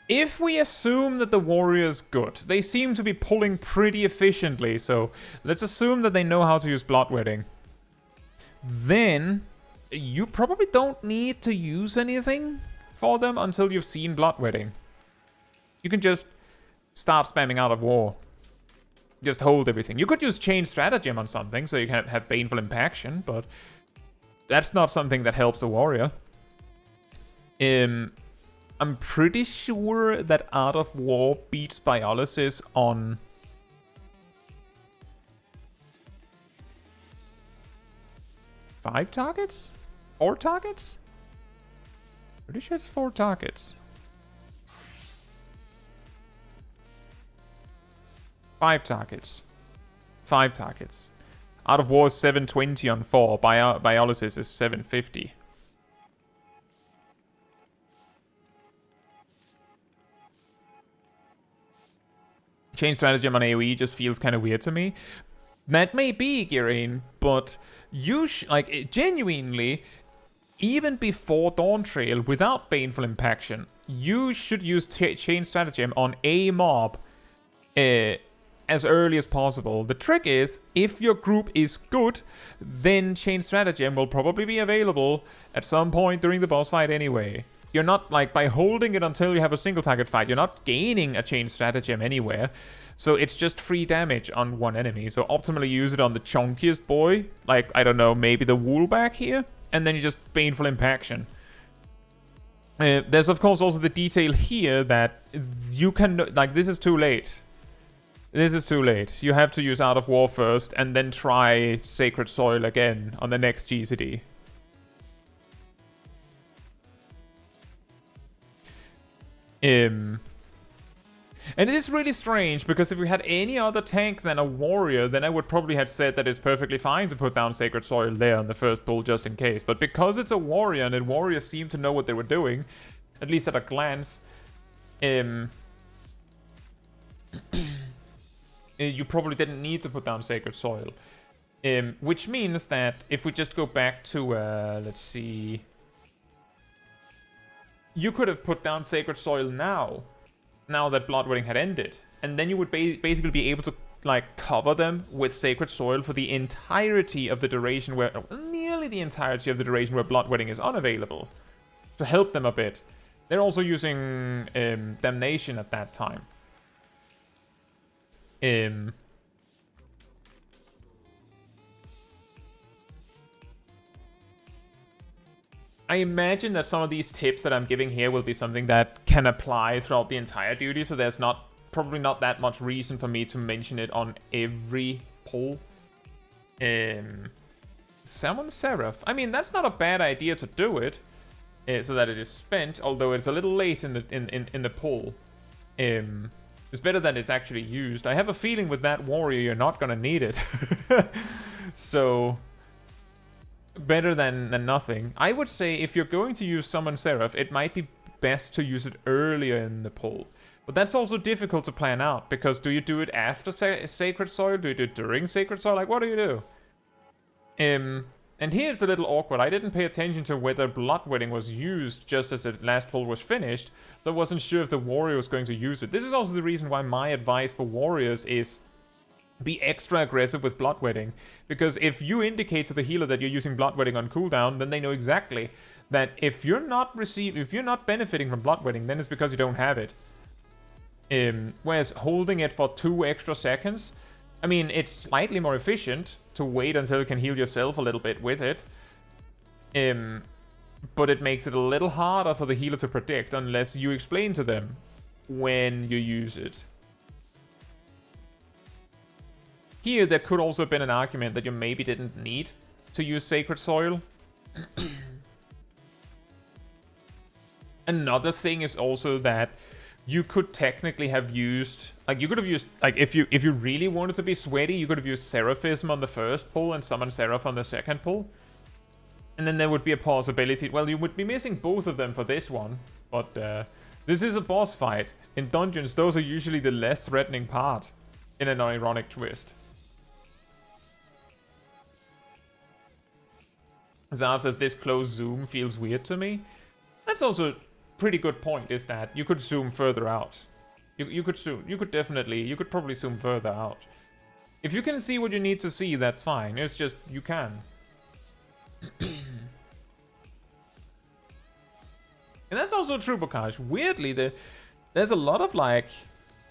If we assume that the warrior's good, they seem to be pulling pretty efficiently, so let's assume that they know how to use bloodwetting. Then, you probably don't need to use anything for them until you've seen bloodwetting. You can just start spamming Out of War. Just hold everything. You could use Chain Stratagem on something, so you can have Baneful Impaction, but that's not something that helps a warrior. I'm pretty sure that Art of War beats Biolysis on... five targets? 4 targets? Pretty sure it's 4 targets. 5 targets. 5 targets. Art of War is 720 on 4. Biolysis is 750. Chain Stratagem on AoE just feels kind of weird to me. That may be, Girain, but you genuinely, even before Dawntrail, without Baneful Impaction, you should use Chain Stratagem on a mob as early as possible. The trick is, if your group is good, then Chain Stratagem will probably be available at some point during the boss fight anyway. You're not, like, by holding it until you have a single target fight, you're not gaining a Chain Stratagem anywhere. So it's just free damage on one enemy. So optimally use it on the chunkiest boy, like, I don't know, maybe the Woolback here, and then you just Baneful Impaction. There's of course also the detail here that you can, like, this is too late. This is too late. You have to use Art of War first, and then try Sacred Soil again on the next GCD. And it is really strange, because if we had any other tank than a warrior, then I would probably have said that it's perfectly fine to put down Sacred Soil there on the first pull just in case. But because it's a warrior, and the warriors seem to know what they were doing, at least at a glance, you probably didn't need to put down Sacred Soil. Which means that if we just go back to, let's see... You could have put down Sacred Soil now that Bloodwetting had ended. And then you would basically be able to, like, cover them with Sacred Soil for the entirety of the duration where... nearly the entirety of the duration where Bloodwetting is unavailable. To help them a bit. They're also using Damnation at that time. I imagine that some of these tips that I'm giving here will be something that can apply throughout the entire duty, so there's probably not that much reason for me to mention it on every pull. Summon Seraph. I mean, that's not a bad idea to do it, so that it is spent, although it's a little late in the pull. It's better that it's actually used. I have a feeling with that warrior you're not gonna need it. So... better than nothing. I would say if you're going to use Summon Seraph, it might be best to use it earlier in the pull. But that's also difficult to plan out, because do you do it after Sacred Soil? Do you do it during Sacred Soil? Like, what do you do? And here it's a little awkward. I didn't pay attention to whether Bloodwetting was used just as the last pull was finished, so I wasn't sure if the warrior was going to use it. This is also the reason why my advice for warriors is be extra aggressive with Bloodwetting, because if you indicate to the healer that you're using Bloodwetting on cooldown, then they know exactly that if you're not benefiting from bloodwetting, then it's because you don't have it. Whereas holding it for 2 extra seconds, I mean, it's slightly more efficient to wait until you can heal yourself a little bit with it. But it makes it a little harder for the healer to predict unless you explain to them when you use it. Here, there could also have been an argument that you maybe didn't need to use Sacred Soil. Another thing is also that you could technically have used, like you could have used, like if you really wanted to be sweaty, you could have used Seraphism on the first pull and summon Seraph on the second pull. And then there would be a possibility, well, you would be missing both of them for this one, but this is a boss fight. In dungeons, those are usually the less threatening part, in an ironic twist. Zav says, this close zoom feels weird to me. That's also a pretty good point, is that you could zoom further out. You could probably zoom further out. If you can see what you need to see, that's fine. It's just, you can. And that's also true, Bokash. Weirdly, there's a lot of, like...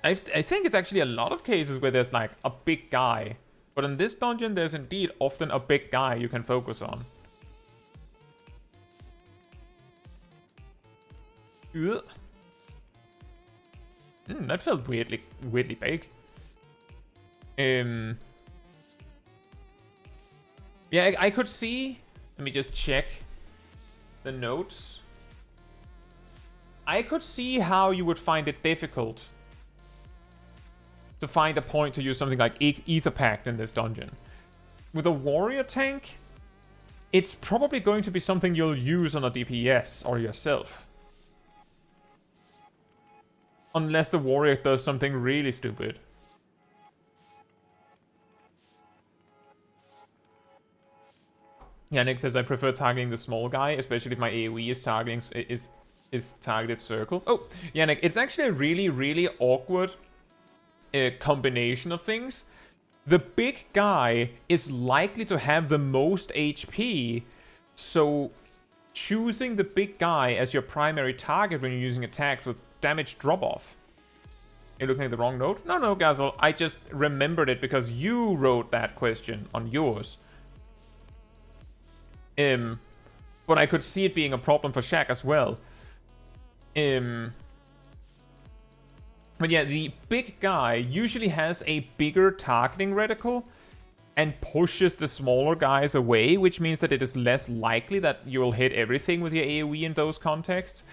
I think it's actually a lot of cases where there's, like, a big guy. But in this dungeon, there's indeed often a big guy you can focus on. Ugh. That felt weirdly big. Yeah, I could see... Let me just check the notes. I could see how you would find it difficult to find a point to use something like Ether Pact in this dungeon. With a warrior tank, it's probably going to be something you'll use on a DPS or yourself. Unless the warrior does something really stupid. Yannick says, I prefer targeting the small guy, especially if my AoE is targeted circle. Oh, Yannick, it's actually a really, really awkward combination of things. The big guy is likely to have the most HP, so choosing the big guy as your primary target when you're using attacks with damage drop-off. You're looking at the wrong note? No, Gazel, I just remembered it because you wrote that question on yours. But I could see it being a problem for Shaq as well. But yeah, the big guy usually has a bigger targeting reticle and pushes the smaller guys away, which means that it is less likely that you will hit everything with your AoE in those contexts.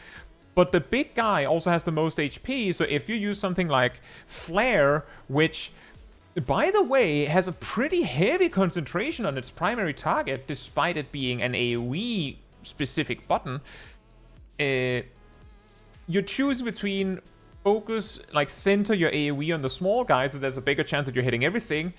But the big guy also has the most HP, so if you use something like Flare, which, by the way, has a pretty heavy concentration on its primary target, despite it being an AoE-specific button, you choose between focus, like center your AoE on the small guy, so there's a bigger chance that you're hitting everything,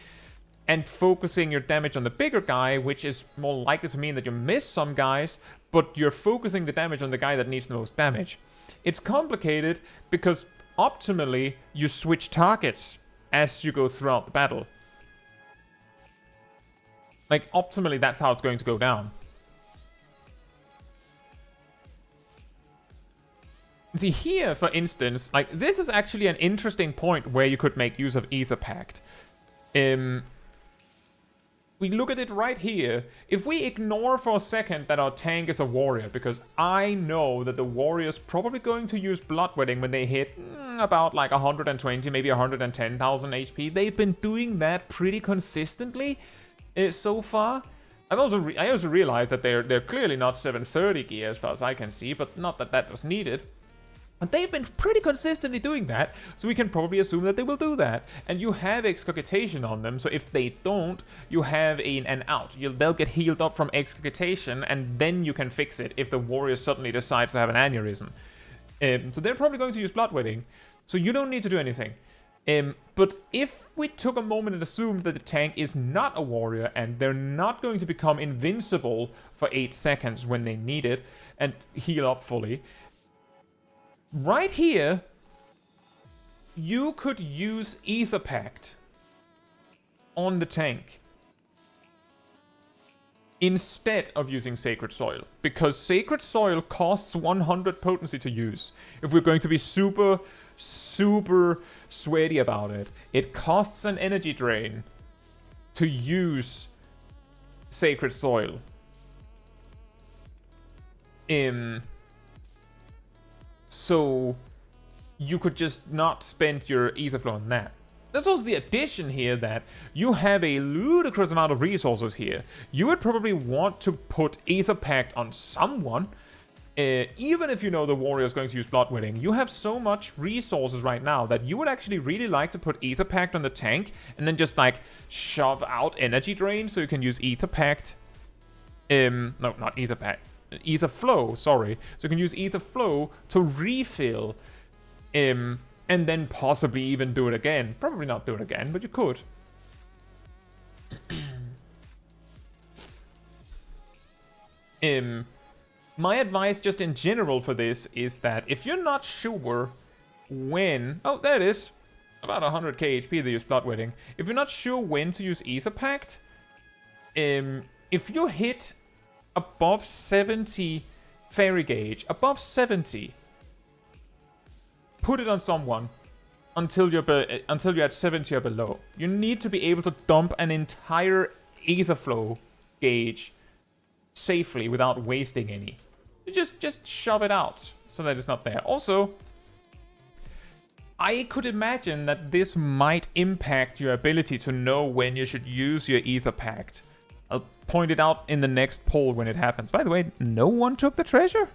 and focusing your damage on the bigger guy, which is more likely to mean that you miss some guys, but you're focusing the damage on the guy that needs the most damage. It's complicated because optimally you switch targets as you go throughout the battle. Like, optimally, that's how it's going to go down. See, here, for instance, like, this is actually an interesting point where you could make use of Ether Pact. We look at it right here. If we ignore for a second that our tank is a warrior, because I know that the warrior's probably going to use Bloodwetting when they hit about like 120, maybe 110,000 HP. They've been doing that pretty consistently so far. I also realized that they're clearly not 730 gear as far as I can see, but not that that was needed. And they've been pretty consistently doing that, so we can probably assume that they will do that. And you have Excogitation on them, so if they don't, you have an out. They'll get healed up from Excogitation, and then you can fix it if the warrior suddenly decides to have an aneurysm. So they're probably going to use Bloodwetting, so you don't need to do anything. But if we took a moment and assumed that the tank is not a warrior, and they're not going to become invincible for 8 seconds when they need it, and heal up fully, right here, you could use Ether Pact on the tank. instead of using Sacred Soil, because Sacred Soil costs 100 potency to use. If we're going to be super sweaty about it, it costs an energy drain to use Sacred Soil. So you could just not spend your Etherflow on that. There's also the addition here that you have a ludicrous amount of resources here. You would probably want to put Aether Pact on someone, even if you know the warrior is going to use Bloodwilling. You have so much resources right now that you would actually really like to put Aether Pact on the tank and then just like shove out energy drain so you can use Aether Pact. No, not Aether Pact. Ether Flow, sorry. So you can use Ether Flow to refill, and then possibly even do it again. Probably not do it again, but you could. My advice just in general for this is that if you're not sure when... Oh, there it is. About 100k HP to use Bloodwilling. If you're not sure when to use Aether Pact, if you hit above 70 Fairy Gauge, above 70, put it on someone until you're at 70 or below. You need to be able to dump an entire Aetherflow gauge safely without wasting any. You just shove it out so that it's not there. Also, I could imagine that this might impact your ability to know when you should use your Aether Pact. I'll point it out in the next poll when it happens. By the way, no one took the treasure?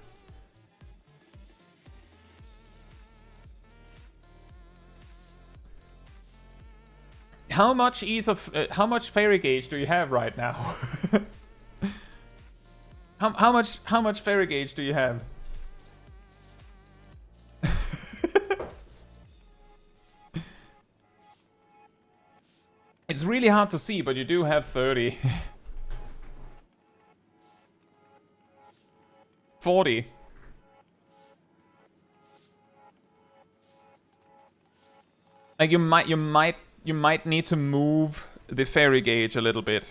How much Fairy Gauge do you have right now? how much Fairy Gauge do you have? It's really hard to see, but you do have 30. 40. Like you might need to move the Fairy Gauge a little bit.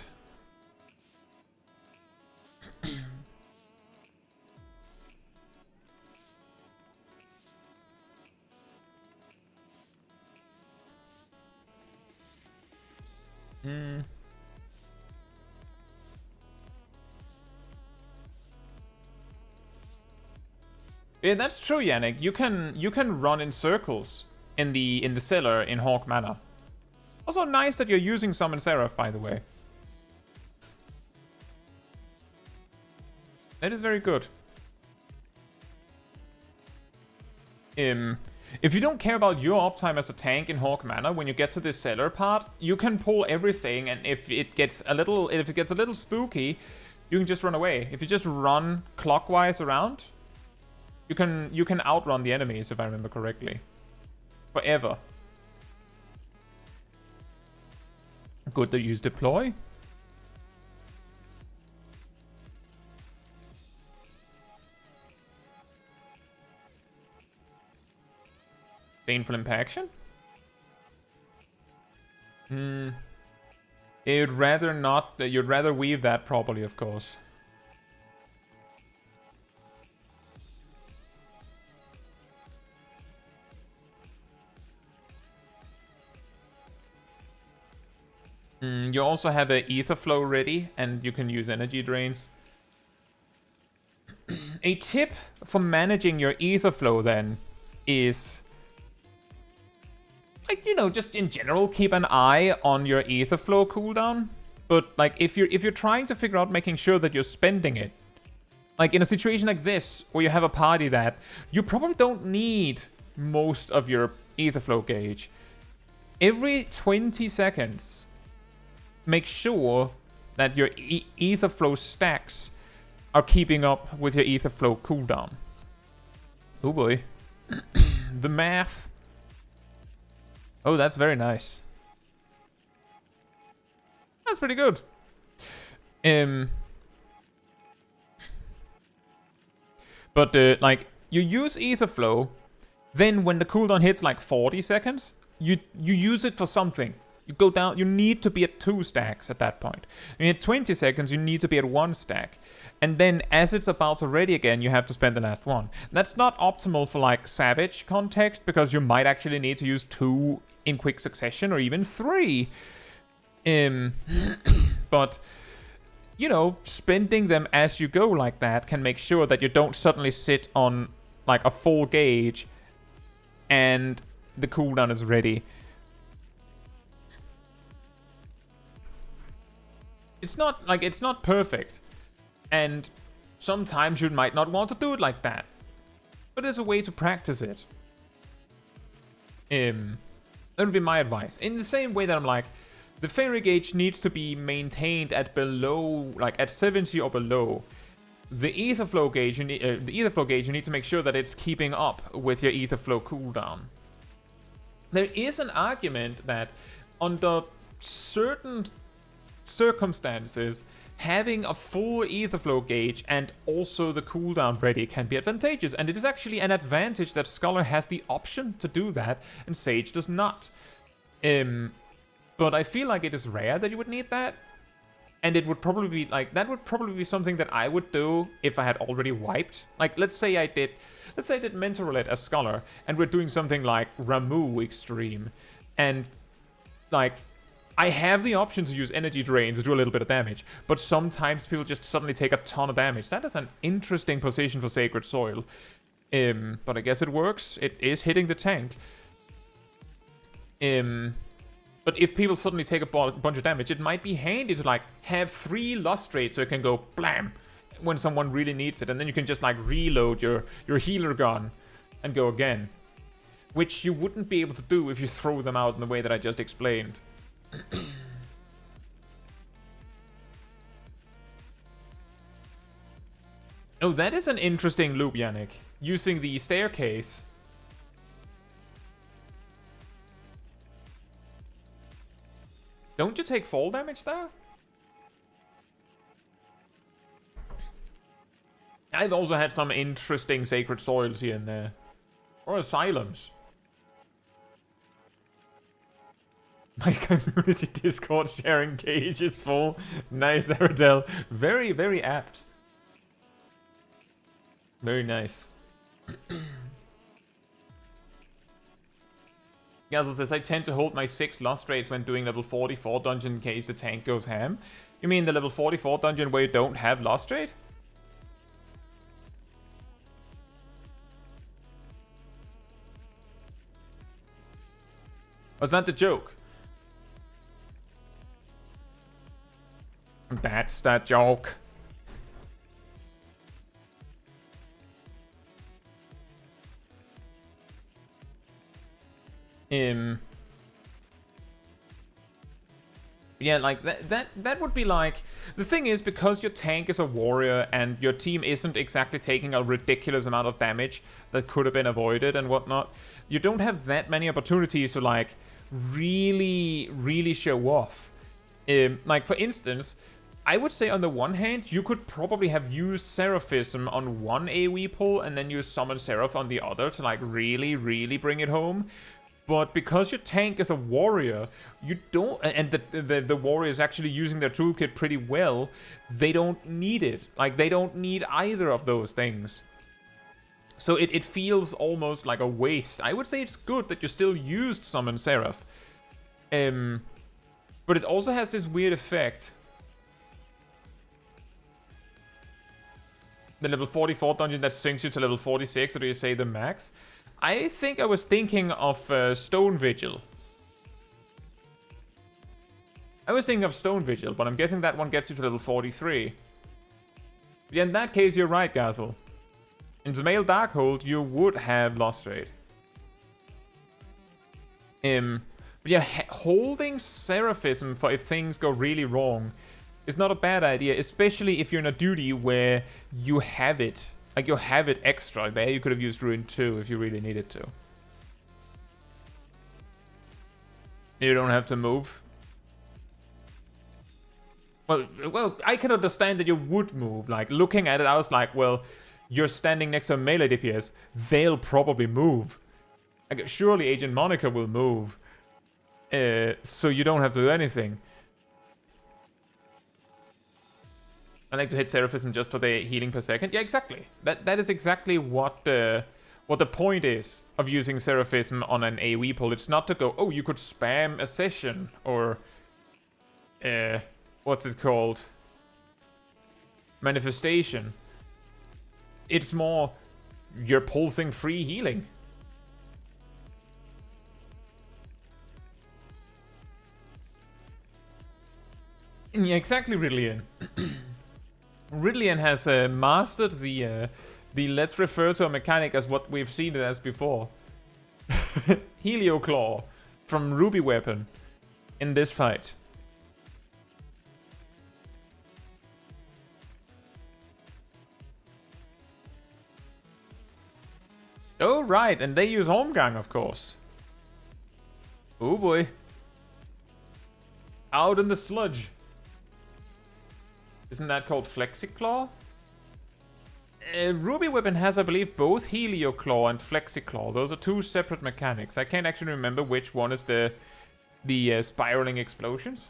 Yeah, that's true, Yannick. You can run in circles in the cellar in Hawk Manor. Also nice that you're using Summon Seraph, by the way. That is very good. If you don't care about your uptime as a tank in Hawk Manor, when you get to this cellar part, you can pull everything, and if it gets a little spooky, you can just run away. If you just run clockwise around, you can outrun the enemies, if I remember correctly. Forever. Good to use deploy. Painful impaction? You'd rather not. You'd rather weave that properly, of course. You also have an Etherflow ready, and you can use energy drains. A tip for managing your Etherflow then is, like, you know, just in general, keep an eye on your Etherflow cooldown. But like, if you're trying to figure out making sure that you're spending it, like in a situation like this where you have a party that you probably don't need most of your Etherflow gauge, every 20 seconds. Make sure that your Etherflow stacks are keeping up with your Etherflow cooldown. Oh boy. The math. Oh, that's very nice. That's pretty good. But like, you use Etherflow, then when the cooldown hits like 40 seconds, you use it for something. You go down, you need to be at 2 stacks at that point. And at 20 seconds, you need to be at 1 stack. And then as it's about to ready again, you have to spend the last one. That's not optimal for like Savage context, because you might actually need to use 2 in quick succession, or even 3. But, you know, spending them as you go like that can make sure that you don't suddenly sit on like a full gauge and the cooldown is ready. It's not perfect, and sometimes you might not want to do it like that, but there's a way to practice it. That would be my advice. In the same way that I'm like, the fairy gauge needs to be maintained at below, like at 70 or below. The ether flow gauge, you need to make sure that it's keeping up with your ether flow cooldown. There is an argument that under certain circumstances, having a full ether flow gauge and also the cooldown ready can be advantageous, and it is actually an advantage that Scholar has the option to do that and Sage does not. But I feel like it is rare that you would need that, and it would probably be like, that would probably be something that I would do if I had already wiped. Like, let's say I did Mental Roulette as Scholar, and we're doing something like Ramu Extreme, and like, I have the option to use Energy Drain to do a little bit of damage, but sometimes people just suddenly take a ton of damage. That is an interesting position for Sacred Soil. But I guess it works. It is hitting the tank. But if people suddenly take a bunch of damage, it might be handy to like have 3 Lustrate so it can go blam when someone really needs it, and then you can just like reload your healer gun and go again, which you wouldn't be able to do if you throw them out in the way that I just explained. Oh, that is an interesting loop, Yannick. Using the staircase. Don't you take fall damage there? I've also had some interesting Sacred Soils here and there. Or Asylums. My community Discord sharing gauge is full. Nice, Aradel. Very, very apt. Very nice. Gazel says, I tend to hold my 6 Lustrates when doing level 44 dungeon in case the tank goes ham. You mean the level 44 dungeon where you don't have Lustrate? Was that the joke? That's the joke. Yeah, like that would be like, the thing is, because your tank is a warrior and your team isn't exactly taking a ridiculous amount of damage that could have been avoided and whatnot, you don't have that many opportunities to like really show off. Like for instance, I would say on the one hand, you could probably have used Seraphism on one AoE pull and then use Summon Seraph on the other to like really bring it home. But because your tank is a warrior, you don't, and the warrior is actually using their toolkit pretty well, they don't need it. Like, they don't need either of those things. So it feels almost like a waste. I would say it's good that you still used Summon Seraph. But it also has this weird effect. The level 44 dungeon that sinks you to level 46, or do you say the max? I think I was thinking of Stone Vigil. I was thinking of Stone Vigil, but I'm guessing that one gets you to level 43. Yeah, in that case, you're right, Gazel. In the male Darkhold, you would have Lustrate. But yeah, holding Seraphism for if things go really wrong is not a bad idea, especially if you're in a duty where you have it. Like, you have it extra. There you could have used Ruin 2 if you really needed to. You don't have to move. Well, I can understand that you would move. Like, looking at it, I was like, well, you're standing next to a melee DPS. They'll probably move. Like, surely Agent Monica will move. so you don't have to do anything. I like to hit Seraphism just for the healing per second. Yeah, exactly. That is exactly what the point is of using Seraphism on an AoE pull. It's not to go, oh, you could spam a session, or what's it called? Manifestation. It's more, you're pulsing free healing. Yeah, exactly, Ridlian. Ridlian has mastered the let's refer to a mechanic as what we've seen it as before. Helioclaw from Ruby Weapon in this fight. Oh, right, and they use Holmgang, of course. Oh boy. Out in the sludge. Isn't that called Flexiclaw? Ruby Weapon has, I believe, both Helioclaw and Flexiclaw. Those are two separate mechanics. I can't actually remember which one is the spiraling explosions.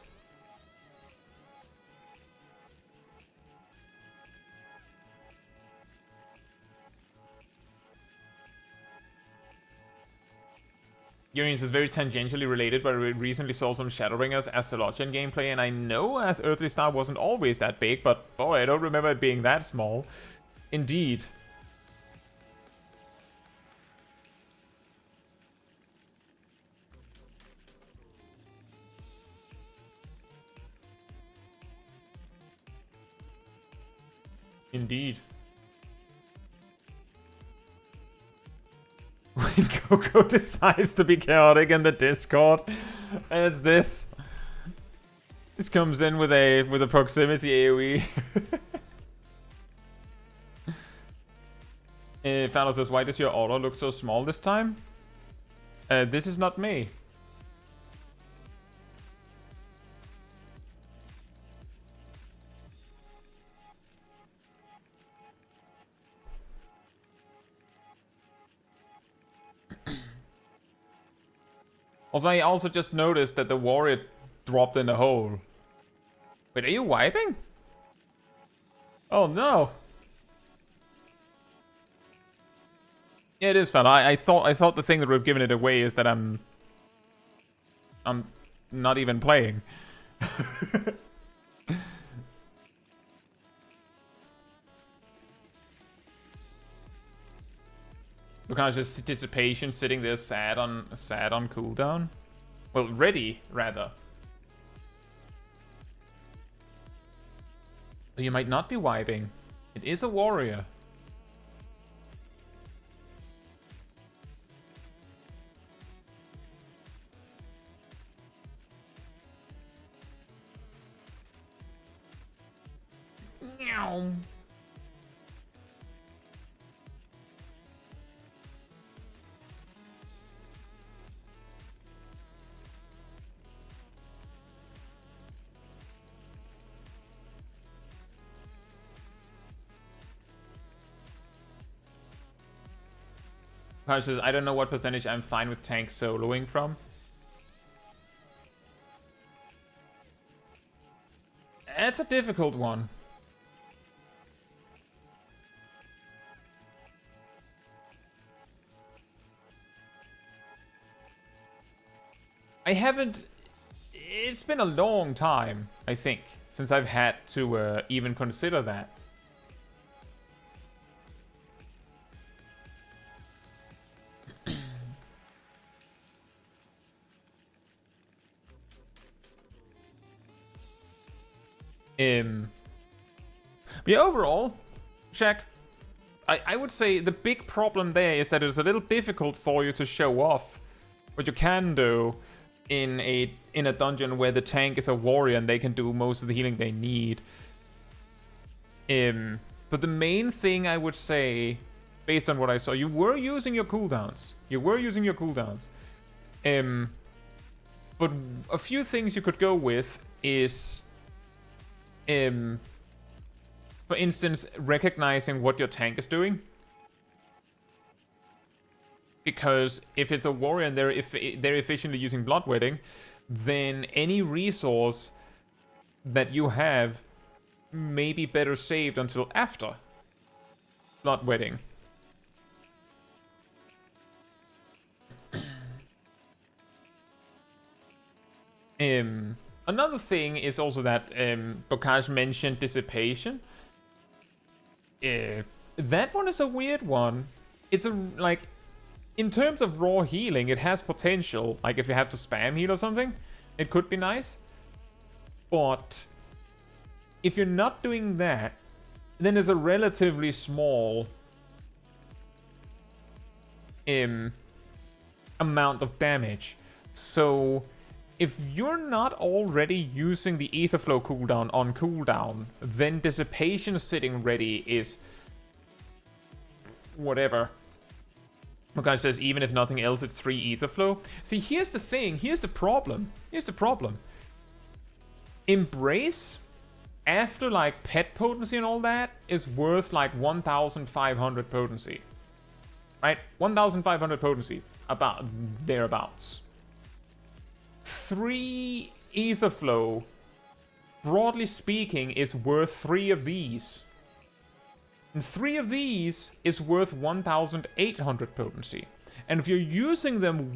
Urians is very tangentially related, but we recently saw some Shadowbringers Astrologian gameplay, and I know Earthly Star wasn't always that big, but boy, I don't remember it being that small. Indeed. Indeed. When Coco decides to be chaotic in the Discord, and it's this. This comes in with a proximity AoE. Fallon says, why does your aura look so small this time? This is not me. Also, I also just noticed that the warrior dropped in the hole. Wait, are you wiping? Oh no. Yeah, it is fun. I thought the thing that would have given it away is that I'm not even playing. Because just anticipation sitting there sad on cooldown. Well, ready rather. You might not be wiping. It is a warrior. Meow. Says, I don't know what percentage I'm fine with tank soloing from. That's a difficult one. I haven't... It's been a long time, I think, since I've had to even consider that. But yeah, overall, Shaq, I would say the big problem there is that it's a little difficult for you to show off what you can do in a dungeon where the tank is a warrior and they can do most of the healing they need. But the main thing I would say, based on what I saw, you were using your cooldowns. But a few things you could go with is... for instance, recognizing what your tank is doing. Because if it's a warrior and they're efficiently using bloodwetting, then any resource that you have may be better saved until after bloodwetting. Another thing is also that Bokaj mentioned dissipation. That one is a weird one. It's like, in terms of raw healing, it has potential. Like if you have to spam heal or something, it could be nice. But if you're not doing that, then it's a relatively small amount of damage. So if you're not already using the Ether Flow cooldown on cooldown, then Dissipation sitting ready is whatever. Mokai says, even if nothing else, it's 3 Ether Flow. See, here's the thing. Here's the problem. Embrace, after like pet potency and all that, is worth like 1,500 potency. Right? 1,500 potency. About thereabouts. 3 Ether Flow, broadly speaking, is worth 3 of these. And 3 of these is worth 1,800 potency. And if you're using them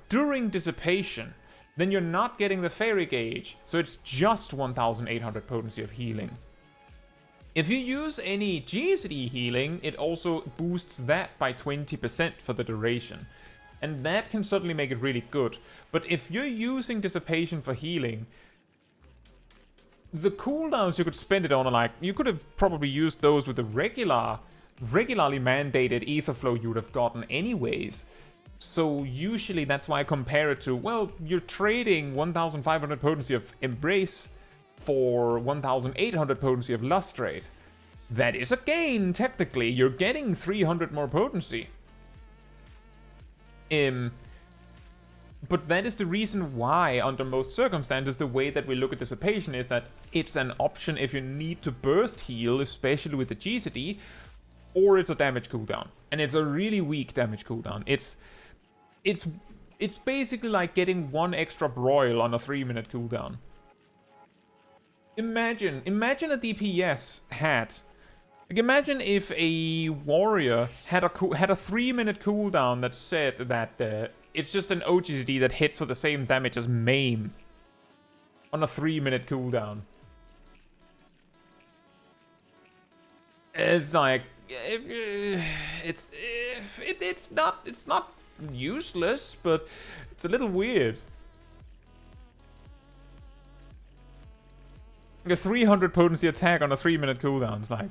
during Dissipation, then you're not getting the Fairy Gauge, so it's just 1,800 potency of healing. If you use any GCD healing, it also boosts that by 20% for the duration. And that can certainly make it really good. But if you're using Dissipation for healing, the cooldowns you could spend it on are like, you could have probably used those with the regularly mandated Ether Flow you would have gotten anyways. So usually that's why I compare it to, well, you're trading 1,500 potency of Embrace for 1,800 potency of Lustrate. That is a gain, technically. You're getting 300 more potency. But that is the reason why, under most circumstances, the way that we look at Dissipation is that it's an option if you need to burst heal, especially with the GCD, or it's a damage cooldown. And it's a really weak damage cooldown. It's basically like getting 1 extra broil on a 3-minute cooldown. Imagine a DPS had... Like, imagine if a warrior had a 3-minute cooldown that said that it's just an OGCD that hits for the same damage as Maim on a 3-minute cooldown. It's like it's not useless, but it's a little weird. Like a 300 potency attack on a 3-minute cooldown. It's like,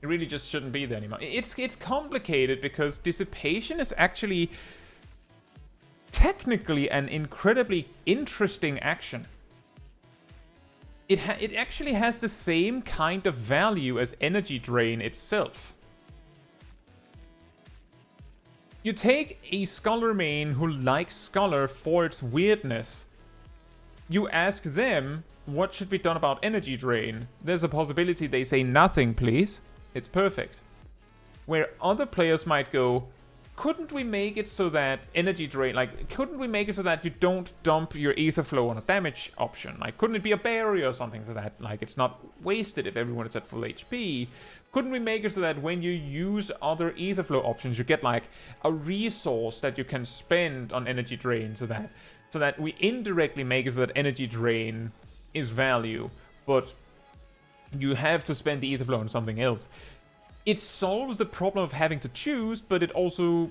it really just shouldn't be there anymore. It's complicated because Dissipation is actually technically an incredibly interesting action. It actually has the same kind of value as Energy Drain itself. You take a Scholar main who likes Scholar for its weirdness. You ask them what should be done about Energy Drain. There's a possibility they say nothing, please. It's perfect. Where other players might go, couldn't we make it so that Energy Drain, like, couldn't we make it so that you don't dump your Ether Flow on a damage option? Like, couldn't it be a barrier or something so that, like, it's not wasted if everyone is at full HP? Couldn't we make it so that when you use other Ether Flow options, you get, like, a resource that you can spend on Energy Drain so that we indirectly make it so that Energy Drain is value, but you have to spend the Ether Flow on something else. It solves the problem of having to choose, but it also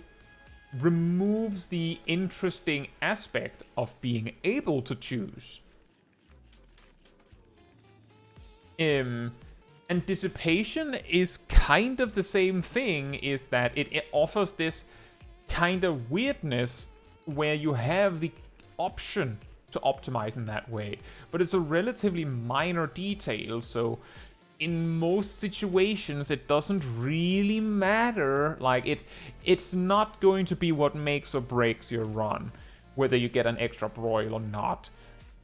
removes the interesting aspect of being able to choose. And Dissipation is kind of the same thing, is that it offers this kind of weirdness where you have the option to optimize in that way, but it's a relatively minor detail, so in most situations it doesn't really matter. Like, it's not going to be what makes or breaks your run, whether you get an extra broil or not.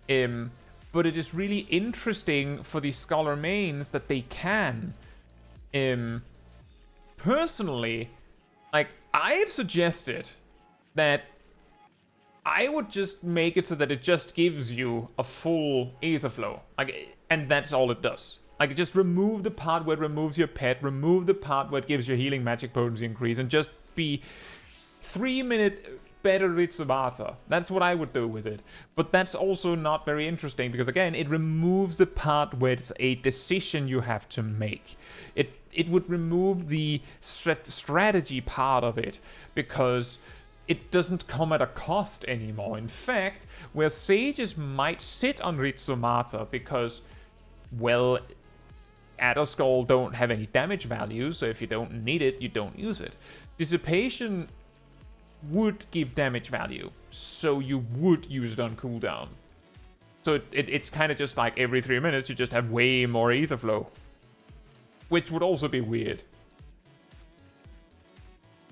But it is really interesting for the Scholar mains that they can. Personally, Like, I've suggested that I would just make it so that it just gives you a full Aether Flow. Like, and that's all it does. Like, just remove the part where it removes your pet, remove the part where it gives your healing magic potency increase, and just be 3-minute better Ritsumata. That's what I would do with it. But that's also not very interesting, because again, it removes the part where it's a decision you have to make. It would remove the strategy part of it, because it doesn't come at a cost anymore. In fact, where sages might sit on Ritsumata because, well, Adderskull don't have any damage value, so if you don't need it, you don't use it. Dissipation would give damage value, so you would use it on cooldown. So it's kind of just like every 3 minutes you just have way more Aether Flow, which would also be weird.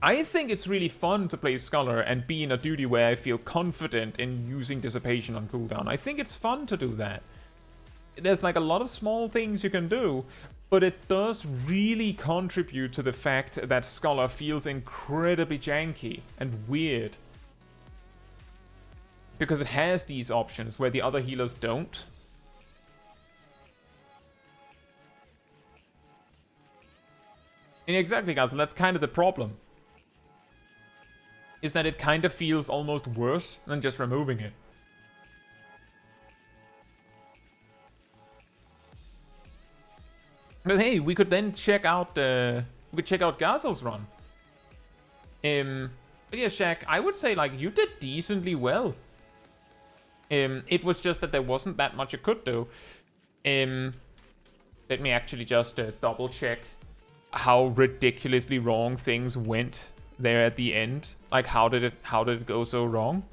I think it's really fun to play Scholar and be in a duty where I feel confident in using Dissipation on cooldown. I think it's fun to do that. There's like a lot of small things you can do, but it does really contribute to the fact that Scholar feels incredibly janky and weird. Because it has these options where the other healers don't. And exactly, guys, that's kind of the problem. Is that it kind of feels almost worse than just removing it. But hey, we could then check out Gazel's run. But yeah, Shaq, I would say like you did decently well. It was just that there wasn't that much you could do. Let me actually just double check how ridiculously wrong things went there at the end. Like how did it go so wrong?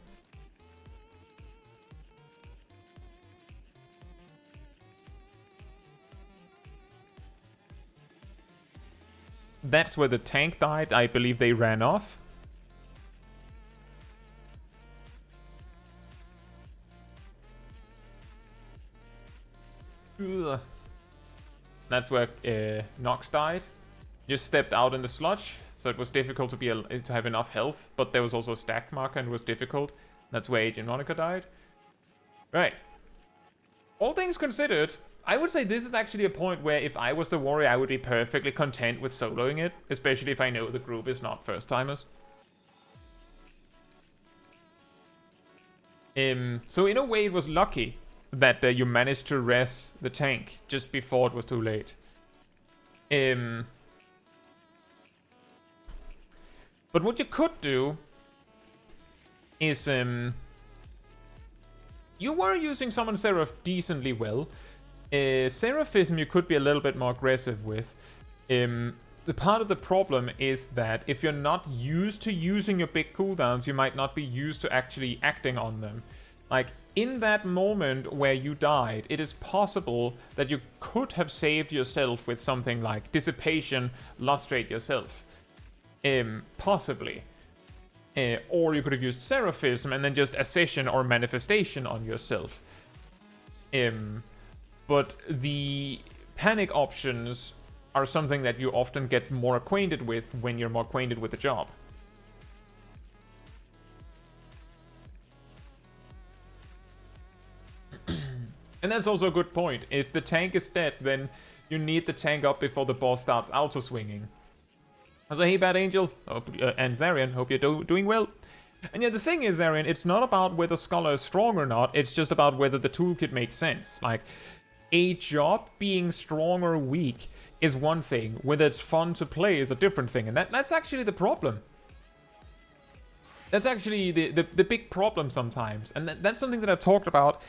That's where the tank died. I believe they ran off. Ugh. That's where Nox died. Just stepped out in the sludge, so it was difficult to have enough health. But there was also a stack marker and it was difficult. That's where Agent Monica died. Right. All things considered, I would say this is actually a point where if I was the warrior, I would be perfectly content with soloing it, especially if I know the group is not first-timers. So in a way it was lucky that you managed to res the tank just before it was too late. But what you could do is you were using Summon Seraph decently well. Seraphism you could be a little bit more aggressive with. The part of the problem is that if you're not used to using your big cooldowns, you might not be used to actually acting on them. Like, in that moment where you died, it is possible that you could have saved yourself with something like Dissipation, Lustrate yourself. Possibly. Or you could have used Seraphism and then just Accession or Manifestation on yourself. But the panic options are something that you often get more acquainted with when you're more acquainted with the job. And that's also a good point. If the tank is dead, then you need the tank up before the boss starts auto-swinging. So hey, Bad Angel, and Zarian, hope you're doing well. And yeah, the thing is, Zarian, it's not about whether Scholar is strong or not, it's just about whether the toolkit makes sense. Like, a job being strong or weak is one thing, whether it's fun to play is a different thing, and that's actually the problem. That's actually the big problem sometimes, and that's something that I've talked about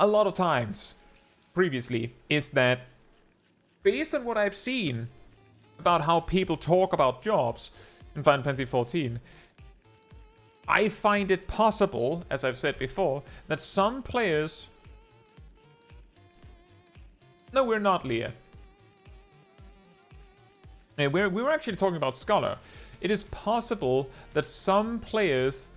a lot of times previously, is that based on what I've seen about how people talk about jobs in Final Fantasy XIV, I find it possible, as I've said before, that some players... No, we're not, Leah. We were actually talking about Scholar. It is possible that some players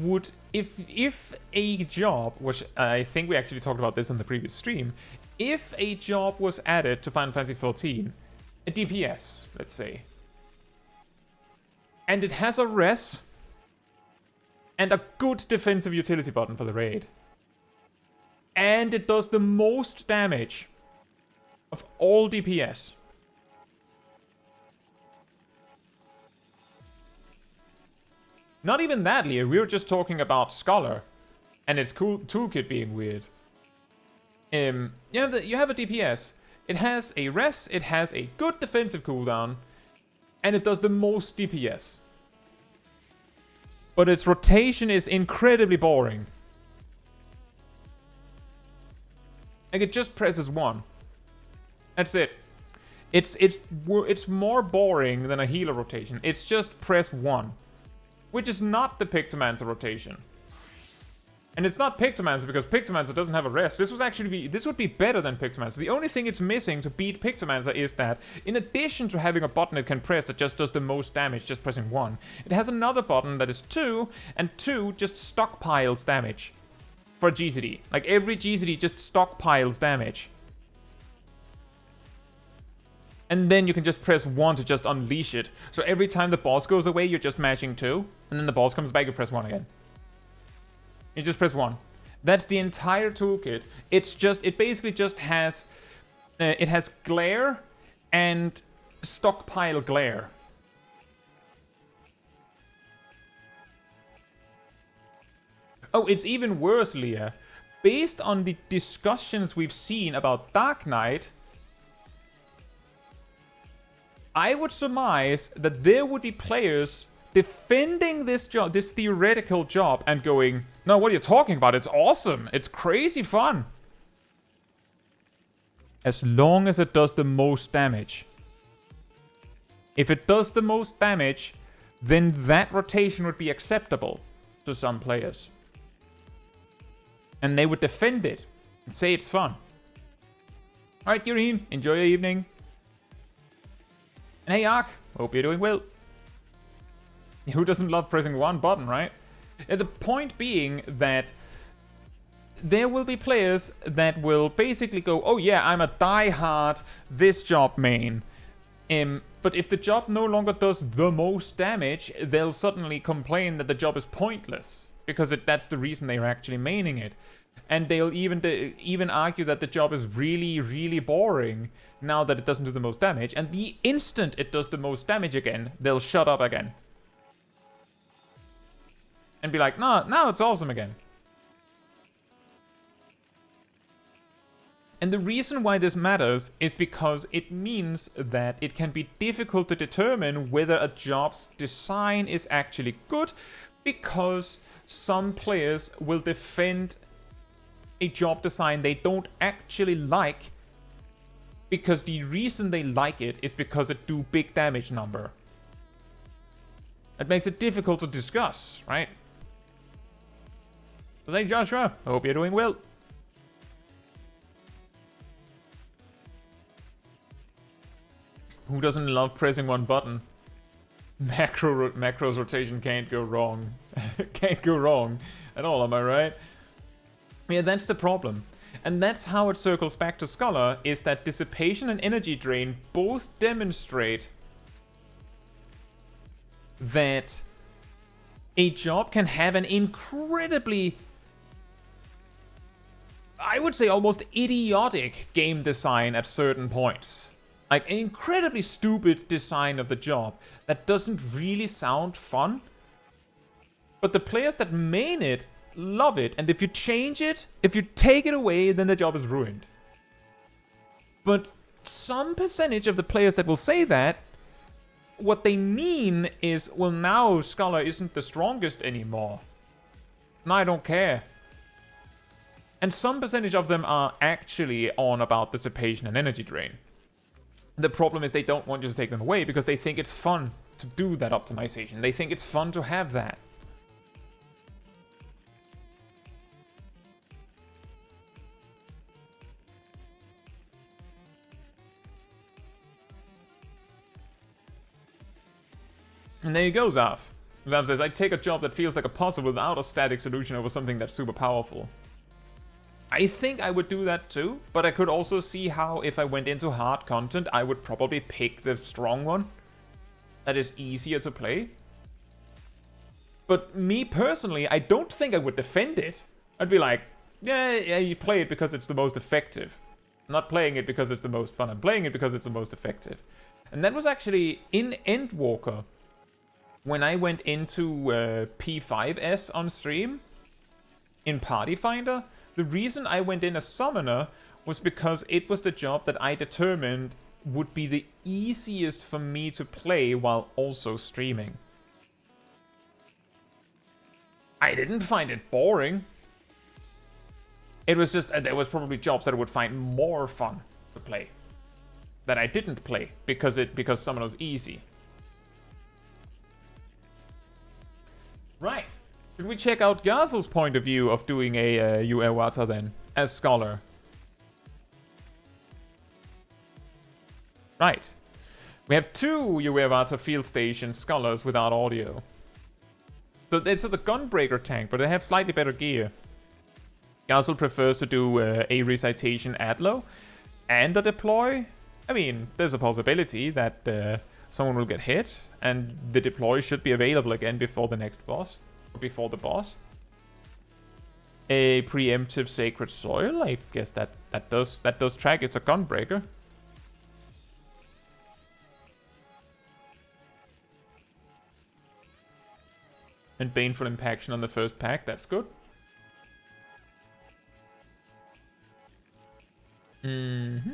would, if a job, which I think we actually talked about this in the previous stream, if a job was added to Final Fantasy XIV a DPS, let's say. And it has a res and a good defensive utility button for the raid. And it does the most damage of all DPS. Not even that, Leah. We were just talking about Scholar and its cool toolkit being weird. You have a DPS. It has a res, it has a good defensive cooldown, and it does the most DPS. But its rotation is incredibly boring. Like, it just presses 1. That's it. It's more boring than a healer rotation. It's just press 1. Which is not the Pictomancer rotation. And it's not Pictomancer because Pictomancer doesn't have a rest. This would be better than Pictomancer. The only thing it's missing to beat Pictomancer is that, in addition to having a button it can press that just does the most damage, just pressing 1, it has another button that is 2, and 2 just stockpiles damage for GCD. Like, every GCD just stockpiles damage. And then you can just press 1 to just unleash it. So every time the boss goes away, you're just mashing 2. And then the boss comes back, you press 1 again. You just press 1. That's the entire toolkit. It basically just has... it has glare and stockpile glare. Oh, it's even worse, Leah. Based on the discussions we've seen about Dark Knight, I would surmise that there would be players defending this job, this theoretical job, and going, no, what are you talking about? It's awesome. It's crazy fun. As long as it does the most damage. If it does the most damage, then that rotation would be acceptable to some players. And they would defend it and say it's fun. Alright, Yureen, enjoy your evening. And hey, Ark, hope you're doing well. Who doesn't love pressing 1 button, right? The point being that there will be players that will basically go, oh yeah, I'm a die-hard this job main. But if the job no longer does the most damage, they'll suddenly complain that the job is pointless. Because that's the reason they're actually maining it. And they'll even argue that the job is really, really boring now that it doesn't do the most damage. And the instant it does the most damage again, they'll shut up again. And be like, no, now it's awesome again. And the reason why this matters is because it means that it can be difficult to determine whether a job's design is actually good, because some players will defend a job design they don't actually like because the reason they like it is because it do big damage number. It makes it difficult to discuss, right? So hey Joshua, I hope you're doing well. Who doesn't love pressing 1 button? Macros rotation can't go wrong. Can't go wrong at all, am I right? Yeah, that's the problem. And that's how it circles back to Scholar, is that dissipation and energy drain both demonstrate that a job can have an incredibly, I would say almost idiotic game design at certain points. Like, an incredibly stupid design of the job that doesn't really sound fun. But the players that main it love it, and if you change it, if you take it away, then the job is ruined. But some percentage of the players that will say that, what they mean is, well, now Scholar isn't the strongest anymore. Now I don't care. And some percentage of them are actually on about dissipation and energy drain. The problem is they don't want you to take them away because they think it's fun to do that optimization. They think it's fun to have that. And there you go, Zaf. Zaf says, I take a job that feels like a puzzle without a static solution over something that's super powerful. I think I would do that too, but I could also see how if I went into hard content, I would probably pick the strong one. That is easier to play. But me personally, I don't think I would defend it. I'd be like, yeah, you play it because it's the most effective. I'm not playing it because it's the most fun. I'm playing it because it's the most effective. And that was actually in Endwalker. When I went into P5S on stream, in Party Finder, the reason I went in as Summoner was because it was the job that I determined would be the easiest for me to play while also streaming. I didn't find it boring. It was just, there was probably jobs that I would find more fun to play. That I didn't play because Summoner was easy. Right. Should we check out Gazel's point of view of doing a Uewata then, as Scholar? Right. We have two Uewata field station Scholars without audio. So it's just a Gunbreaker tank, but they have slightly better gear. Gazel prefers to do a recitation Adlo and a deploy. I mean, there's a possibility that someone will get hit, and the deploy should be available again before the next boss. Before the boss. A preemptive Sacred Soil, I guess that does track. It's a Gunbreaker. And Baneful Impaction on the first pack, that's good. Mm-hmm.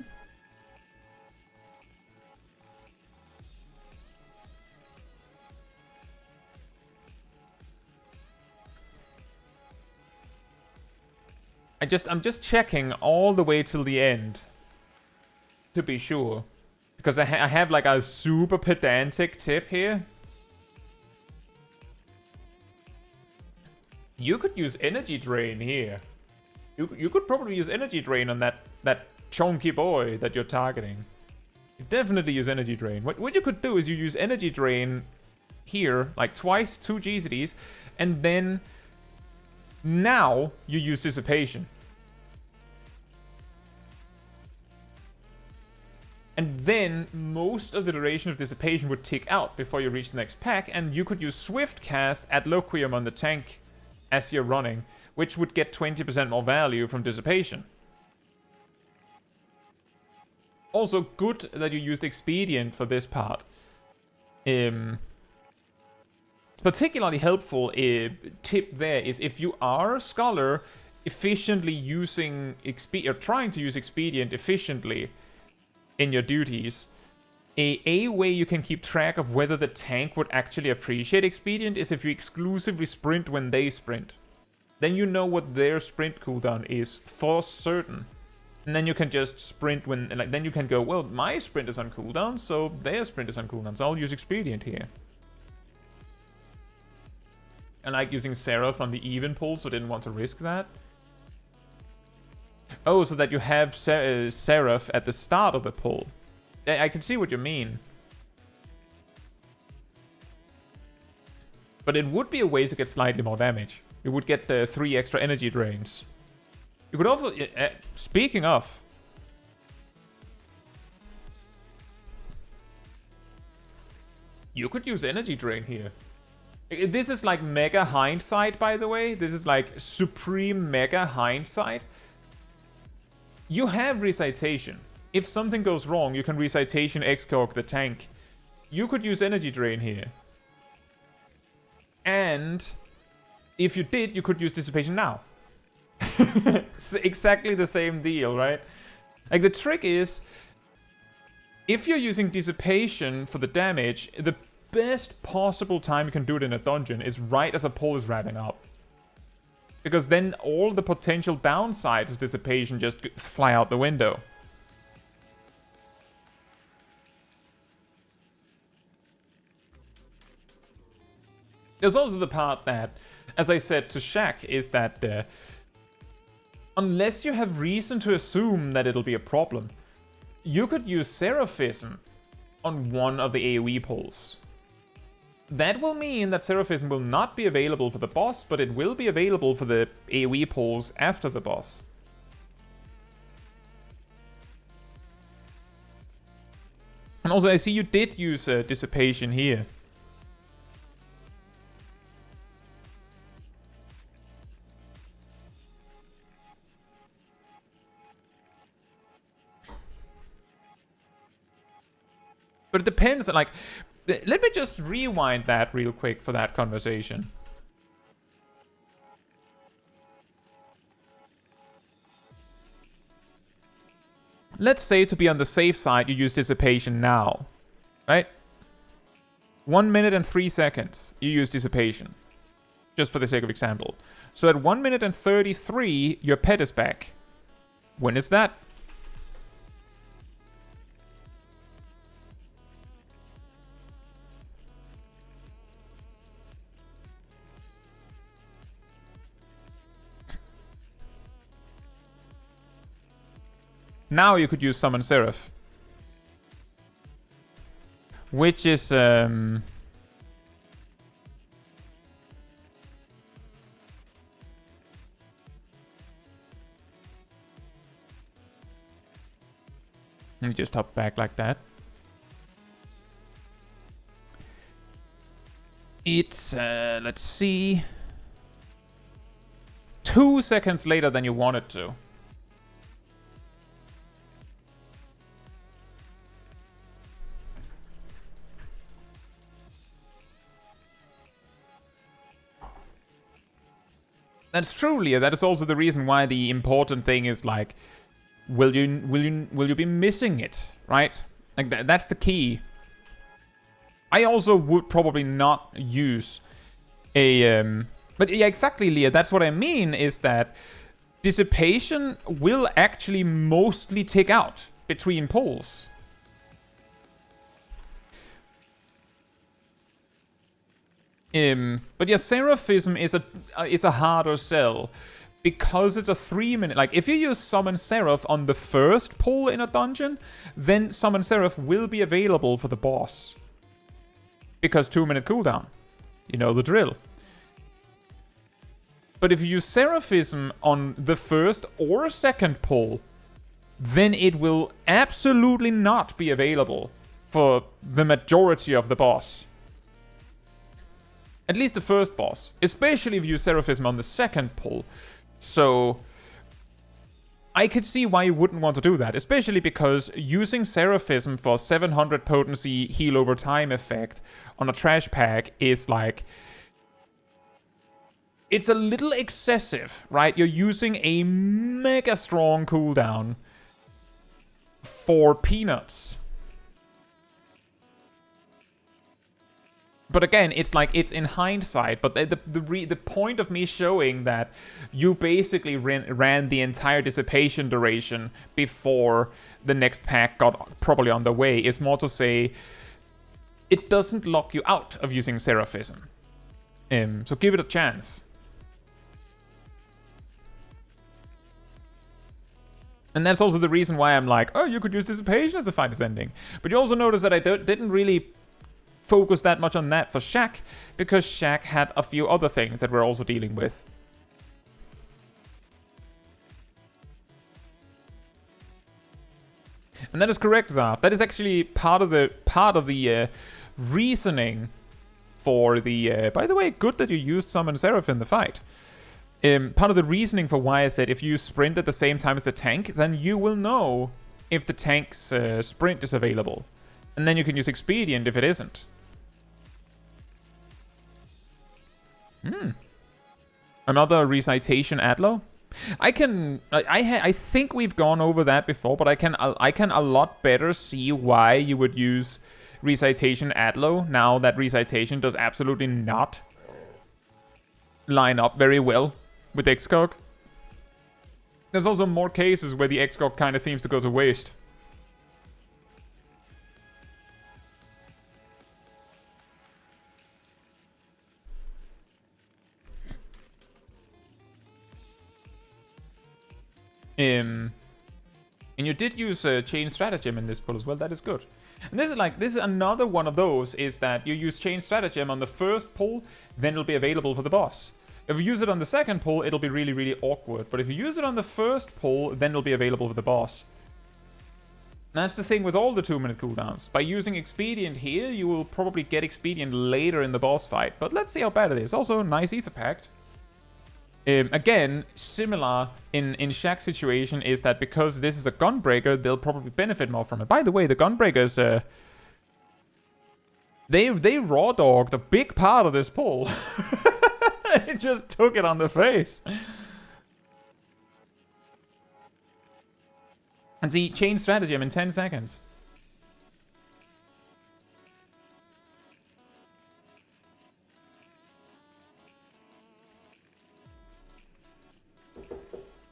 I'm just checking all the way till the end to be sure, because I have like a super pedantic tip here. You could use Energy Drain here. You could probably use Energy Drain on that chunky boy that you're targeting. You definitely use Energy Drain. What you could do is you use Energy Drain here, like twice, 2 GCDs, and then now you use Dissipation. And then most of the duration of Dissipation would tick out before you reach the next pack, and you could use Swift Cast at Loquium on the tank as you're running, which would get 20% more value from Dissipation. Also good that you used Expedient for this part. It's particularly helpful tip there is if you are a Scholar efficiently using or trying to use Expedient efficiently in your duties, a way you can keep track of whether the tank would actually appreciate Expedient is if you exclusively sprint when they sprint. Then you know what their sprint cooldown is for certain. And then you can just sprint when, like, then you can go, well, my sprint is on cooldown, so their sprint is on cooldown, so I'll use Expedient here. I like using Seraph on the even pull, so I didn't want to risk that. Oh, so that you have Seraph at the start of the pull. I can see what you mean. But it would be a way to get slightly more damage. You would get 3 extra energy drains. You could also... speaking of... You could use energy drain here. This is like mega hindsight, by the way. This is like supreme mega hindsight. You have recitation. If something goes wrong, you can recitation X-Cork the tank. You could use energy drain here. And if you did, you could use dissipation now. It's exactly the same deal, right? Like the trick is, if you're using dissipation for the damage, the best possible time you can do it in a dungeon is right as a pull is wrapping up. Because then all the potential downsides of dissipation just fly out the window. There's also the part that, as I said to Shaq, is that unless you have reason to assume that it'll be a problem, you could use Seraphism on one of the AoE pulls. That will mean that Seraphism will not be available for the boss, but it will be available for the AoE pulls after the boss. And also, I see you did use Dissipation here. But it depends, like, let me just rewind that real quick for that conversation. Let's say, to be on the safe side, you use Dissipation now, right? 1 minute and 3 seconds, you use Dissipation. Just for the sake of example. So at 1 minute and 33, your pet is back. When is that? Now you could use Summon Seraph. Which is... Let me just hop back like that. It's, let's see... 2 seconds later than you wanted to. That's true, Leah. That is also the reason why the important thing is, like, will you be missing it, right? Like that's the key. I also would probably not use a but yeah, exactly, Leah. That's what I mean, is that Dissipation will actually mostly take out between pulls. But yeah, Seraphism is a harder sell because it's a 3 minute. Like, if you use Summon Seraph on the first pull in a dungeon, then Summon Seraph will be available for the boss because 2 minute cooldown. You know the drill. But if you use Seraphism on the first or second pull, then it will absolutely not be available for the majority of the boss. At least the first boss, especially if you use Seraphism on the second pull. So I could see why you wouldn't want to do that, especially because using Seraphism for 700 potency heal over time effect on a trash pack is like... It's a little excessive, right? You're using a mega strong cooldown for peanuts. But again, it's like, it's in hindsight. But the point of me showing that you basically ran the entire Dissipation duration before the next pack got properly on the way is more to say it doesn't lock you out of using Seraphism. So give it a chance. And that's also the reason why I'm like, oh, you could use Dissipation as a fight ascending. But you also notice that I didn't really focus that much on that for Shaq, because Shaq had a few other things that we're also dealing with. And that is correct, Zarf. That is actually part of the reasoning for the... by the way, good that you used Summon Seraph in the fight. Part of the reasoning for why I said if you sprint at the same time as the tank, then you will know if the tank's sprint is available. And then you can use Expedient if it isn't. Another recitation Adlo? I think we've gone over that before, but I can a lot better see why you would use recitation Adlo now that recitation does absolutely not line up very well with Excog. There's also more cases where the Excog kind of seems to go to waste. And you did use Chain Stratagem in this pull as well. That is good. And this is another one of those, is that you use Chain Stratagem on the first pull, then it'll be available for the boss. If you use it on the second pull, it'll be really, really awkward. But if you use it on the first pull, then it'll be available for the boss. That's the thing with all the 2-minute cooldowns. By using Expedient here, you will probably get Expedient later in the boss fight. But let's see how bad it is. Also, nice Ether Pact. Again, similar in Shaq's situation is that because this is a Gunbreaker, they'll probably benefit more from it. By the way, the Gunbreakers, they raw dogged a big part of this pull. It just took it on the face. And see, change strategy, I'm in 10 seconds.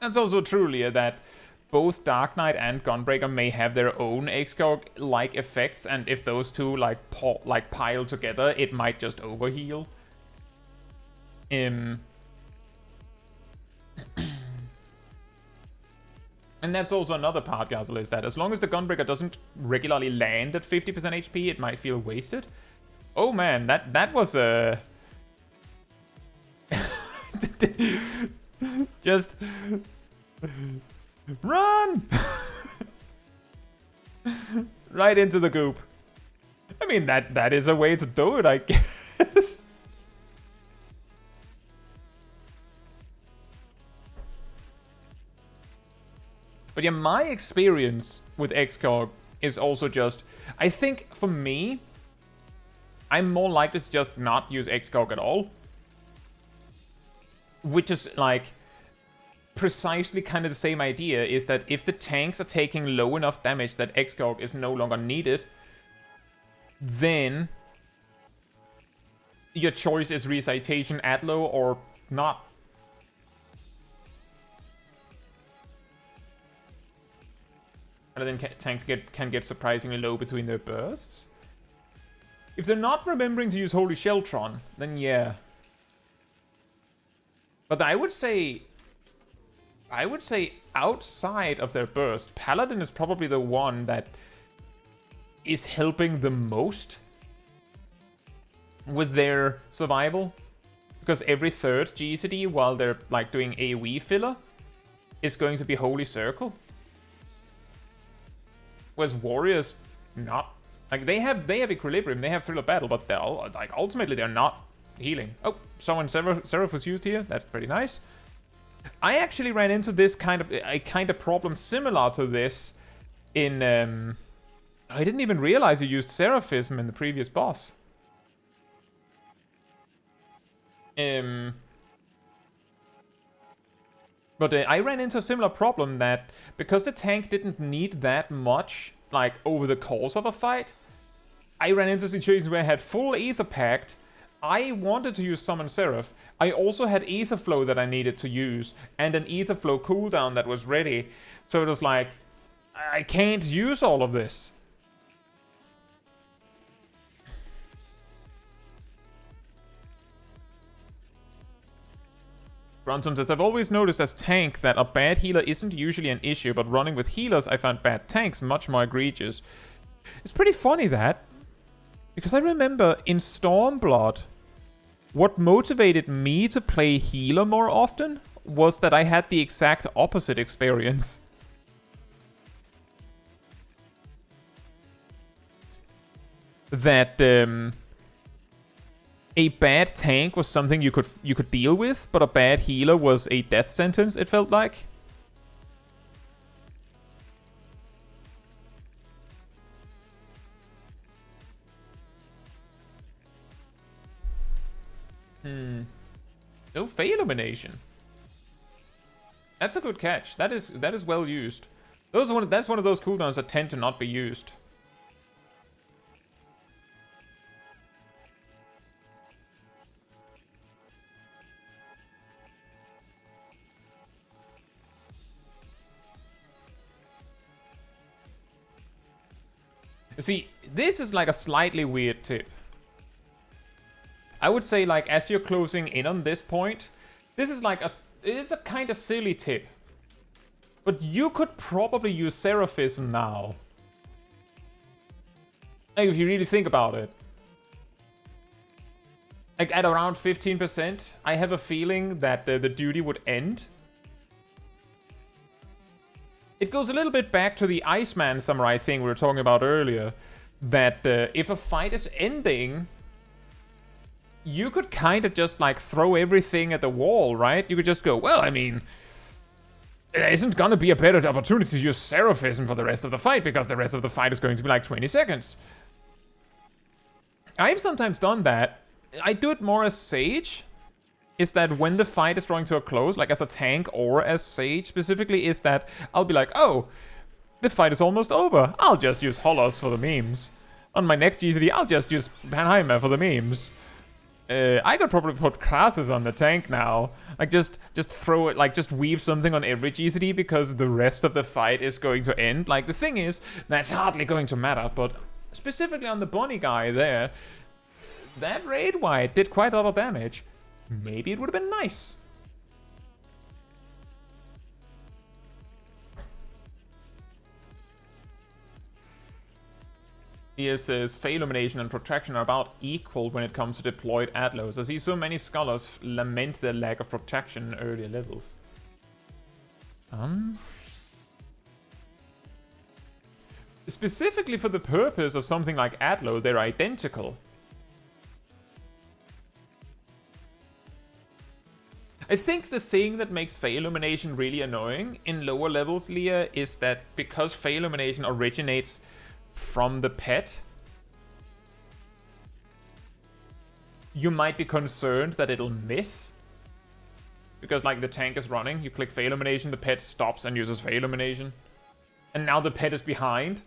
That's also true, Leah, that both Dark Knight and Gunbreaker may have their own Excog-like effects, and if those two like pile together, it might just overheal. And that's also another part, Gazel, is that as long as the Gunbreaker doesn't regularly land at 50% HP, it might feel wasted. Oh man, that was a... Just... Run! Right into the goop. I mean, that is a way to do it, I guess. But yeah, my experience with Excog is also just... I think, for me, I'm more likely to just not use Excog at all. Which is, like, precisely kind of the same idea, is that if the tanks are taking low enough damage that Excog is no longer needed, then your choice is Recitation at low or not. And then tanks can get surprisingly low between their bursts. If they're not remembering to use Holy Sheltron, then yeah. But I would say outside of their burst, Paladin is probably the one that is helping the most with their survival. Because every third GCD, while they're like doing AoE filler, is going to be Holy Circle. Whereas Warriors, not. Like, they have Equilibrium, they have Thrill of Battle, but they're all, like, ultimately they're not healing. Oh, someone Seraph was used here. That's pretty nice. I actually ran into this kind of problem similar to this in... I didn't even realize you used Seraphism in the previous boss. But I ran into a similar problem that because the tank didn't need that much, like, over the course of a fight, I ran into situations where I had full Ether Pact. I wanted to use Summon Seraph. I also had Ether Flow that I needed to use, and an Ether Flow cooldown that was ready. So it was like, I can't use all of this. Brunson says, I've always noticed as tank that a bad healer isn't usually an issue, but running with healers I found bad tanks much more egregious. It's pretty funny that, because I remember in Stormblood, what motivated me to play healer more often was that I had the exact opposite experience. That a bad tank was something you could deal with, but a bad healer was a death sentence, it felt like. No Fey Illumination. That's a good catch. That is well used. That's one of those cooldowns that tend to not be used. See, this is like a slightly weird tip. I would say, like, as you're closing in on this point, this is like it's a kind of silly tip. But you could probably use Seraphism now. Like, if you really think about it. Like, at around 15%, I have a feeling that the duty would end. it goes a little bit back to the Iceman Samurai thing we were talking about earlier. That if a fight is ending, you could kind of just like throw everything at the wall, right? You could just go, well, I mean, there isn't gonna be a better opportunity to use Seraphism for the rest of the fight because the rest of the fight is going to be like 20 seconds. I've sometimes done that. I do it more as Sage. Is that when the fight is drawing to a close, like as a tank or as Sage specifically, is that I'll be like, oh, the fight is almost over. I'll just use Holos for the memes. On my next GCD, I'll just use Panheimer for the memes. I could probably put classes on the tank now. Like, just throw it, like, just weave something on every GCD because the rest of the fight is going to end. Like, the thing is, that's hardly going to matter, but specifically on the bunny guy there, that raid wight did quite a lot of damage. Maybe it would have been nice. Here says, Fey Illumination and Protraction are about equal when it comes to deployed Atlas. I see so many scholars lament their lack of protection in earlier levels. Specifically for the purpose of something like Atlo, they're identical. I think the thing that makes Fey Illumination really annoying in lower levels, Leah, is that because Fey Illumination originates from the pet, you might be concerned that it'll miss. Because, like, the tank is running, you click Fey Illumination, the pet stops and uses Fey Illumination. And now the pet is behind.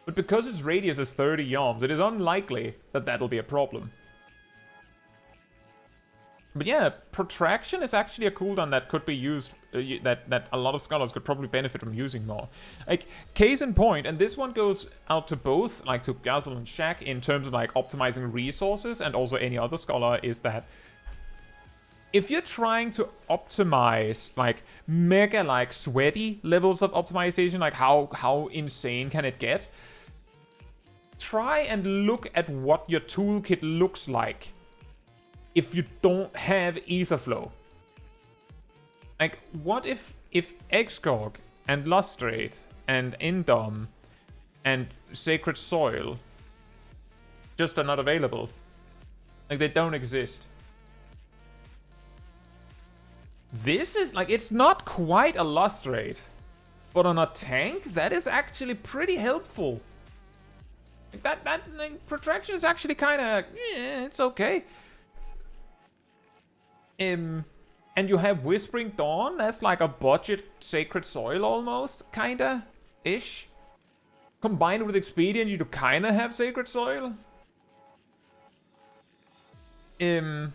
But because its radius is 30 yoms, it is unlikely that that'll be a problem. But yeah, Protraction is actually a cooldown that could be used, that a lot of scholars could probably benefit from using more. Like, case in point, and this one goes out to both, like to Gazel and Shaq, in terms of like optimizing resources, and also any other scholar, is that if you're trying to optimize like mega like sweaty levels of optimization, like how insane can it get, try and look at what your toolkit looks like if you don't have Etherflow. Like, what if Exgorg and Lustrate and Indom and Sacred Soil just are not available? Like, they don't exist. This is, like, it's not quite a Lustrate, but on a tank, that is actually pretty helpful. Like, that like, Protraction is actually kind of, it's okay. And you have Whispering Dawn, that's like a budget Sacred Soil almost, kinda-ish. Combined with Expedient, you do kinda have Sacred Soil. And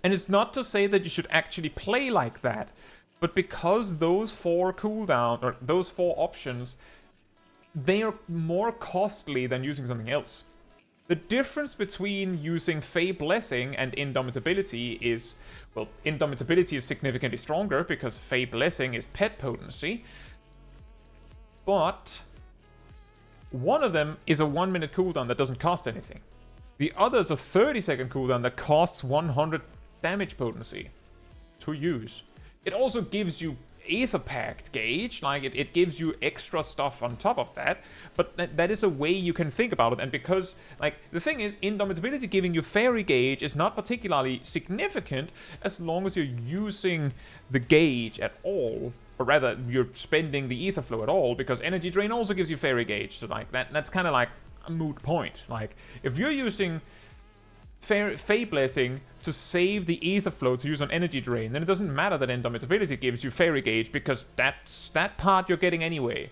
it's not to say that you should actually play like that, but because those 4 cooldown, or those 4 options, they are more costly than using something else. The difference between using Fey Blessing and Indomitability is, well, Indomitability is significantly stronger because Fey Blessing is pet potency, but one of them is a 1-minute cooldown that doesn't cost anything. The other is a 30-second cooldown that costs 100 damage potency to use. It also gives you Aether Pact gauge, like it gives you extra stuff on top of that, but that is a way you can think about it. And because, like, the thing is, Indomitability giving you Fairy gauge is not particularly significant as long as you're using the gauge at all, or rather, you're spending the Etherflow at all, because Energy Drain also gives you Fairy gauge, so like that's kind of like a moot point. Like, if you're using Fey Blessing to save the Etherflow to use on Energy Drain, then it doesn't matter that Indomitability gives you Fairy gauge, because that's that part you're getting anyway.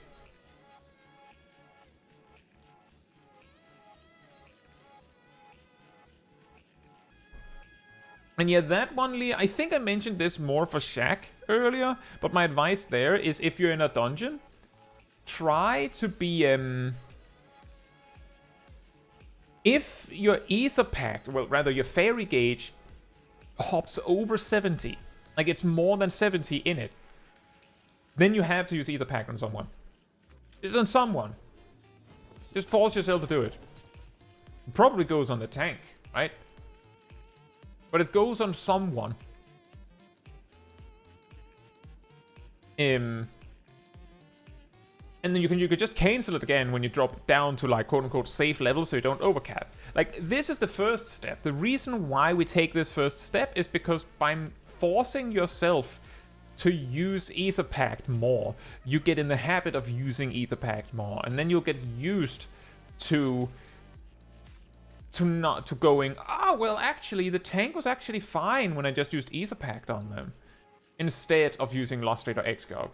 And yeah, that one, Lee, I think I mentioned this more for Shaq earlier, but my advice there is, if you're in a dungeon, try to be if your Ether Pact, well, rather your Fairy gauge, hops over 70, like it's more than 70 in it, then you have to use Ether Pact on someone. It's on someone. Just force yourself to do it. It probably goes on the tank, right? But it goes on someone. And then you could just cancel it again when you drop down to like quote-unquote safe level so you don't overcap. Like, this is the first step. The reason why we take this first step is because by forcing yourself to use Ether Pact more, you get in the habit of using Ether Pact more, and then you'll get used to going, oh, well, actually, the tank was actually fine when I just used Ether Pact on them, instead of using Lost Rate or X-Gog.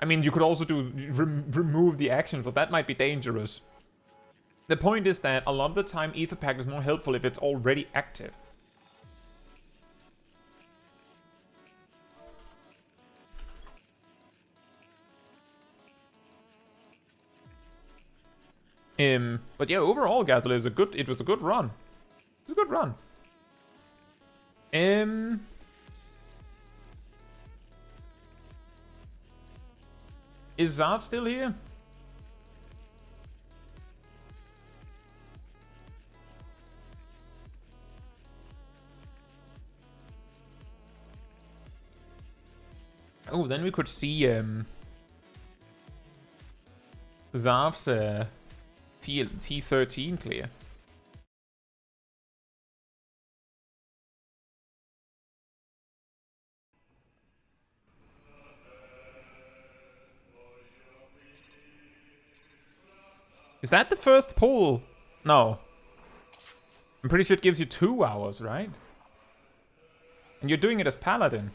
I mean, you could also do remove the actions, but that might be dangerous. The point is that a lot of the time, Ether Pact is more helpful if it's already active. But yeah, overall, Gazel, it was a good run. It was a good run. Is Zav still here? Oh, then we could see Zav's T13 clear. Is that the first pull? No. I'm pretty sure it gives you 2 hours, right? And you're doing it as Paladin.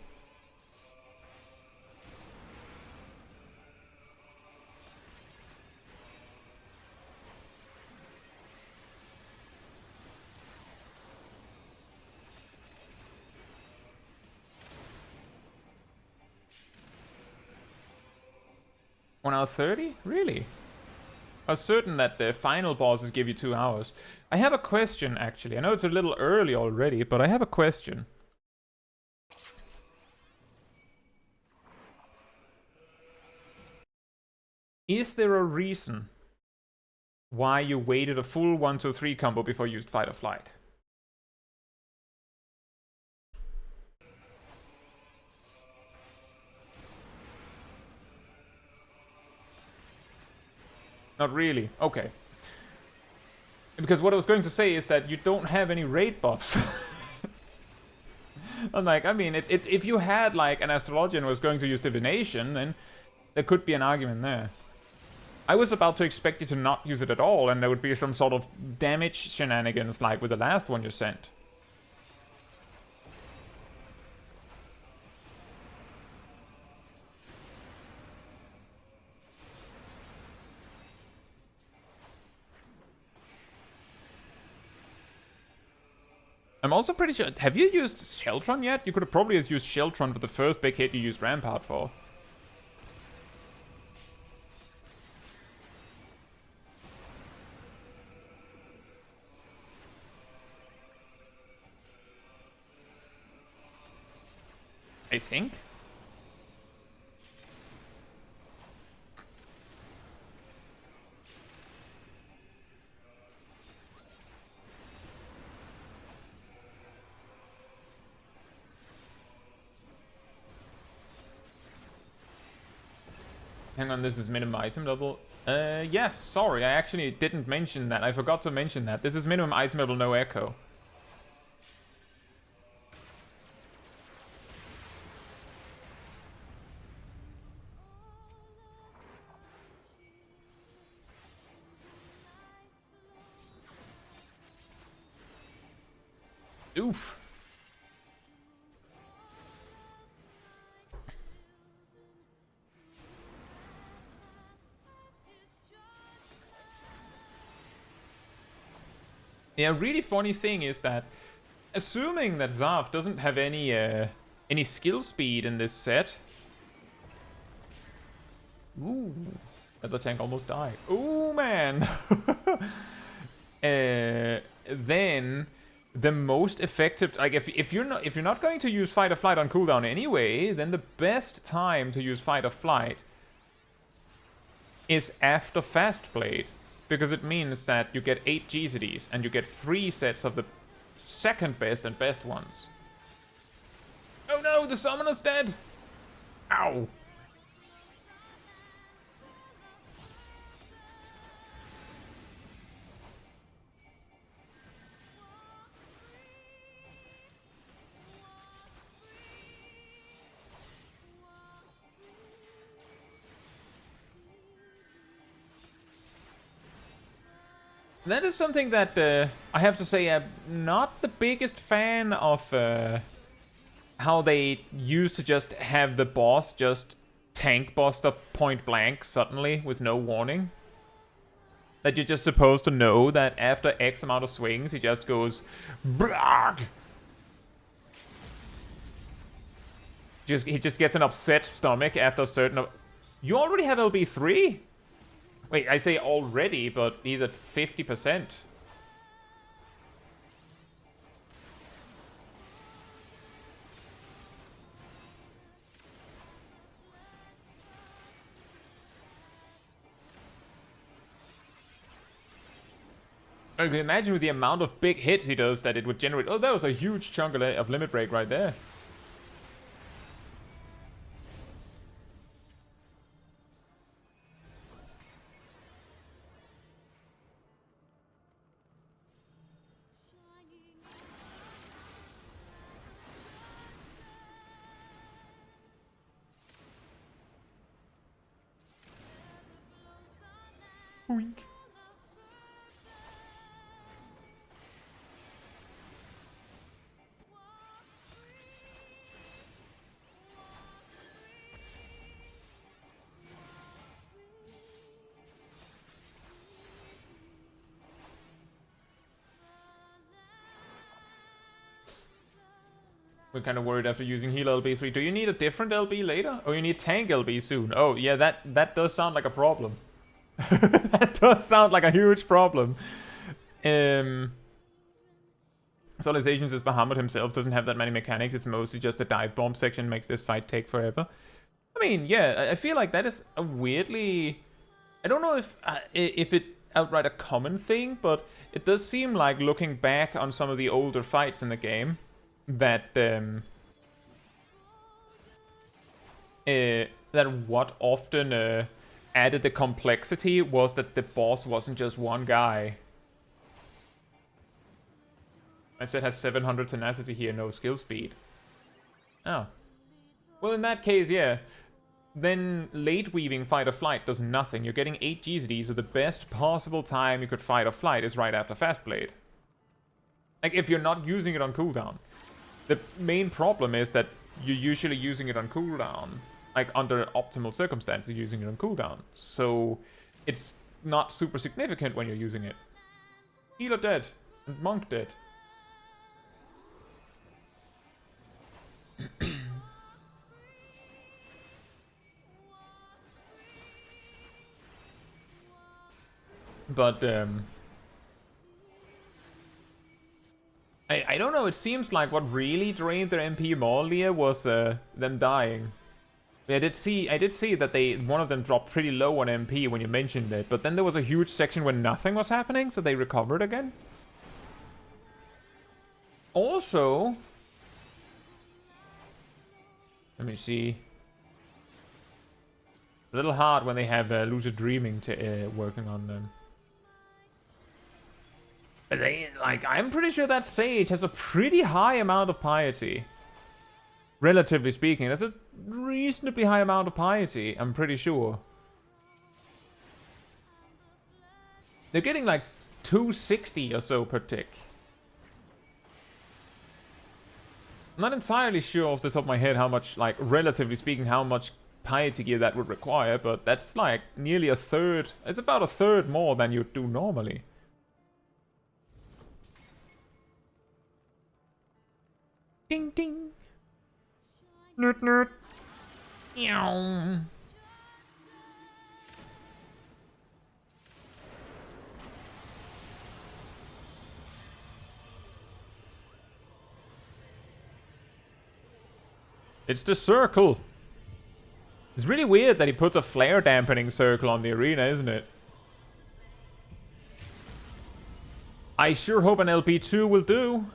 Hour 30? Really? I was certain that the final bosses give you 2 hours. I have a question, actually. I know it's a little early already, but I have a question. Is there a reason why you waited a full 1-2-3 combo before you used Fight or Flight? Not really. Okay. Because what I was going to say is that you don't have any raid buffs. I'm like, I mean, if you had like an Astrologian who was going to use Divination, then there could be an argument there. I was about to expect you to not use it at all, and there would be some sort of damage shenanigans like with the last one you sent. I'm also pretty sure... Have you used Sheltron yet? You could have probably used Sheltron for the first big hit you used Rampart for. I think. Hang on, this is minimum item level. Yes, sorry, I actually didn't mention that. I forgot to mention that. This is minimum item level, no echo. Oof. Yeah, really funny thing is that, assuming that Zav doesn't have any skill speed in this set. Ooh, the tank almost died. Ooh, man. Then the most effective, like if you're not going to use Fight or Flight on cooldown anyway, then the best time to use Fight or Flight is after Fast Blade. Because it means that you get 8 GCDs and you get 3 sets of the second best and best ones. Oh no, the summoner's dead! Ow! That is something that I have to say I'm not the biggest fan of how they used to just have the boss just tank bust up point blank suddenly with no warning. That you're just supposed to know that after X amount of swings he just goes BLAG! He just gets an upset stomach after a certain... You already have LB3? Wait, I say already, but he's at 50%. I can imagine with the amount of big hits he does that it would generate... Oh, that was a huge chunk of limit break right there. Oink. We're kind of worried after using heal LB3. Do you need a different LB later? Or you need tank LB soon? Oh, yeah, that does sound like a problem. That does sound like a huge problem. Solization says Bahamut himself doesn't have that many mechanics. It's mostly just a dive bomb section makes this fight take forever. I mean, yeah, I feel like that is a weirdly... I don't know if it outright a common thing, but it does seem like looking back on some of the older fights in the game that what often added the complexity was that the boss wasn't just one guy. I said has 700 tenacity here, no skill speed. Oh. Well, in that case, yeah. Then late weaving fight or flight does nothing. You're getting 8 GZD, so the best possible time you could fight or flight is right after fast blade. Like, if you're not using it on cooldown. The main problem is that you're usually using it on cooldown. Like, under optimal circumstances, using it on cooldown. So, it's not super significant when you're using it. Healer dead. And monk dead. But, I don't know, it seems like what really drained their MP more earlier was them dying. I did see that one of them dropped pretty low on MP when you mentioned it, but then there was a huge section where nothing was happening, so they recovered again. Also, let me see. A little hard when they have lucid dreaming working on them. I'm pretty sure that Sage has a pretty high amount of piety. Relatively speaking, that's a reasonably high amount of piety, I'm pretty sure. They're getting like 260 or so per tick. I'm not entirely sure off the top of my head how much, like, relatively speaking, how much piety gear that would require, but that's like nearly a third. It's about a third more than you do normally. Ding ding. Nerd nerd. Meow. It's the circle. It's really weird that he puts a flare dampening circle on the arena, isn't it? I sure hope an LP2 will do.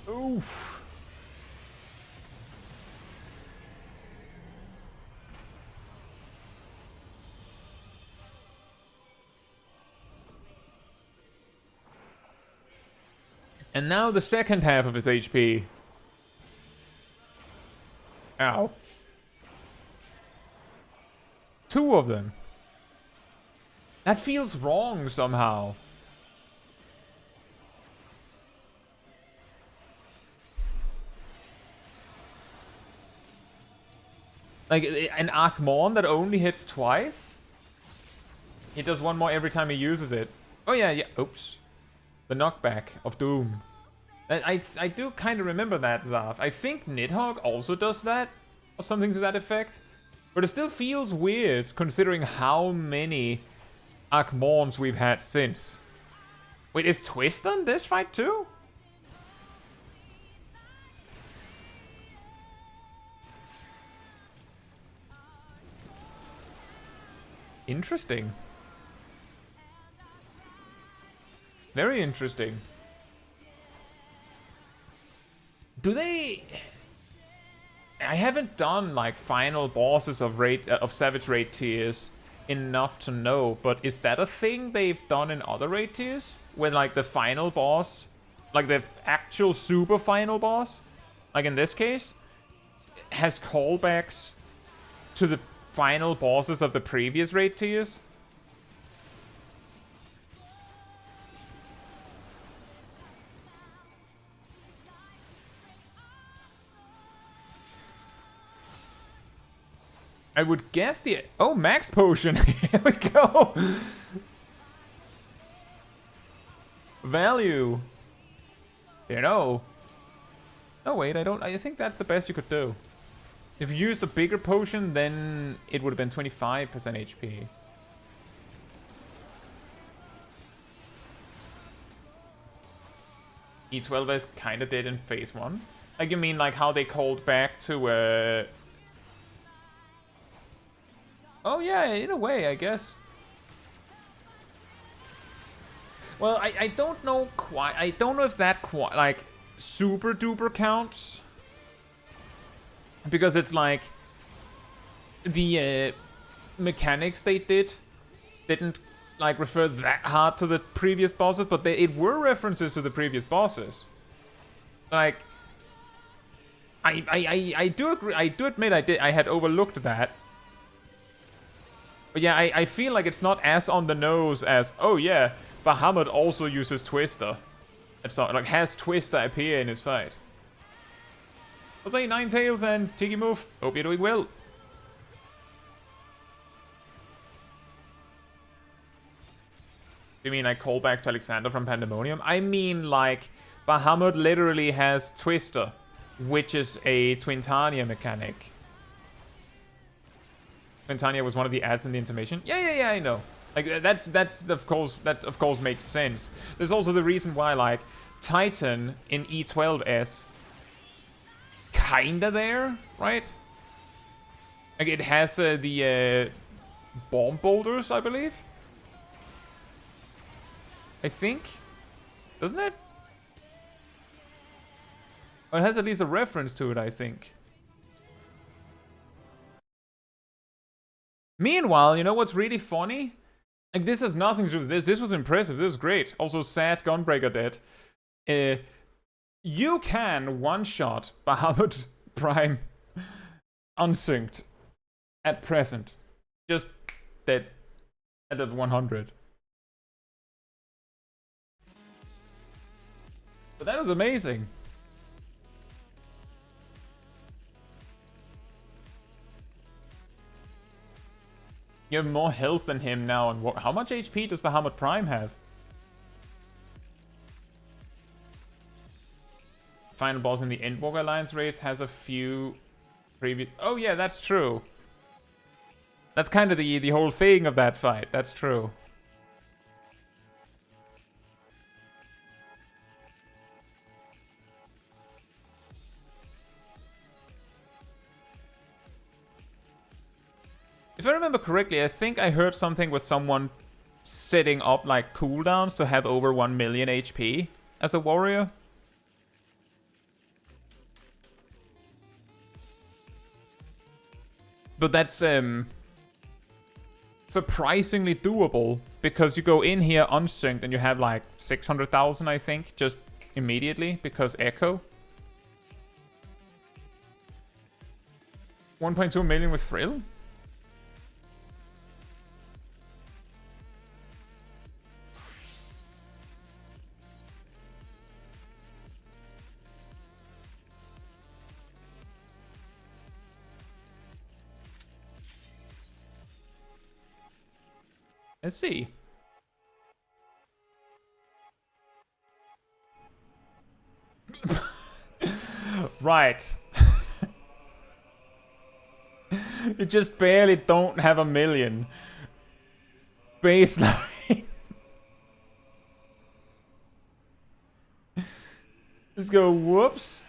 Oof. And now the second half of his HP. Ow. 2 of them. That feels wrong somehow. Like, an Archmon that only hits twice? He does one more every time he uses it. Oh yeah, yeah. Oops. The knockback of Doom. I do kind of remember that, Zarf. I think Nidhogg also does that, or something to that effect. But it still feels weird, considering how many Archmons we've had since. Wait, is Twist on this fight too? Interesting. Very interesting. Do they... I haven't done like final bosses of Savage raid tiers enough to know, but is that a thing they've done in other raid tiers? When like the final boss, like the actual super final boss, like in this case, has callbacks to the final bosses of the previous raid tiers? I would guess the... Oh, max potion. Here we go. Value. You know. Oh, wait, I don't... I think that's the best you could do. If you used a bigger potion, then it would have been 25% HP. E12S kinda did in phase 1. Like, you mean like how they called back to... Oh yeah, in a way, I guess. Well, I don't know quite... I don't know if that quite, like, super duper counts. Because it's like... The mechanics they didn't, like, refer that hard to the previous bosses, but it were references to the previous bosses. Like... I do agree... I do admit I had overlooked that. But yeah, I feel like it's not as on the nose as, oh yeah, Bahamut also uses Twister. It's not, like, has Twister appear in his fight. I'll say Ninetales and Tiki Move. Hope you're doing well. You mean like callbacks to Alexander from Pandemonium? I mean like Bahamut literally has Twister, which is a Twintania mechanic. Twintania was one of the ads in the intermission. Yeah, I know. Like that's of course makes sense. There's also the reason why like Titan in E12S kinda there, right? Like it has the bomb boulders, I believe. I think, doesn't it? Or it has at least a reference to it, I think. Meanwhile, you know what's really funny? Like, this has nothing to do with this. This was impressive. This was great. Also, sad Gunbreaker dead. You can one-shot Bahamut Prime unsynced at present. Just dead at 100. But that was amazing. You have more health than him now, and how much HP does Bahamut Prime have? Final boss in the Endwalker Alliance raids has a few previous... Oh yeah, that's true. That's kind of the whole thing of that fight. That's true. If I remember correctly, I think I heard something with someone setting up like cooldowns to have over 1 million HP as a warrior. But that's surprisingly doable because you go in here unsynced and you have like 600,000, I think, just immediately because Echo. 1.2 million with Thrill? Let's see. Right. You just barely don't have a million. Baseline. Let's go, whoops.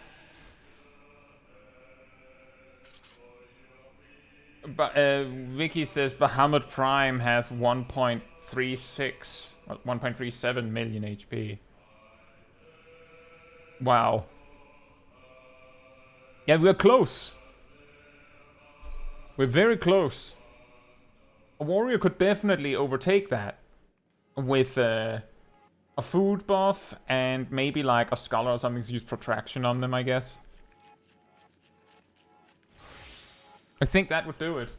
But Vicky says Bahamut Prime has 1.36, well, 1.37 million HP. Wow. Yeah, we're close. We're very close. A warrior could definitely overtake that with a food buff and maybe like a scholar or something to use protraction on them, I guess. I think that would do it.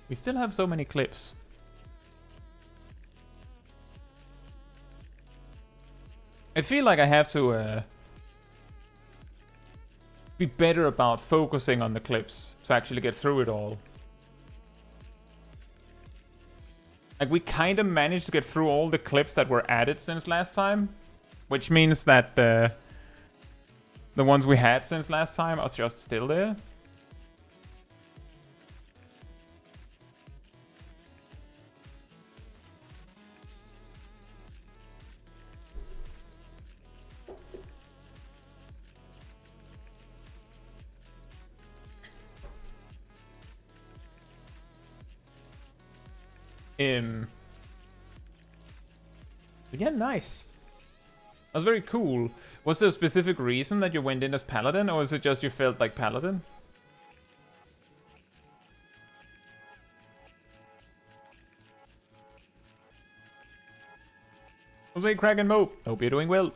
We still have so many clips. I feel like I have to be better about focusing on the clips to actually get through it all. Like, we kind of managed to get through all the clips that were added since last time, which means that the ones we had since last time are just still there. Yeah, nice. That was very cool. Was there a specific reason that you went in as Paladin, or is it just you felt like Paladin? Jose Kraken Mo, hope you're doing well.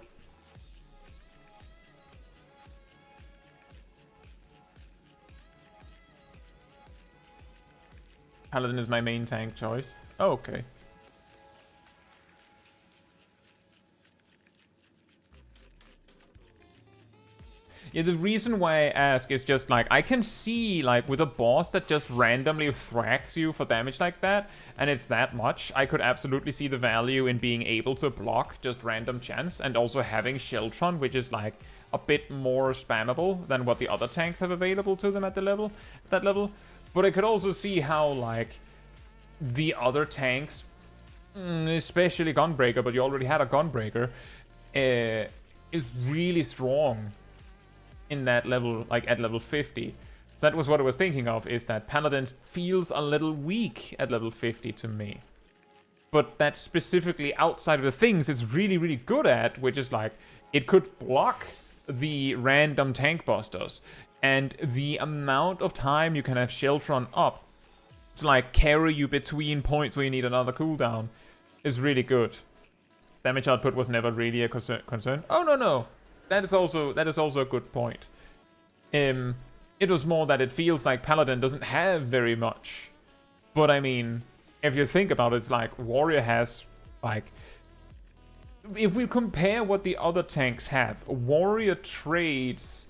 Paladin is my main tank choice. Oh, okay. Yeah, the reason why I ask is just like, I can see like with a boss that just randomly thwacks you for damage like that, and it's that much, I could absolutely see the value in being able to block just random chance, and also having Sheltron, which is like a bit more spammable than what the other tanks have available to them at that level. But I could also see how like the other tanks, especially Gunbreaker, but you already had a Gunbreaker, is really strong in that level, like at level 50. So that was what I was thinking of, is that Paladin feels a little weak at level 50 to me. But that's specifically outside of the things it's really, really good at, which is like, it could block the random tank busters, and the amount of time you can have Sheltron up to like carry you between points where you need another cooldown is really good. Damage output was never really a concern. Oh, no. That is also a good point. It was more that it feels like Paladin doesn't have very much. But I mean, if you think about it, it's like Warrior has, like, if we compare what the other tanks have, Warrior trades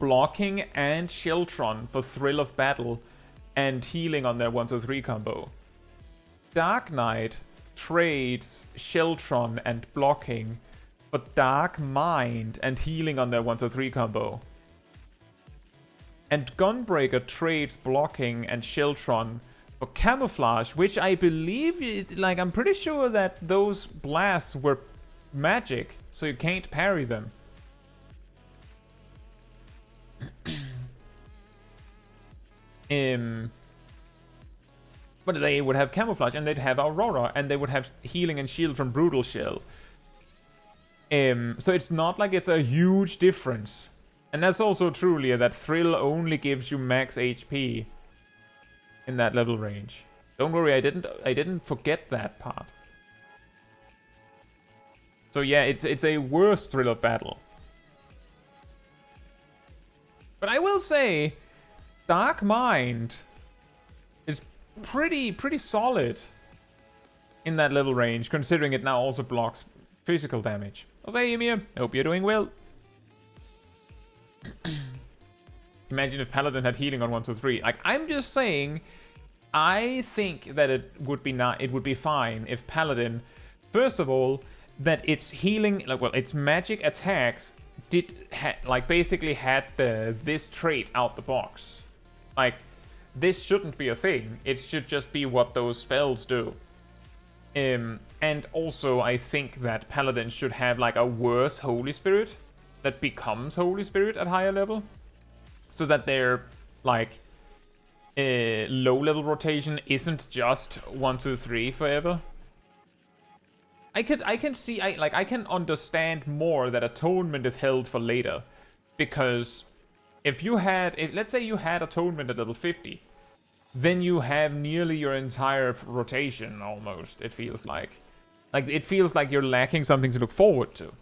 blocking and Sheltron for Thrill of Battle and healing on their 1-2-3 combo. Dark Knight trades Sheltron and blocking, but Dark Mind and healing on their 1-2-3 combo. And Gunbreaker trades blocking and Sheltron for camouflage, which I believe, like, I'm pretty sure that those blasts were magic, so you can't parry them. But they would have camouflage, and they'd have Aurora, and they would have healing and shield from Brutal Shell. So it's not like it's a huge difference. And that's also true, Leah, that Thrill only gives you max HP in that level range. Don't worry, I didn't forget that part. So yeah, it's a worse Thrill of Battle. But I will say, Dark Mind is pretty solid in that little range, considering it now also blocks physical damage. I'll say, Ymir, hope you're doing well. Imagine if Paladin had healing on 1, 2, 3. Like, I'm just saying, I think that it would be fine if Paladin, first of all, that its healing, like, well, its magic attacks basically had this trait out the box. Like, this shouldn't be a thing. It should just be what those spells do. And also, I think that Paladin should have like a worse Holy Spirit that becomes Holy Spirit at higher level, so that their like low level rotation isn't just 1, 2, 3 forever. I can understand more that Atonement is held for later, because if let's say you had Atonement at level 50, then you have nearly your entire rotation almost, it feels like. Like, it feels like you're lacking something to look forward to.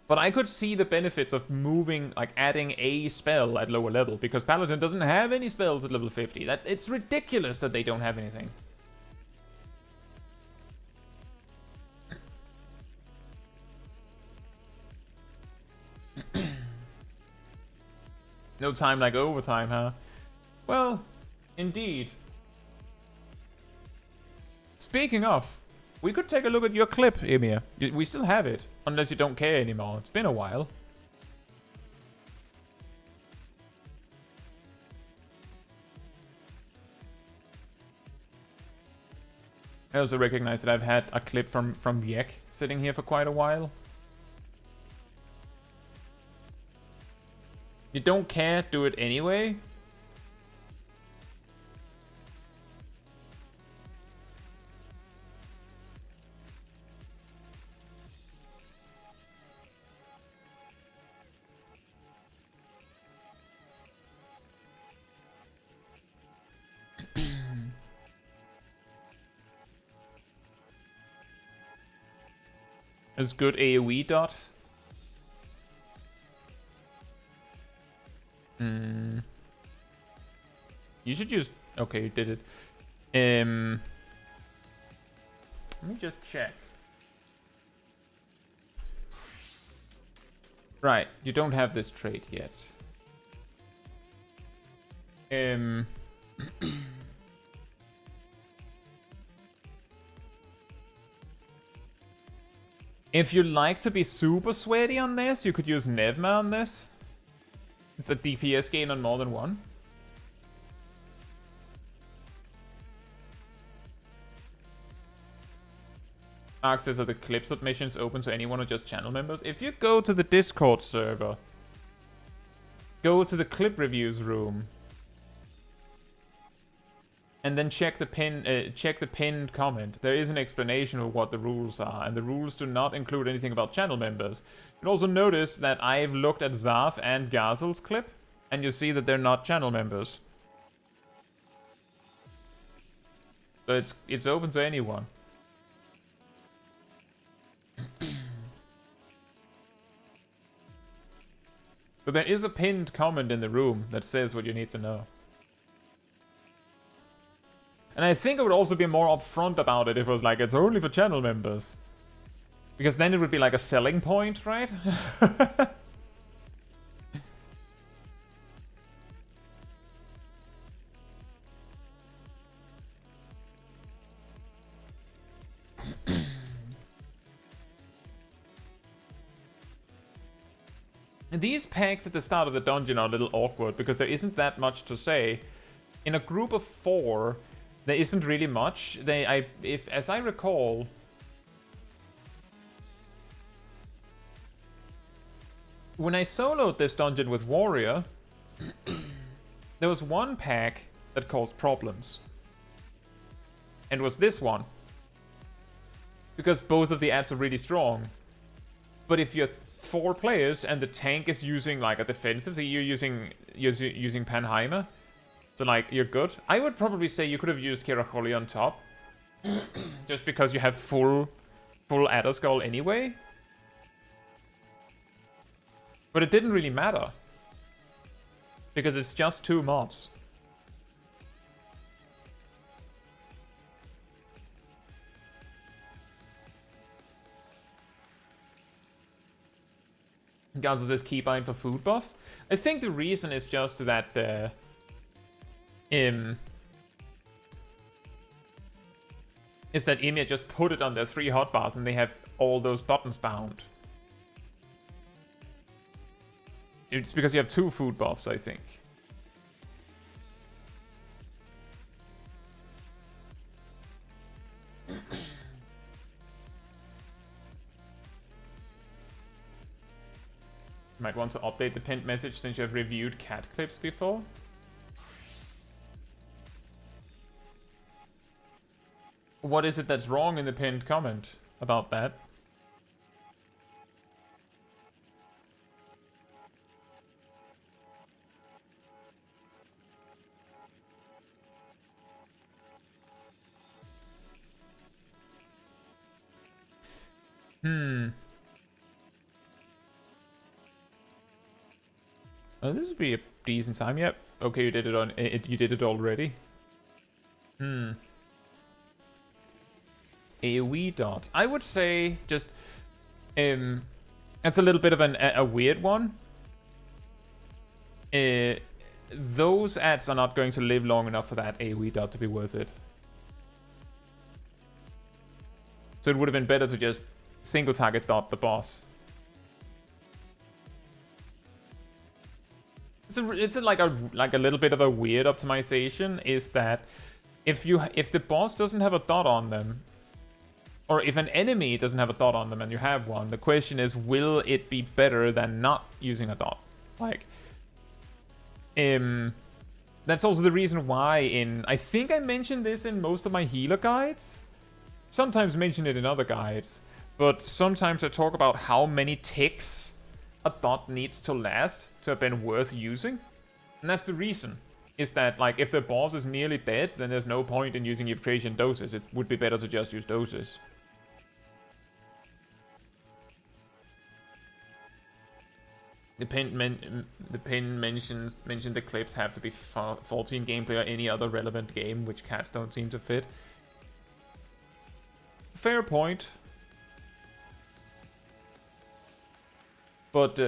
But I could see the benefits of moving, like, adding a spell at lower level, because Paladin doesn't have any spells at level 50. It's ridiculous that they don't have anything. No time like overtime, huh? Well, indeed. Speaking of, we could take a look at your clip, Ymir. We still have it, unless you don't care anymore. It's been a while. I also recognize that I've had a clip from Yek sitting here for quite a while. You don't care, do it anyway. It's good AoE dot. You should use... Okay, you did it. Let me just check. Right, you don't have this trait yet. If you like to be super sweaty on this, you could use Nevma on this. It's a DPS gain on more than one. Mark says that the clip submissions open to anyone or just channel members. If you go to the Discord server, go to the clip reviews room, and then check the pinned comment. There is an explanation of what the rules are, and the rules do not include anything about channel members. You can also notice that I've looked at Zaf and Gazel's clip, and you see that they're not channel members. So it's open to anyone. But there is a pinned comment in the room that says what you need to know. And I think I would also be more upfront about it if it was like, it's only for channel members. Because then it would be like a selling point, right? These packs at the start of the dungeon are a little awkward because there isn't that much to say. In a group of 4, there isn't really much. As I recall, when I soloed this dungeon with Warrior, there was one pack that caused problems. And it was this one. Because both of the ads are really strong. But if you're 4 players and the tank is using like a defensive, so you're using Panheimer, so like you're good. I would probably say you could have used Kiracholi on top, just because you have full Adder Skull anyway. But it didn't really matter. Because it's just 2 mobs. Gonzo says keybind for food buff. I think the reason is just that is that Ymir just put it on their 3 hotbars and they have all those buttons bound. It's because you have 2 food buffs, I think. Might want to update the pinned message since you have reviewed cat clips before. What is it that's wrong in the pinned comment about that? Oh, this would be a decent time. Yep. Okay, you did it on. You did it already. AoE dot. I would say just. That's a little bit of a weird one. Those ads are not going to live long enough for that AoE dot to be worth it. So it would have been better to just single target dot the boss. It's like a little bit of a weird optimization. Is that if the boss doesn't have a dot on them, or if an enemy doesn't have a dot on them and you have one, the question is, will it be better than not using a dot? Like, that's also the reason why I think I mentioned this in most of my healer guides. Sometimes mention it in other guides, but sometimes I talk about how many ticks a dot needs to last to have been worth using. And that's the reason. Is that, like, if the boss is nearly dead, then there's no point in using Evocation doses. It would be better to just use doses. The pin mentioned the clips have to be faulty in gameplay or any other relevant game, which cats don't seem to fit. Fair point. But,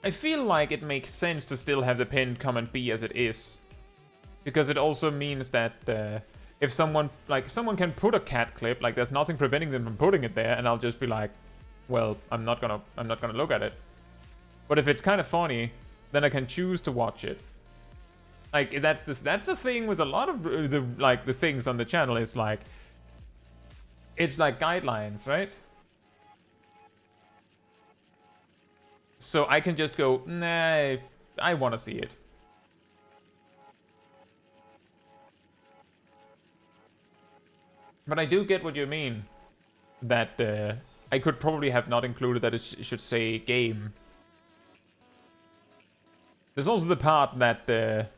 I feel like it makes sense to still have the pinned comment be as it is. Because it also means that if someone can put a cat clip, like there's nothing preventing them from putting it there, and I'll just be like, well, I'm not gonna look at it. But if it's kind of funny, then I can choose to watch it. Like, that's the thing with a lot of the things on the channel is like, it's like guidelines, right? So I can just go, nah, I want to see it. But I do get what you mean. That I could probably have not included that it should say game. There's also the part that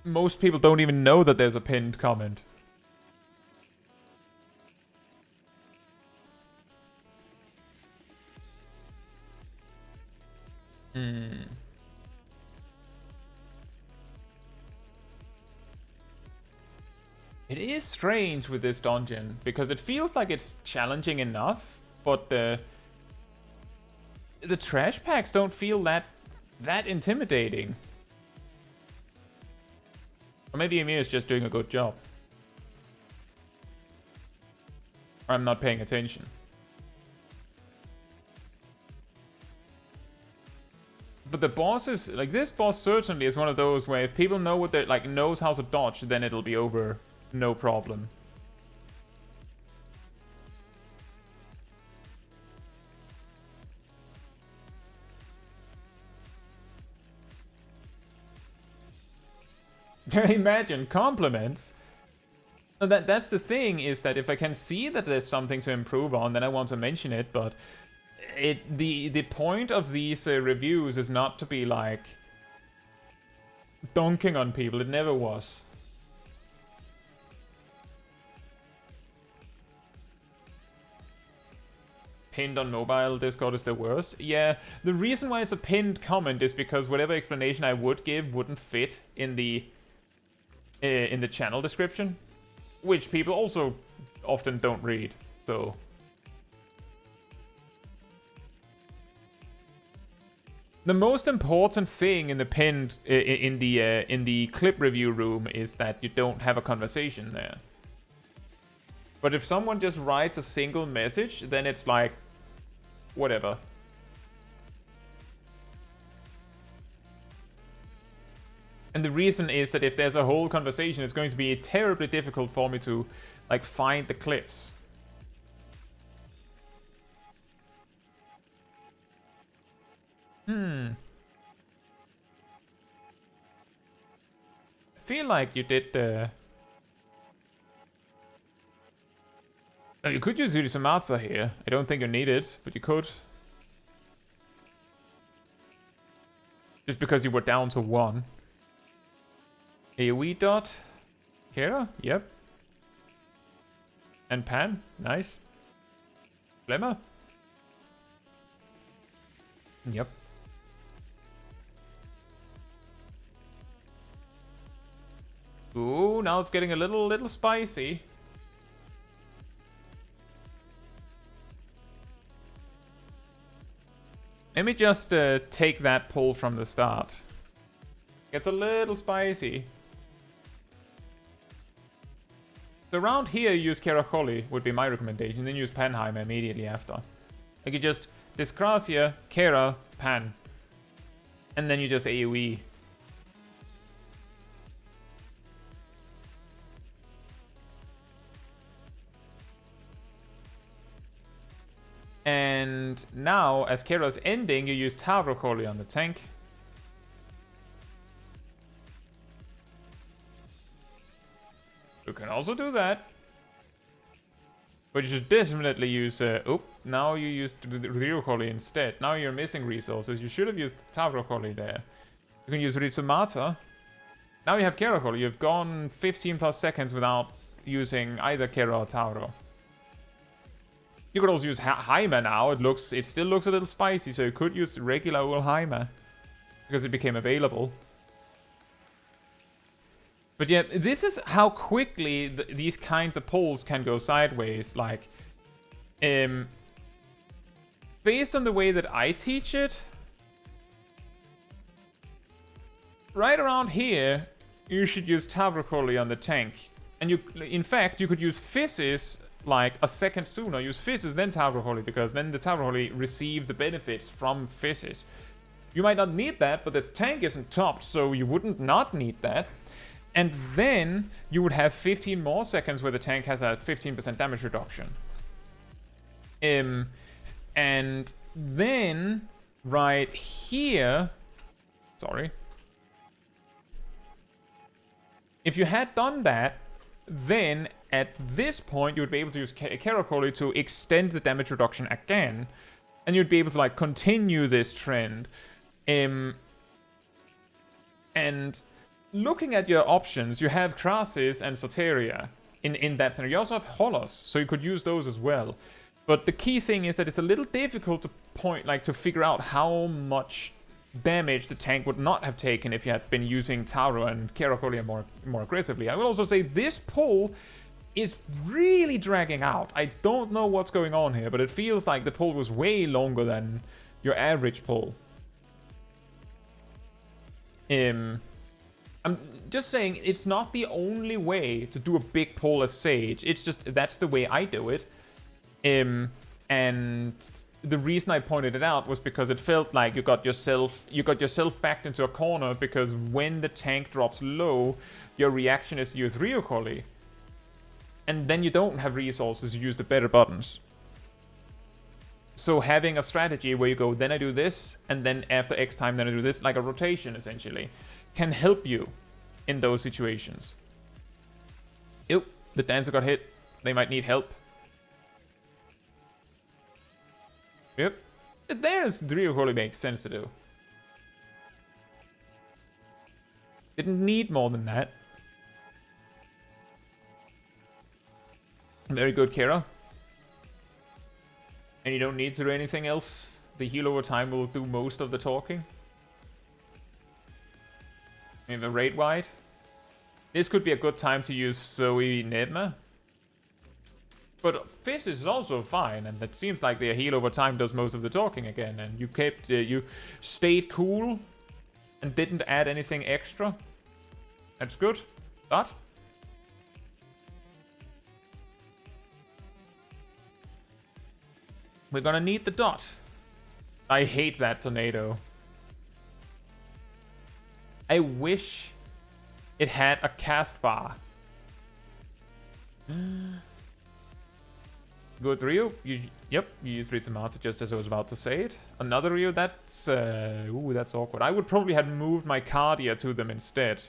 most people don't even know that there's a pinned comment. It is strange with this dungeon, because it feels like it's challenging enough, but the trash packs don't feel that intimidating. Or maybe Emir is just doing a good job. Or I'm not paying attention. But the bosses, like this boss certainly is one of those where if people know what they're, like, knows how to dodge, then it'll be over, no problem. Imagine compliments. That's the thing, is that if I can see that there's something to improve on, then I want to mention it. But the point of these reviews is not to be like, dunking on people. It never was. Pinned on mobile Discord is the worst. Yeah, the reason why it's a pinned comment is because whatever explanation I would give wouldn't fit in the channel description, which people also often don't read. So the most important thing in the pinned in the clip review room is that you don't have a conversation there. But if someone just writes a single message, then it's like, whatever. And the reason is that if there's a whole conversation, it's going to be terribly difficult for me to, like, find the clips. I feel like you did oh, you could use Urisamatsu here. I don't think you need it, but you could. Just because you were down to 1. AoE dot. Kera? Yep. And Pan? Nice. Flemmer? Yep. Ooh, now it's getting a little spicy. Let me just take that pull from the start. Gets a little spicy. So around here, use Keracholi would be my recommendation. Then use Panheimer immediately after. Like you just Disgracia, Kera, Pan. And then you just AoE. And now, as Kera's ending, you use Tavrokoli on the tank. You can also do that. But you should definitely use... now you used Ryokoli instead. Now you're missing resources. You should have used Tavrokoli there. You can use Ritsumata. Now you have Keracholi. You've gone 15 plus seconds without using either Kera or Tauro. You could also use Haima now. It still looks a little spicy, so you could use regular old Haima because it became available. But yeah, this is how quickly these kinds of polls can go sideways. Like, based on the way that I teach it, right around here, you should use Tavrokoli on the tank. And in fact, you could use Physis like a second sooner. Use Physis, then Tavrokoli, because then the Tavrokoli receives the benefits from Physis. You might not need that, but the tank isn't topped, so you wouldn't not need that. And then you would have 15 more seconds where the tank has a 15% damage reduction. And then right here, sorry. If you had done that, then at this point you would be able to use Keracholi to extend the damage reduction again, and you'd be able to like continue this trend. And looking at your options, you have Krasis and Soteria in that scenario. You also have Holos, so you could use those as well. But the key thing is that it's a little difficult to figure out how much damage the tank would not have taken if you had been using Tauro and Keracholi more aggressively. I will also say this pull is really dragging out. I don't know what's going on here, but it feels like the pull was way longer than your average pull. I'm just saying, it's not the only way to do a big pull as Sage. It's just, that's the way I do it. And the reason I pointed it out was because it felt like you got yourself backed into a corner, because when the tank drops low, your reaction is to use Ryokoli. And then you don't have resources to use the better buttons. So having a strategy where you go, then I do this, and then after X time, then I do this, like a rotation essentially, can help you in those situations. Ew, the dancer got hit. They might need help. Yep. There's Ryokoli makes sense to do. Didn't need more than that. Very good, Kira. And you don't need to do anything else. The heal over time will do most of the talking. We have a raid wide. This could be a good time to use Zoe Nedma. But Fizz is also fine, and it seems like the heal over time does most of the talking again. And you kept, you stayed cool and didn't add anything extra. That's good. That. We're gonna need the dot. I hate that tornado. I wish it had a cast bar. Good Ryu. Yep, you use Ritsu Matsu just as I was about to say it. Another Ryu, that's ooh, that's awkward. I would probably have moved my Cardia to them instead.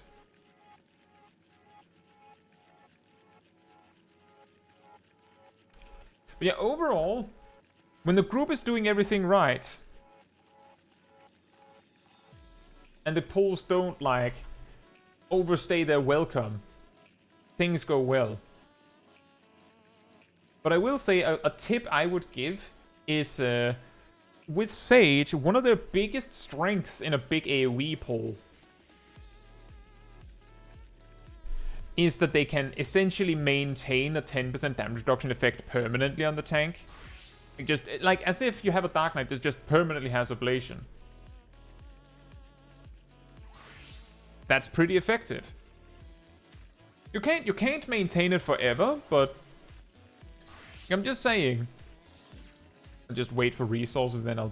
But yeah, overall, when the group is doing everything right, and the pulls don't, like, overstay their welcome, things go well. But I will say a tip I would give is, with Sage, one of their biggest strengths in a big AoE pull is that they can essentially maintain a 10% damage reduction effect permanently on the tank. Just like as if you have a Dark Knight that just permanently has ablation. That's pretty effective. You can't maintain it forever, but I'm just saying. I'll just wait for resources, then I'll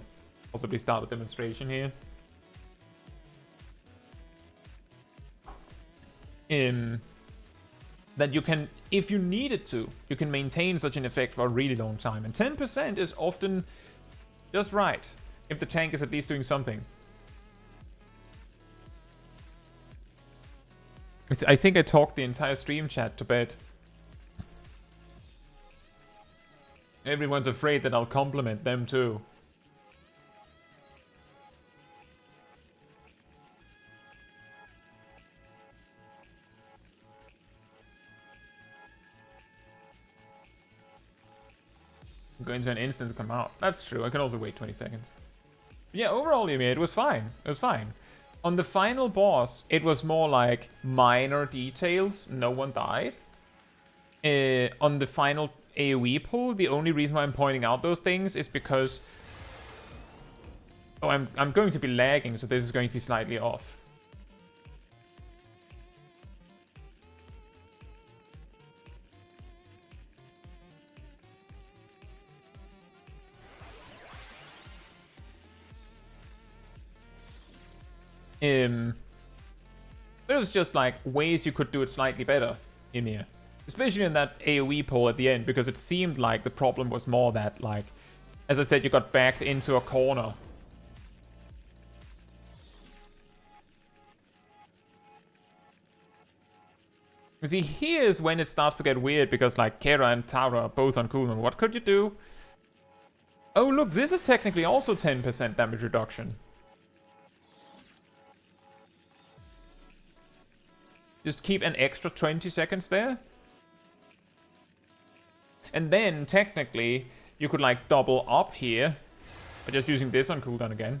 possibly start a demonstration here. That you can, if you needed to, you can maintain such an effect for a really long time. And 10% is often just right, if the tank is at least doing something. I think I talked the entire stream chat to bed. Everyone's afraid that I'll compliment them too. Go into an instance and come out. That's true. I can also wait 20 seconds. Yeah, overall, it was fine. It was fine. On the final boss, it was more like minor details. No one died. On the final AoE pull, the only reason why I'm pointing out those things is because... Oh, I'm going to be lagging, so this is going to be slightly off. But it was just like ways you could do it slightly better in here. Especially in that AoE pull at the end, because it seemed like the problem was more that, like, as I said, you got backed into a corner. You see, here's when it starts to get weird, because, like, Kera and Tara are both on cooldown. What could you do? Oh, look, this is technically also 10% damage reduction. Just keep an extra 20 seconds there. And then, technically, you could, like, double up here by just using this on cooldown again.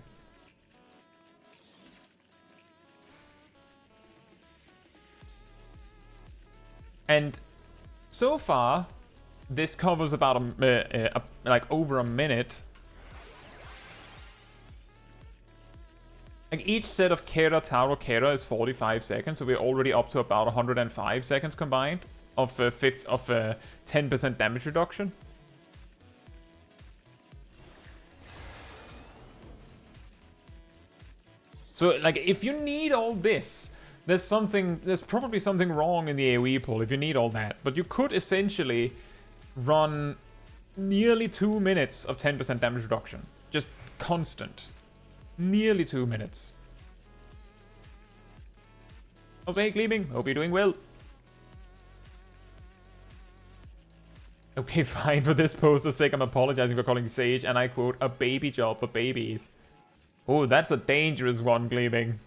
And so far, this covers about like over a minute. Like each set of Kera, Taro, Kera is 45 seconds, so we're already up to about 105 seconds combined of 10% damage reduction. So, like, if you need all this, there's probably something wrong in the AoE pull if you need all that. But you could essentially run nearly 2 minutes of 10% damage reduction. Just constant. Nearly 2 minutes. Also, hey, Gleaming, hope you're doing well. Okay, fine, for this poster's sake, I'm apologizing for calling Sage, and I quote, a baby job for babies. Oh, that's a dangerous one, Gleaming.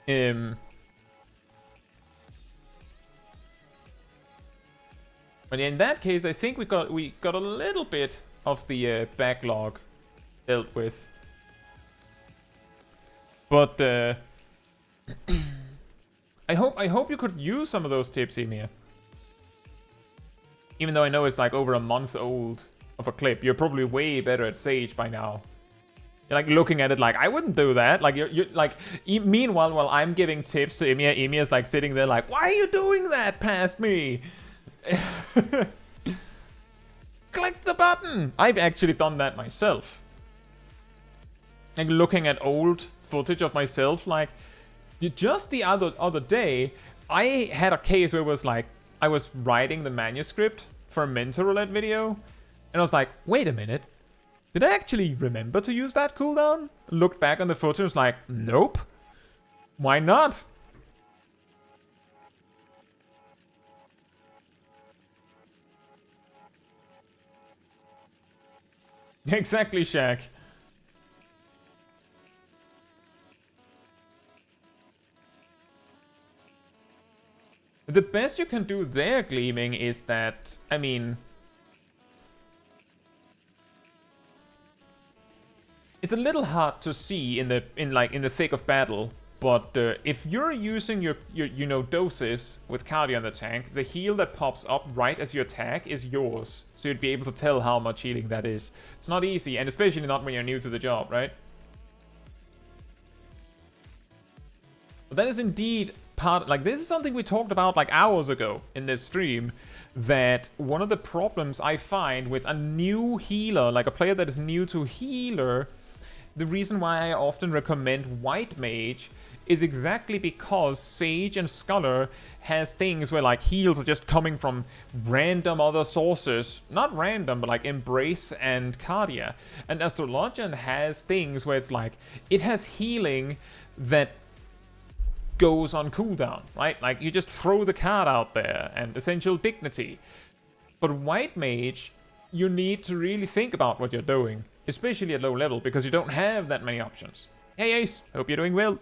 But in that case, I think we got a little bit of the backlog dealt with. But I hope you could use some of those tips, Emir. Even though I know it's like over a month old of a clip, you're probably way better at Sage by now. You're like looking at it like, I wouldn't do that. Like you're like, meanwhile, while I'm giving tips to Emir, Emir's like sitting there like, why are you doing that past me? Click the button! I've actually done that myself. Like looking at old footage of myself, like just the other day, I had a case where it was like, I was writing the manuscript for a Mentor Roulette video, and I was like, wait a minute, did I actually remember to use that cooldown? Looked back on the footage and was like, nope. Why not? Exactly, Shaq. The best you can do there, Gleaming, is that, I mean, it's a little hard to see in the thick of battle, but if you're using your doses with cardio in the tank, the heal that pops up right as you attack is yours, so you'd be able to tell how much healing that is. It's not easy, and especially not when you're new to the job, right? But that is indeed part, like this is something we talked about like hours ago in this stream, that one of the problems I find with a new healer, like a player that is new to healer, the reason why I often recommend White Mage is exactly because Sage and Scholar has things where like heals are just coming from random other sources. Not random, but like Embrace and Cardia. And Astrologian has things where it's like, it has healing that goes on cooldown, right? Like you just throw the card out there, and Essential Dignity. But White Mage, you need to really think about what you're doing, especially at low level, because you don't have that many options. Hey Ace, hope you're doing well.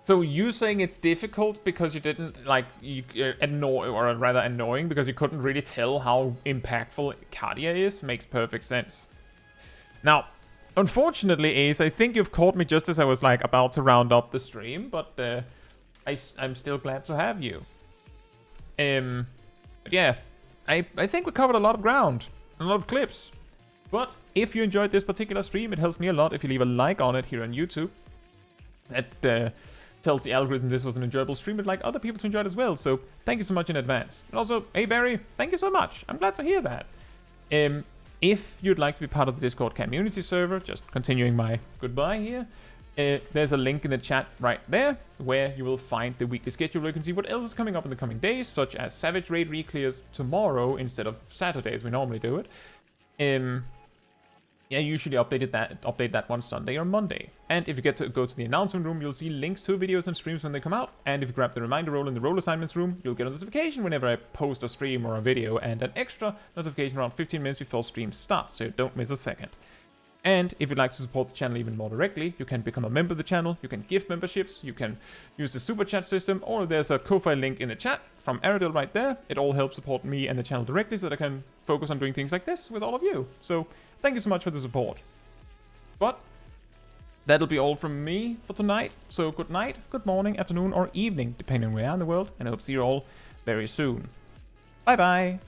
So you saying it's difficult because you didn't like annoying because you couldn't really tell how impactful Cardia is makes perfect sense. Now, unfortunately, Ace, I think you've caught me just as I was like about to round up the stream, but I'm still glad to have you. But yeah, I think we covered a lot of ground, a lot of clips. But if you enjoyed this particular stream, it helps me a lot if you leave a like on it here on YouTube. That tells the algorithm this was an enjoyable stream, and like other people to enjoy it as well. So thank you so much in advance. And also, hey Barry, thank you so much. I'm glad to hear that. If you'd like to be part of the Discord community server, just continuing my goodbye here, there's a link in the chat right there where you will find the weekly schedule where you can see what else is coming up in the coming days, such as Savage Raid re-clears tomorrow instead of Saturday as we normally do it. Yeah, usually update that one Sunday or Monday. And if you get to go to the announcement room, you'll see links to videos and streams when they come out. And if you grab the reminder roll in the role assignments room, you'll get a notification whenever I post a stream or a video, and an extra notification around 15 minutes before stream starts, so you don't miss a second. And if you'd like to support the channel even more directly, you can become a member of the channel, you can gift memberships, you can use the super chat system, or there's a Ko-Fi link in the chat from Aerodil right there. It all helps support me and the channel directly so that I can focus on doing things like this with all of you. So thank you so much for the support. But that'll be all from me for tonight. So good night, good morning, afternoon, or evening, depending on where you are in the world, and I hope to see you all very soon. Bye bye!